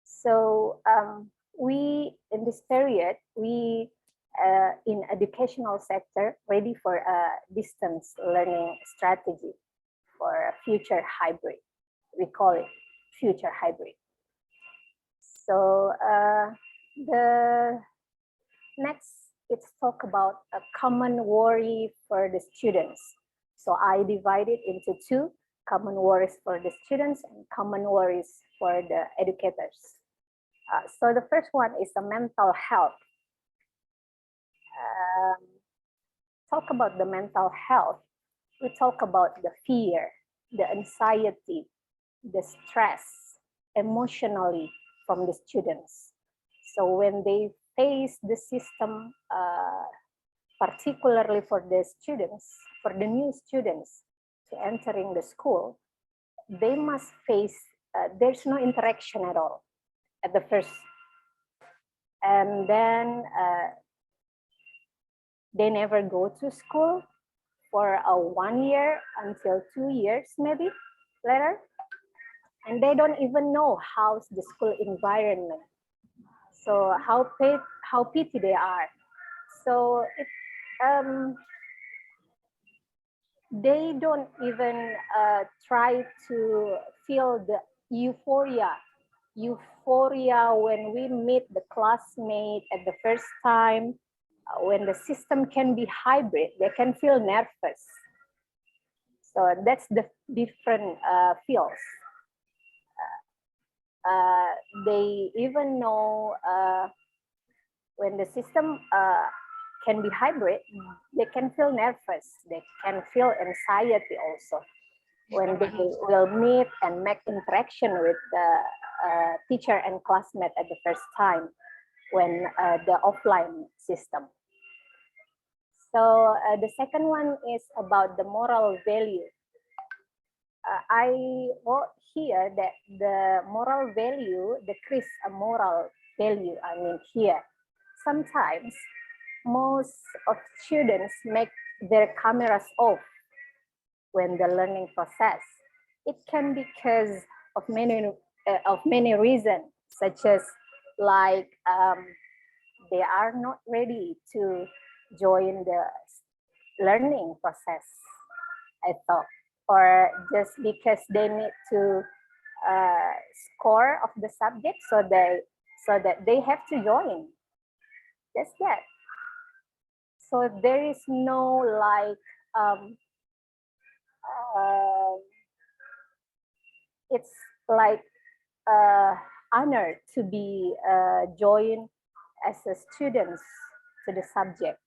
So we, in this period, we in educational sector ready for a distance learning strategy for a future hybrid. We call it future hybrid. So the next, let's talk about a common worry for the students. So I divided into two: common worries for the students and common worries for the educators. So the first one is the mental health. Talk about the mental health. We talk about the fear, the anxiety, the stress, emotionally from the students. So when they face the system, particularly for the students, for the new students to entering the school, they must face, there's no interaction at all at the first. And then they never go to school for 1 year until 2 years maybe later. And they don't even know how's the school environment. So how pity they are. So it, they don't even try to feel the euphoria when we meet the classmate at the first time. When the system can be hybrid, they can feel nervous. So that's the different feels. They even know when the system can be hybrid, they can feel nervous. They can feel anxiety also when they will meet and make interaction with the teacher and classmate at the first time when the offline system. So the second one is about the moral value. I wrote here that the moral value, decrease a moral value, I mean here. Sometimes most of students make their cameras off when the learning process. It can be because of many reasons, such as like they are not ready to join the learning process, I thought, or just because they need to score of the subject, so that they have to join. That's that. So there is no like it's like honor to be joined as a student to the subject.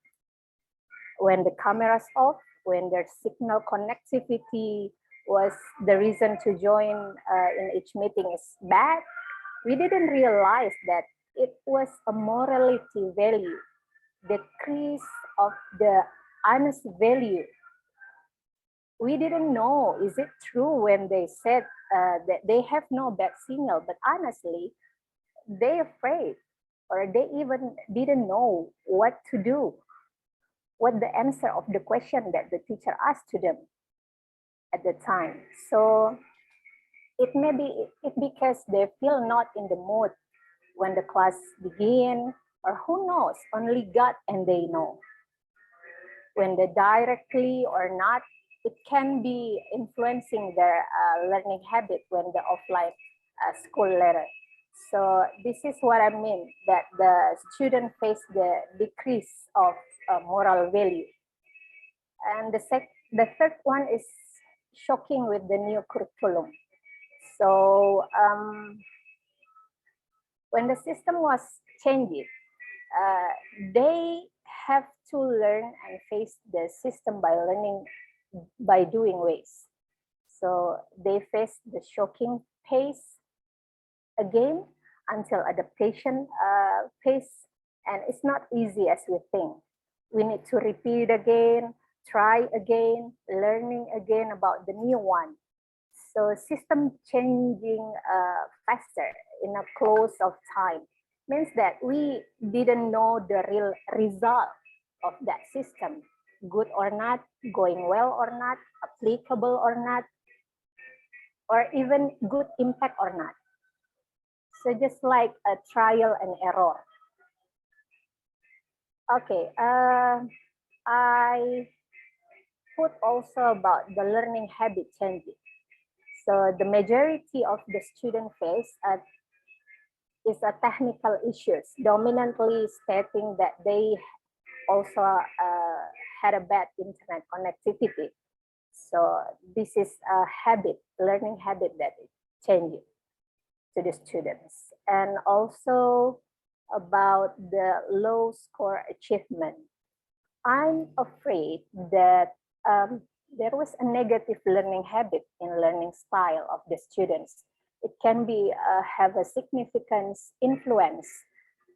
When the camera's off, when their signal connectivity was the reason to join in each meeting is bad, we didn't realize that it was a morality value, decrease of the honest value. We didn't know, is it true when they said that they have no bad signal, but honestly, they're afraid, or they even didn't know what to do, what the answer of the question that the teacher asked to them at the time. So it may be because they feel not in the mood when the class begin, or who knows, only God and they know. When they directly or not, it can be influencing their learning habit when the offline school later. So this is what I mean, that the student face the decrease of moral value. And the third one is shocking with the new curriculum. So when the system was changed, they have to learn and face the system by learning by doing ways. So they face the shocking pace again until adaptation pace, and it's not easy as we think. We need to repeat again, try again, learning again about the new one. So system changing faster in a close of time means that we didn't know the real result of that system, good or not, going well or not, applicable or not, or even good impact or not. So just like a trial and error. Okay, I put also about the learning habit changing. So the majority of the student face is a technical issues, dominantly stating that they also had a bad internet connectivity. So this is a habit, learning habit that is changing to the students. And also about the low score achievement. I'm afraid that there was a negative learning habit in learning style of the students. It can be have a significant influence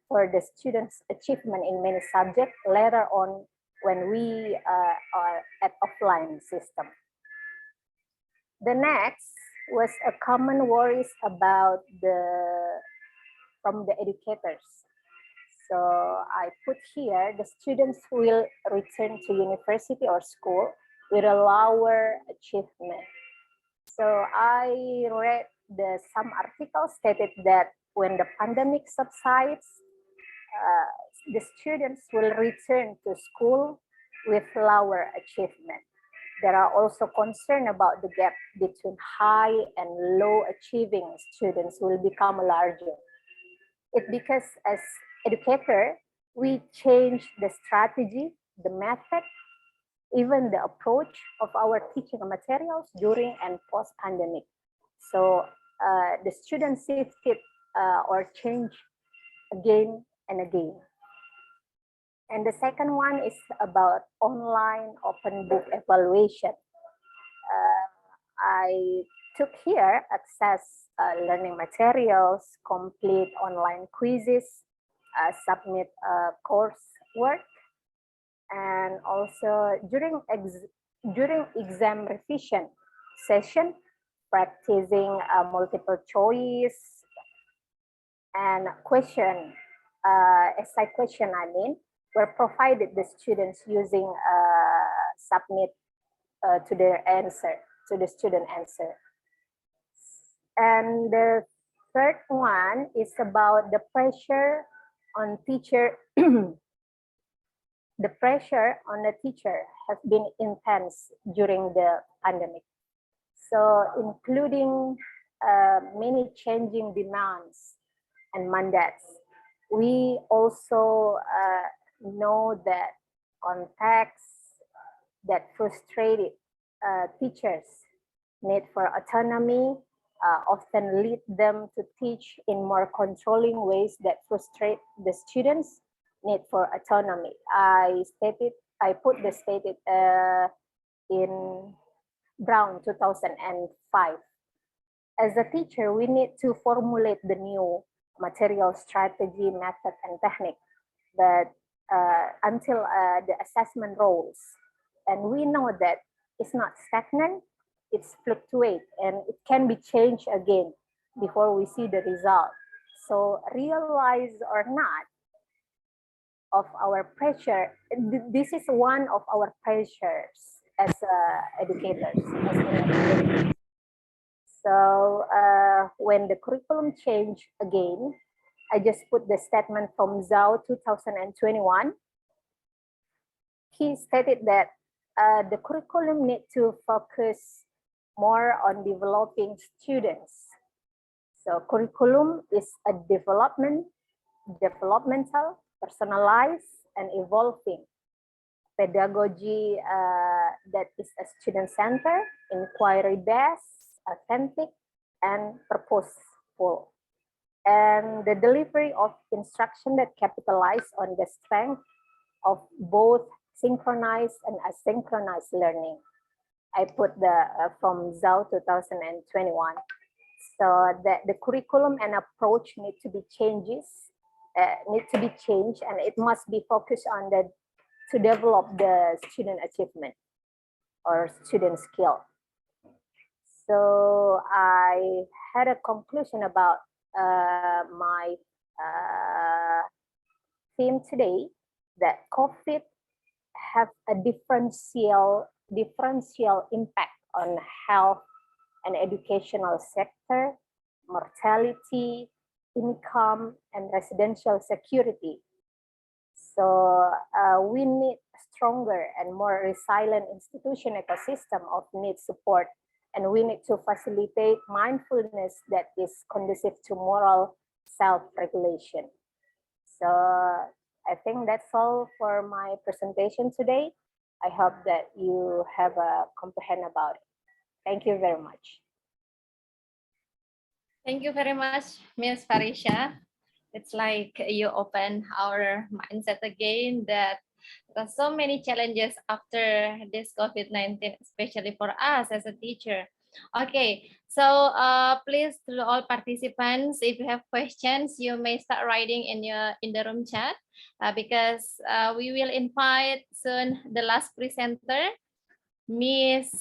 for the students' achievement in many subjects later on when we are at offline system. The next was a common worries about from the educators. So I put here the students will return to university or school with a lower achievement. So I read some articles stated that when the pandemic subsides, the students will return to school with lower achievement. There are also concerns about the gap between high and low achieving students will become larger. It's because as educator, we change the strategy, the method, even the approach of our teaching materials during and post-pandemic. So the students shifted or change again and again. And the second one is about online open book evaluation. I took here access learning materials, complete online quizzes, submit coursework, and also during exam revision session, practicing multiple choice and question, essay question, were provided the students using submit to their answer, to the student answer. And the third one is about the pressure on teacher. The pressure on the teacher has been intense during the pandemic. So including many changing demands and mandates. We also know that context that frustrated teachers' need for autonomy often lead them to teach in more controlling ways that frustrate the students' need for autonomy. I put the stated in Brown 2005. As a teacher, we need to formulate the new material strategy, method, and technique, but until the assessment roles. And we know that it's not stagnant, it's fluctuate, and it can be changed again before we see the result. So realize or not of our pressure, this is one of our pressures as educators. So when the curriculum changed again, I just put the statement from Zhao 2021. He stated that the curriculum need to focus more on developing students. So curriculum is a developmental, personalized, and evolving pedagogy that is a student-centered, inquiry-based, authentic, and purposeful. And the delivery of instruction that capitalize on the strength of both synchronized and asynchronous learning. I put the from ZAO 2021. So the curriculum and approach need to be changed, and it must be focused on to develop the student achievement or student skill. So I had a conclusion about my theme today, that COVID have a differential impact on health and educational sector, mortality, income, and residential security. So we need a stronger and more resilient institution ecosystem of needs support, and we need to facilitate mindfulness that is conducive to moral self-regulation. So I think that's all for my presentation today. I hope that you have a comprehend about it. Thank you very much. Thank you very much, Ms. Farisha. It's like you open our mindset again that there are so many challenges after this COVID-19, especially for us as a teacher. Okay, so please to all participants, if you have questions, you may start writing in the room chat because we will invite soon the last presenter, Miss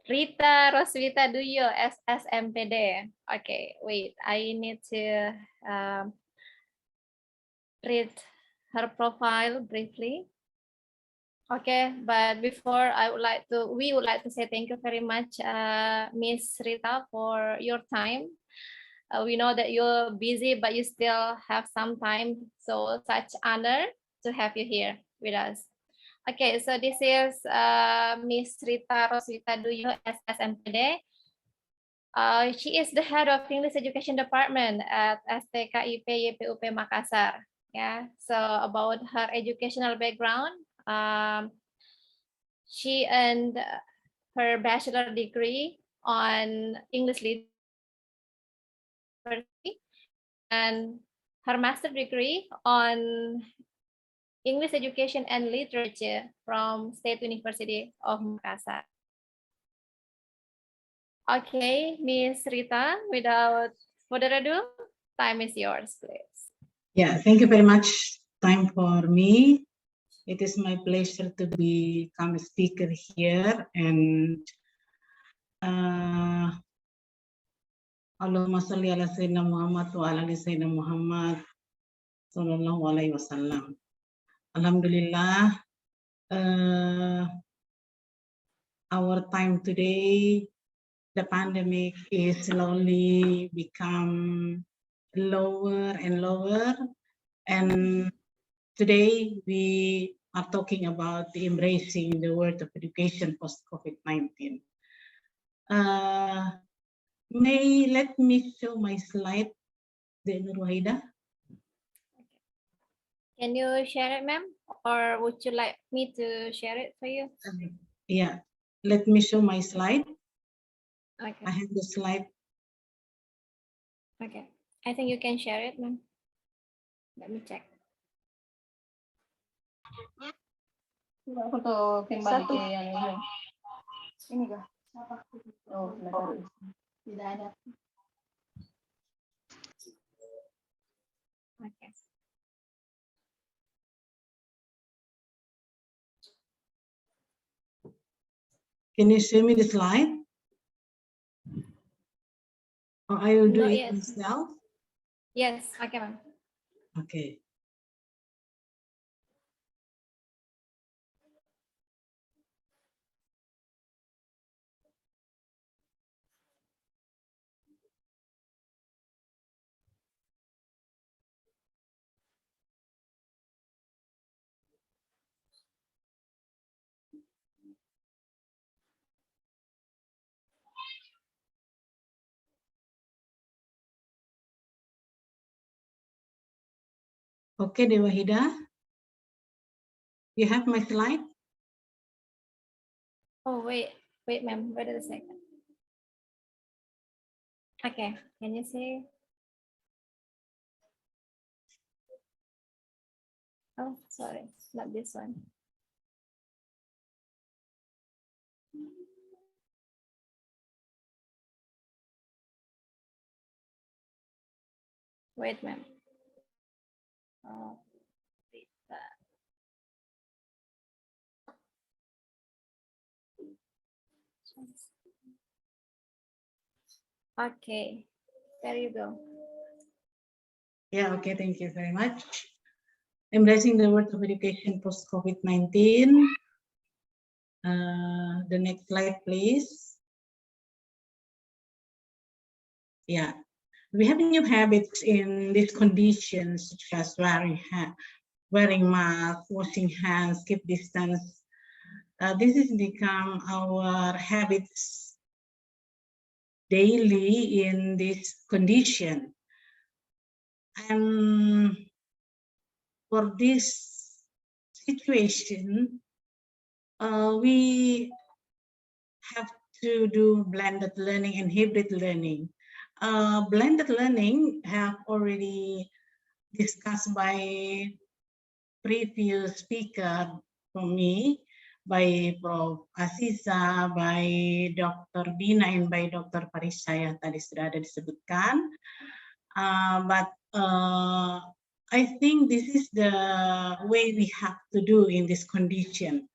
Rita Roswita Duyo, SSMPD. Okay, wait, I need to read her profile briefly. Okay, but before we would like to say thank you very much, Miss Rita, for your time. We know that you're busy, but you still have some time. So such honor to have you here with us. Okay, so this is Miss Rita Roswita Duyo, SSMPD. She is the head of English Education Department at STKIP YPUP Makassar. Yeah, so about her educational background, she earned her bachelor degree on English literacy and her master degree on English Education and Literature from State University of Makassar. Okay, Miss Rita, without further ado, time is yours, please. Yeah, thank you very much. Time for me. It is my pleasure to become a speaker here, and Allahumma salli ala Sayyidina Muhammad wa ala ali Sayyidina Muhammad sallallahu alaihi wasallam. Alhamdulillah, our time today, the pandemic is slowly become lower and lower, and today we are talking about the embracing the world of education post COVID-19. Let me show my slide, the Nurwahida. Can you share it, ma'am? Or would you like me to share it for you? Yeah, let me show my slide. Okay. I have the slide. Okay. I think you can share it, ma'am. Let me check. Untuk kembali ke yang ini. Ini kah? Oh, tidak ada. Okay. Can you show me the slide? Or I will do Not it yet. myself? Yes, okay, ma'am. Okay. Okay, Dewahida, you have my slide? Oh, wait, ma'am, wait a second. Okay, can you see? Oh, sorry, not this one. Wait, ma'am. Oh, okay, there you go. Yeah, okay, thank you very much. Embracing the world of education post-COVID-19. The next slide, please. Yeah, we have new habits in these conditions, such as wearing masks, washing hands, keep distance. This has become our habits daily in this condition. And for this situation, we have to do blended learning and hybrid learning. Blended learning have already discussed by previous speaker from me, by Prof. Aziza, by Dr. Dina, and by Dr. Parisaya tadi sudah ada disebutkan. But I think this is the way we have to do in this condition.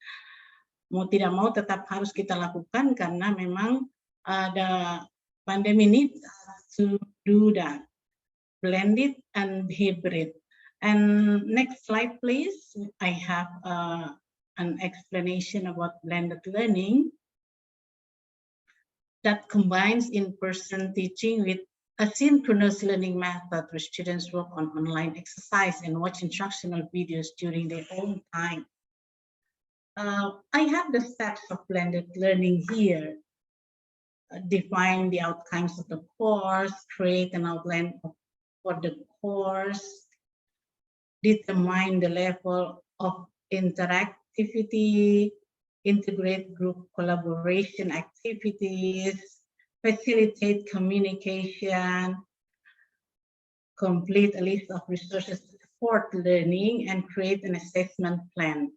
Mau tidak mau tetap harus kita lakukan karena memang ada pandemi needs to do that, blended and hybrid. And next slide, please. I have an explanation about blended learning that combines in-person teaching with asynchronous learning method where students work on online exercise and watch instructional videos during their own time. I have the steps of blended learning here. Define the outcomes of the course, create an outline for the course, determine the level of interactivity, integrate group collaboration activities, facilitate communication, complete a list of resources to support learning, and create an assessment plan.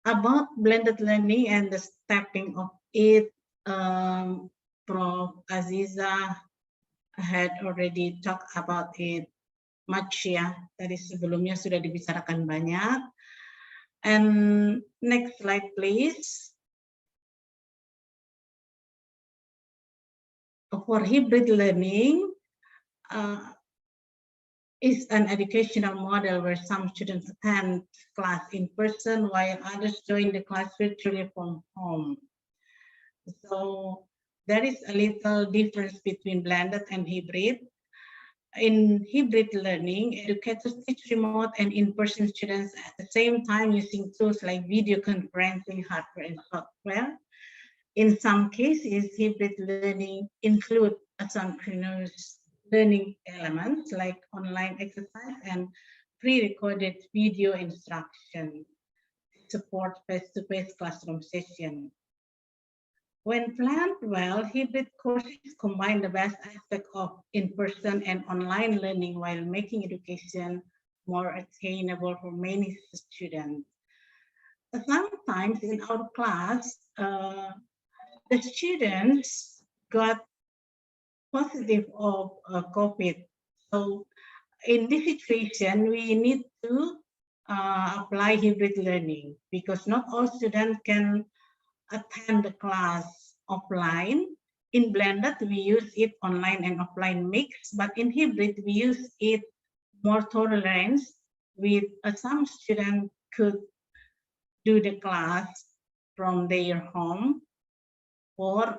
About blended learning and the stepping of it, Prof. Aziza had already talked about it much ya, tadi sebelumnya sudah dibicarakan banyak. And next slide, please. For hybrid learning, is an educational model where some students attend class in person while others join the class virtually from home. So there is a little difference between blended and hybrid. In hybrid learning, educators teach remote and in-person students at the same time using tools like video conferencing, hardware, and software. In some cases, hybrid learning includes asynchronous learning elements like online exercise and pre-recorded video instruction to support face-to-face classroom session. When planned well, hybrid courses combine the best aspect of in-person and online learning while making education more attainable for many students. Sometimes in our class, the students got positive of COVID. So in this situation, we need to apply hybrid learning because not all students can attend the class offline. In blended, we use it online and offline mix, but in hybrid, we use it more tolerance with some students could do the class from their home or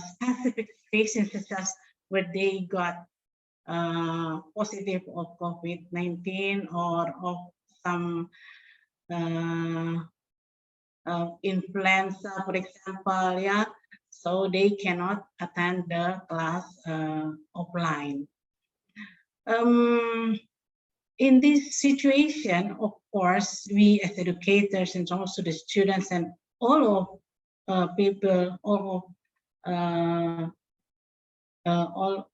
specific situations such as where they got positive of COVID-19 or of some influenza, for example, yeah, so they cannot attend the class offline. in this situation, of course, we as educators and also the students and all of people, all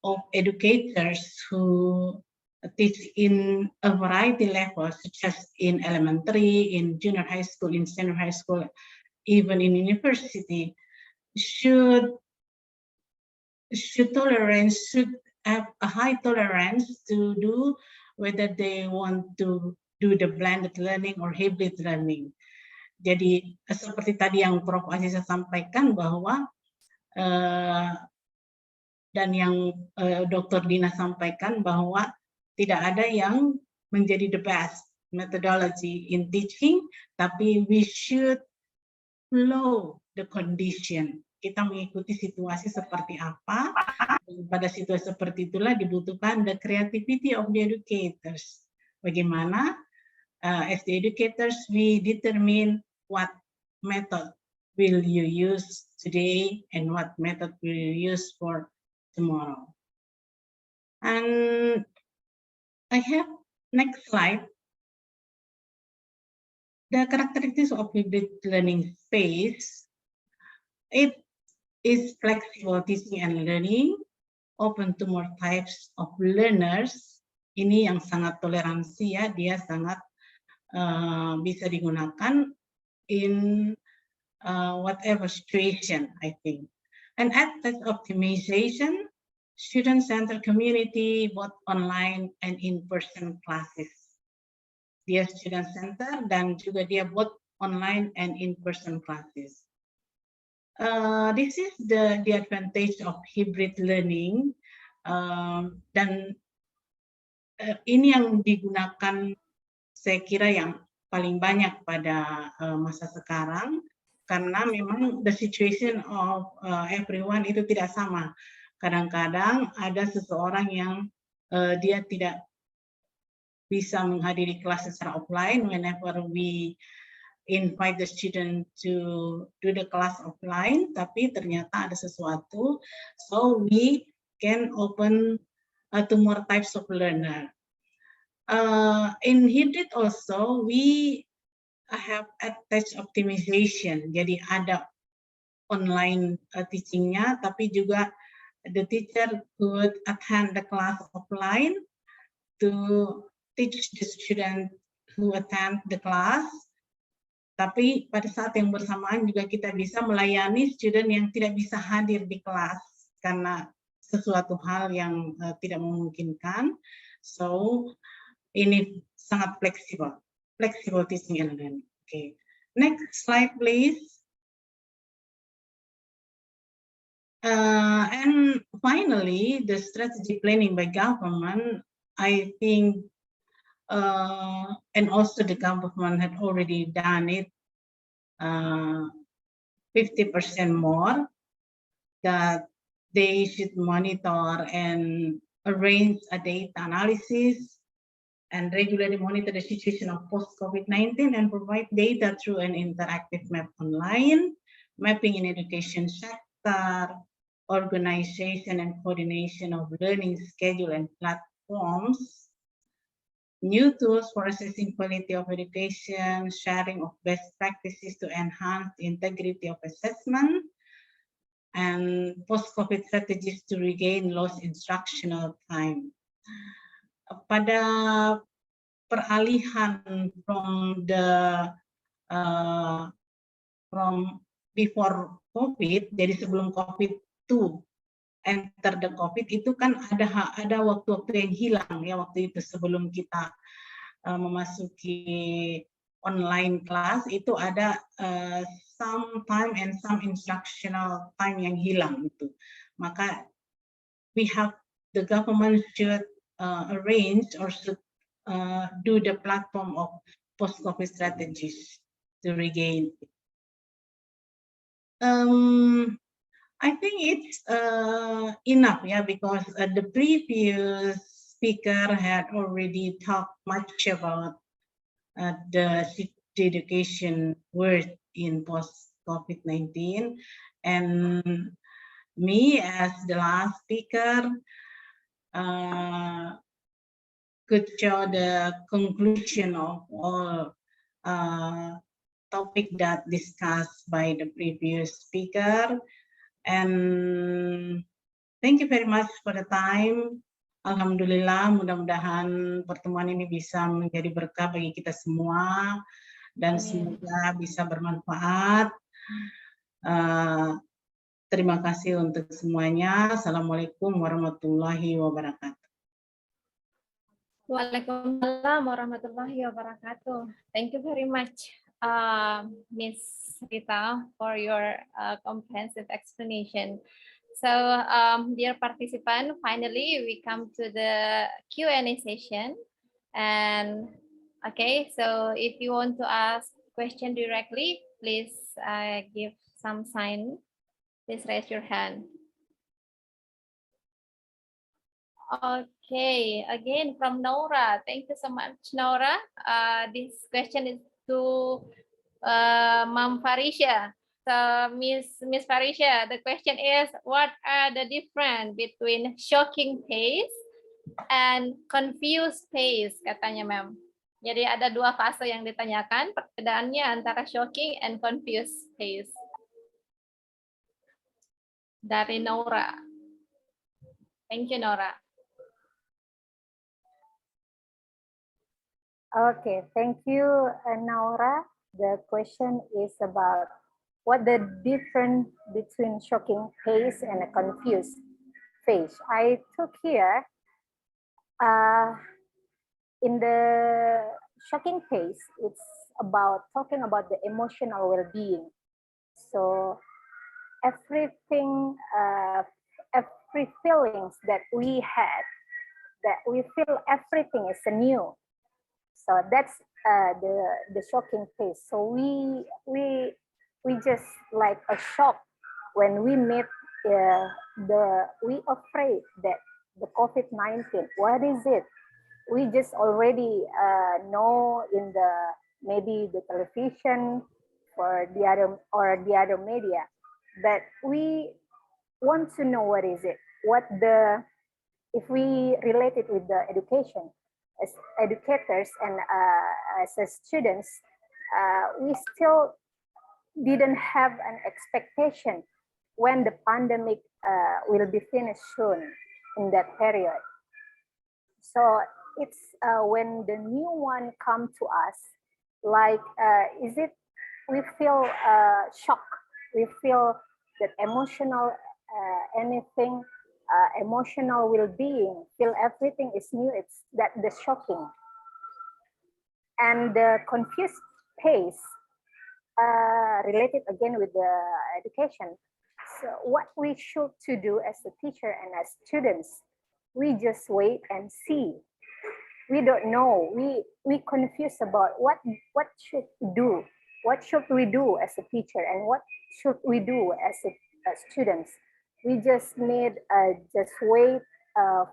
of educators who teach in a variety levels, such as in elementary, in junior high school, in senior high school, even in university, should have a high tolerance to do whether they want to do the blended learning or hybrid learning. Jadi seperti tadi yang Prof. Aziza sampaikan bahwa dan yang Dr. Dina sampaikan bahwa tidak ada yang menjadi the best methodology in teaching, tapi we should follow the condition. Kita mengikuti situasi seperti apa, dan pada situasi seperti itulah dibutuhkan the creativity of the educators. Bagaimana as the educators we determine what method will you use today and what method will you use for tomorrow. And I have next slide. The characteristics of hybrid learning space. It is flexible teaching and learning, open to more types of learners. Ini yang sangat toleransi ya, dia sangat bisa digunakan in whatever situation, I think. And access optimization, student-centered community, both online and in-person classes. Dia student-centered dan juga dia both online and in-person classes. This is the advantage of hybrid learning, dan ini yang digunakan saya kira yang paling banyak pada masa sekarang, karena memang the situation of everyone itu tidak sama. Kadang-kadang ada seseorang yang dia tidak bisa menghadiri kelas secara offline. Whenever we invite the student to do the class offline, tapi ternyata ada sesuatu, so we can open to more types of learner. In hybrid also we have attached optimization, jadi ada online teachingnya, tapi juga the teacher could attend the class offline to teach the student who attend the class. Tapi pada saat yang bersamaan juga kita bisa melayani student yang tidak bisa hadir di kelas karena sesuatu hal yang tidak memungkinkan. So ini sangat fleksibel, flexible teaching and learning. Okay, next slide please. And finally, the strategy planning by government, I think, and also the government had already done it 50% more, that they should monitor and arrange a data analysis and regularly monitor the situation of post-COVID-19 and provide data through an interactive map online, mapping in education sector, organization and coordination of learning schedule and platforms, new tools for assessing quality of education, sharing of best practices to enhance the integrity of assessment, and post-COVID strategies to regain lost instructional time. Pada peralihan from before COVID, jadi sebelum COVID to enter the COVID itu kan ada waktu-waktu yang hilang ya, waktu itu sebelum kita memasuki online class itu ada some time and some instructional time yang hilang itu. Maka the government should arrange or should do the platform of post-COVID strategies to regain. I think it's enough, yeah, because the previous speaker had already talked much about the education world in post-COVID-19, and me as the last speaker, could show the conclusion of all topic that discussed by the previous speaker. And thank you very much for the time. Alhamdulillah, mudah-mudahan pertemuan ini bisa menjadi berkah bagi kita semua dan semoga bisa bermanfaat. Terima kasih untuk semuanya. Assalamualaikum warahmatullahi wabarakatuh. Waalaikumsalam warahmatullahi wabarakatuh. Thank you very much, Miss Rita, for your comprehensive explanation. So, dear participant, finally we come to the Q&A session. And okay, so if you want to ask question directly, please give some sign. Please raise your hand. Okay, again from Nora. Thank you so much, Nora. This question is to Ma'am Farisha. So, Miss Farisha, the question is, what are the difference between shocking pace and confused pace? Katanya, Ma'am. Jadi ada dua fase yang ditanyakan, perbedaannya antara shocking and confused pace. Dari Nora. Thank you, Nora. Okay, thank you, Naura. The question is about what the difference between shocking pace and a confused phase. I took here in the shocking pace, it's about talking about the emotional well-being. So everything, every feelings that we had, that we feel everything is new. So that's the shocking phase. So we just like a shock when we meet we afraid that the COVID-19. What is it? We just already know in the maybe the television or the other media, but we want to know what is it. If we relate it with the education. As educators and as students, we still didn't have an expectation when the pandemic will be finished soon in that period. So it's when the new one come to us, like, is it, we feel shock, we feel that emotional, anything, emotional well-being, feel everything is new. It's that the shocking and the confused pace related again with the education. So what we should to do as a teacher and as students, we just wait and see. We don't know. We confused about what should we do. What should we do as a teacher and what should we do as students? We just need just wait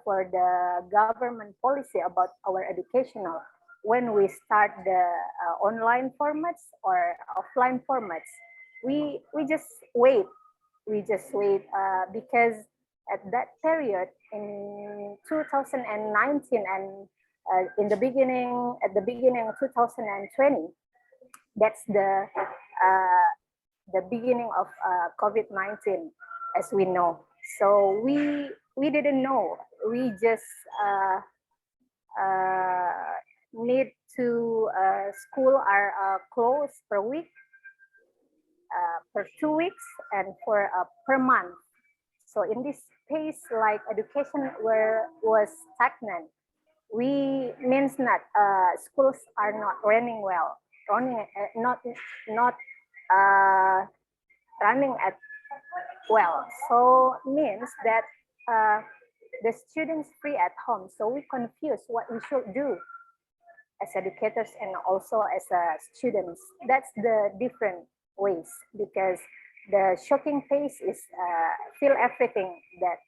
for the government policy about our educational when we start the online formats or offline formats. We just wait. We just wait because at that period in 2019 and at the beginning of 2020, that's the beginning of COVID-19. As we know, so we didn't know. We just need to school are closed per week, per 2 weeks, and for per month. So in this case, like education was stagnant. We means not schools are not running well, not running at well, so means that the students free at home. So we confuse what we should do as educators and also as students. That's the different ways, because the shocking pace is feel everything that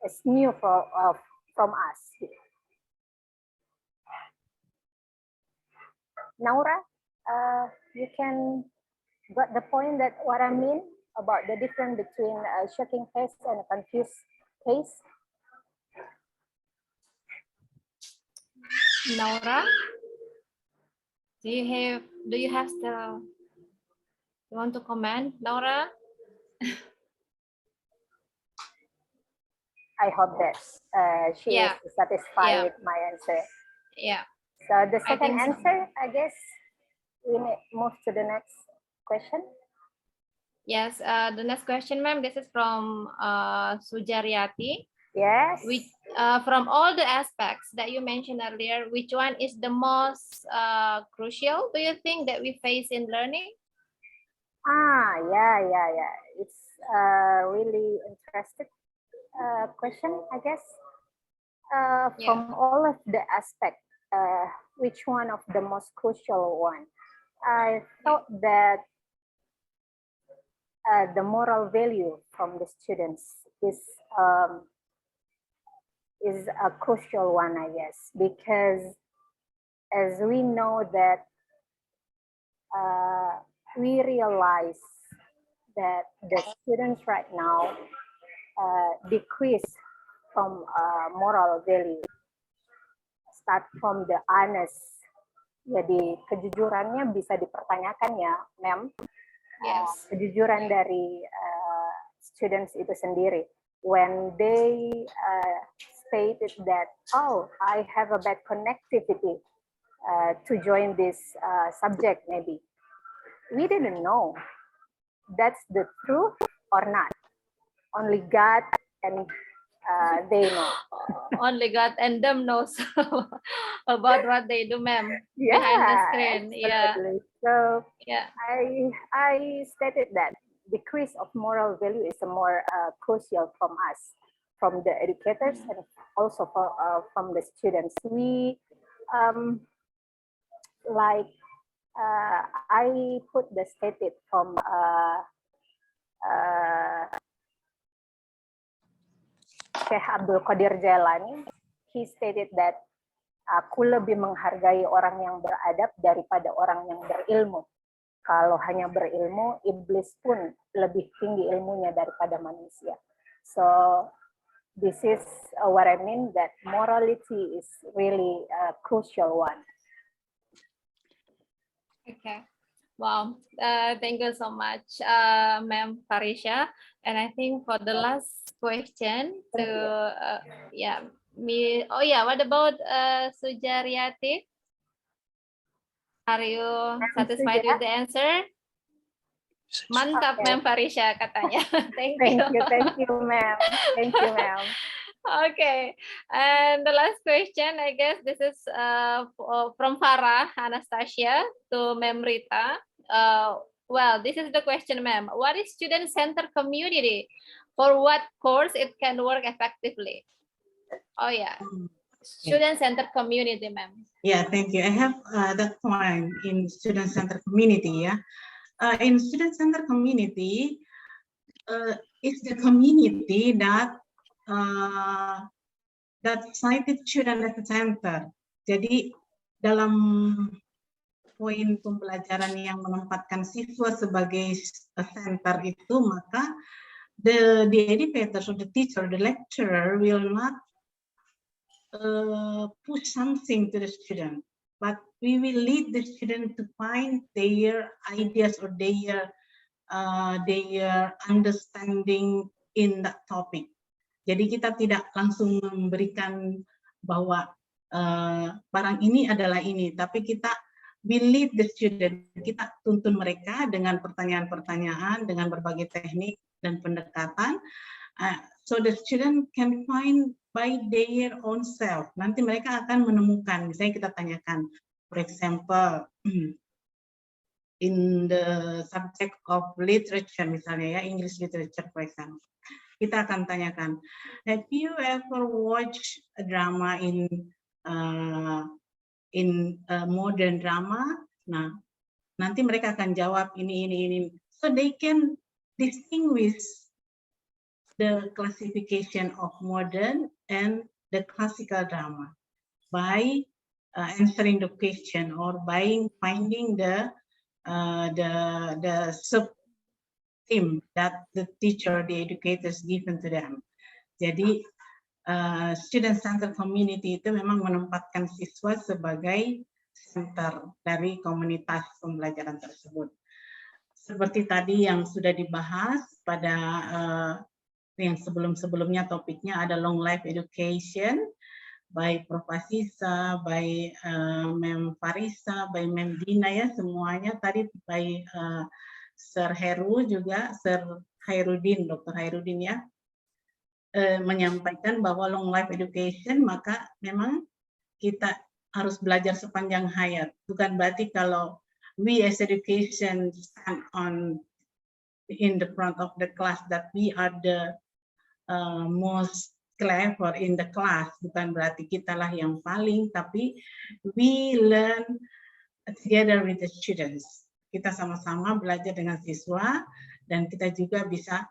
is new from us. Naura, you can got the point that what I mean about the difference between a shocking pace and a confused pace? Laura, do you have still, you want to comment, Laura? I hope that she Yeah. is satisfied Yeah. with my answer. Yeah. So the I second think so. answer, I guess we move to the next question. Yes, the next question, ma'am, this is from Sujaryati. Yes. Which, from all the aspects that you mentioned earlier, which one is the most crucial, do you think, that we face in learning? Yeah. It's a really interesting question, I guess. From all of the aspects, which one of the most crucial one? I thought that the moral value from the students is a crucial one, I guess, because as we know that we realize that the students right now decrease from moral value, start from the honest. Jadi kejujurannya bisa dipertanyakan ya, Mem. Yes. Kejujuran dari students itu sendiri. When they stated that, oh, I have a bad connectivity to join this subject, maybe. We didn't know that's the truth or not. Only God and they know. Only God and them knows about what they do, ma'am, behind the screen. Absolutely. Yeah. So yeah, I stated that decrease of moral value is more crucial from us, from the educators, and also from the students. We I put the stated from Syekh Abdul Qadir Jailani. He stated that aku lebih menghargai orang yang beradab daripada orang yang berilmu. Kalau hanya berilmu, iblis pun lebih tinggi ilmunya daripada manusia. So this is what I mean, that morality is really a crucial one. Okay. Wow. Thank you so much, Ma'am Farisha. And I think for the last question to what about Sujaryati? Are you satisfied with the answer? Mantap, Ma'am Farisha katanya. Thank you, ma'am. Thank you, ma'am. Okay, and the last question, I guess this is from Farah Anastasia to Ma'am Rita. Well, this is the question, ma'am. What is student-centered community? For what course it can work effectively? Oh yeah, student-centered community, ma'am. Yeah, thank you. I have that point in student-centered community. Yeah, in student-centered community, it's the community that cited student at the center. Jadi dalam poin pembelajaran yang menempatkan siswa sebagai center itu, maka the educators or the teacher, the lecturer will not push something to the student, but we will lead the student to find their ideas or their understanding in that topic. Jadi kita tidak langsung memberikan bahwa barang ini adalah ini, tapi kita we lead the student, kita tuntun mereka dengan pertanyaan-pertanyaan, dengan berbagai teknik dan pendekatan, so the student can find by their own self. Nanti mereka akan menemukan, misalnya kita tanyakan, for example, in the subject of literature, misalnya ya, English literature, for example. Kita akan tanyakan, have you ever watched a drama in modern drama? Nah, nanti mereka akan jawab ini. So they can distinguish the classification of modern and the classical drama by answering the question or by finding the sub theme that the teacher, the educators given to them. Jadi student center community itu memang menempatkan siswa sebagai center dari komunitas pembelajaran tersebut. Seperti tadi yang sudah dibahas pada yang sebelum-sebelumnya, topiknya ada long life education by Prof. Asisa, by Mem Farisa, by Mem Dina, ya semuanya tadi, by Sir Heru juga, Sir Hairudin, Dr. Hairudin ya, menyampaikan bahwa long life education maka memang kita harus belajar sepanjang hayat. Bukan berarti kalau we as education stand on in the front of the class that we are the most clever in the class. Bukan berarti kitalah yang paling, tapi we learn together with the students. Kita sama-sama belajar dengan siswa dan kita juga bisa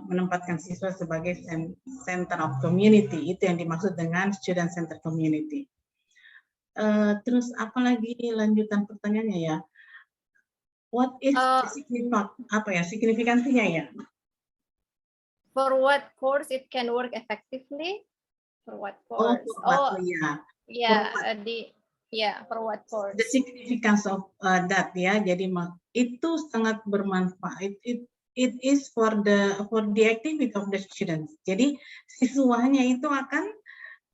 menempatkan siswa sebagai center of community. Itu yang dimaksud dengan student center community. Terus apa lagi lanjutan pertanyaannya ya? What is signifikansinya ya? For what course it can work effectively? For what course? For what course? The significance of that ya. Jadi itu sangat bermanfaat. It is for the activity of the students. Jadi siswanya itu akan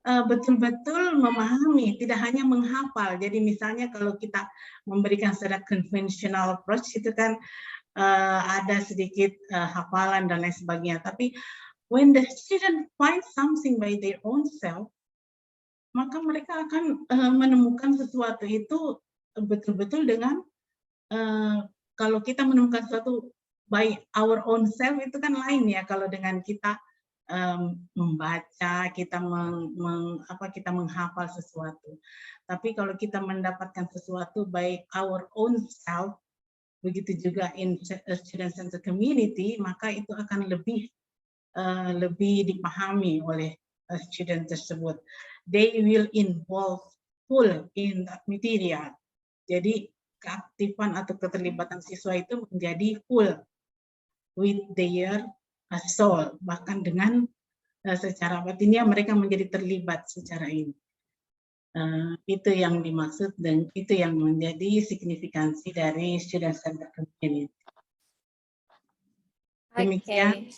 betul-betul memahami, tidak hanya menghafal. Jadi misalnya kalau kita memberikan secara conventional approach itu kan ada sedikit hafalan dan lain sebagainya. Tapi when the student find something by their own self, maka mereka akan menemukan sesuatu itu betul-betul dengan kalau kita menemukan sesuatu by our own self itu kan lain ya, kalau dengan kita membaca, kita kita menghafal sesuatu. Tapi kalau kita mendapatkan sesuatu by our own self, begitu juga in student center community, maka itu akan lebih dipahami oleh student tersebut. They will involve full in that material. Jadi keaktifan atau keterlibatan siswa itu menjadi full with their soul, bahkan dengan secara batinnya mereka menjadi terlibat secara ini. Itu yang dimaksud dan itu yang menjadi signifikansi dari student center community. Demikian.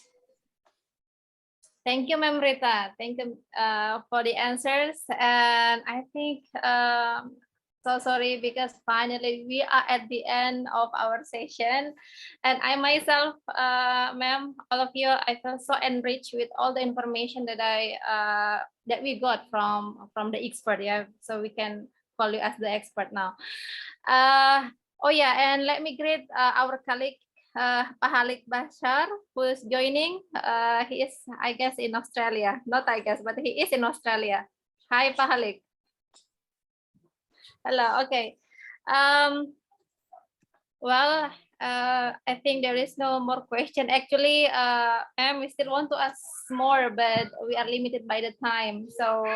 Thank you, Ma'am Rita. Thank you for the answers. And I think so sorry because finally we are at the end of our session, and I myself, ma'am, all of you, I feel so enriched with all the information that that we got from the expert. Yeah, so we can call you as the expert now. Oh yeah, and let me greet our colleague Parahikma Bashar, who is joining. He is, I guess, in Australia. Not I guess, but he is in Australia. Hi, Parahikma. Hello. Okay. Well, I think there is no more question. Actually, we still want to ask more, but we are limited by the time. So,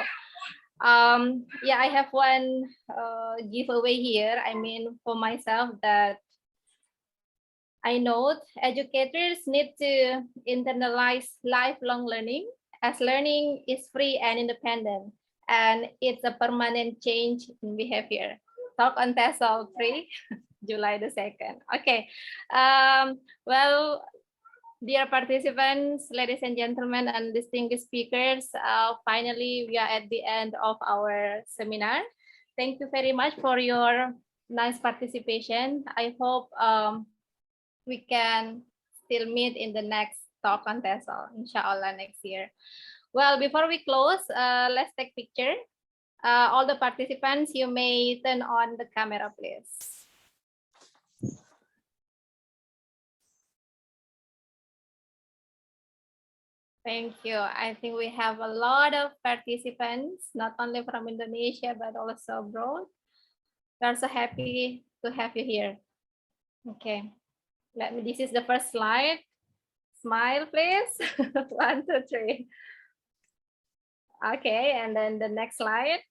yeah, I have one giveaway here. I mean, for myself, that I know educators need to internalize lifelong learning, as learning is free and independent, and it's a permanent change in behavior. Talk on Tesol 3, July the 2nd. Okay. Well, dear participants, ladies and gentlemen, and distinguished speakers, finally, we are at the end of our seminar. Thank you very much for your nice participation. I hope we can still meet in the next talk on Tesol, inshallah, next year. Well, before we close, let's take picture. All the participants, you may turn on the camera, please. Thank you. I think we have a lot of participants, not only from Indonesia, but also abroad. We're so happy to have you here. Okay. This is the first slide. Smile, please. 1, 2, 3. Okay, and then the next slide.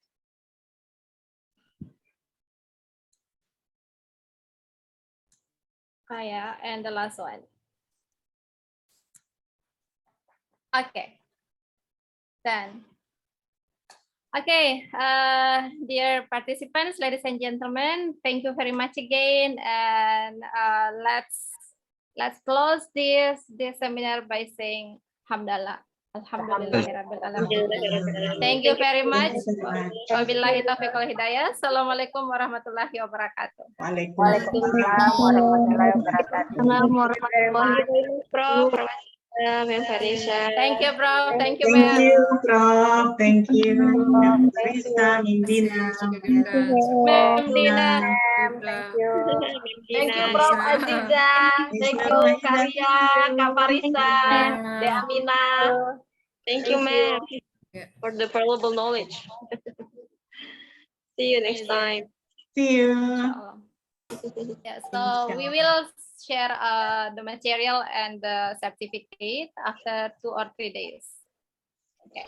Oh yeah, and the last one. Okay. Done. Okay, dear participants, ladies and gentlemen, thank you very much again, and let's close this seminar by saying Hamdallah. Alhamdulillahirabbil alamin. Thank you very much. Wabillahi taufiq wal hidayah. Assalamualaikum warahmatullahi wabarakatuh. Waalaikumsalam warahmatullahi wabarakatuh. Prof. Ma'am Farisa. Thank you, bro. Thank you, Thank ma'am. you, Prof. Thank you, Ma'am Farisa, Ma'am Dina. Ma'am Dina. Thank you. Thank you, Prof. Aziza. Thank you, Karya, Kak Farisa, De Amina. Thank you, ma'am, for the valuable knowledge. See you next time. See you. Inshallah. Yeah, so we will share the material and the certificate after 2 or 3 days. Okay.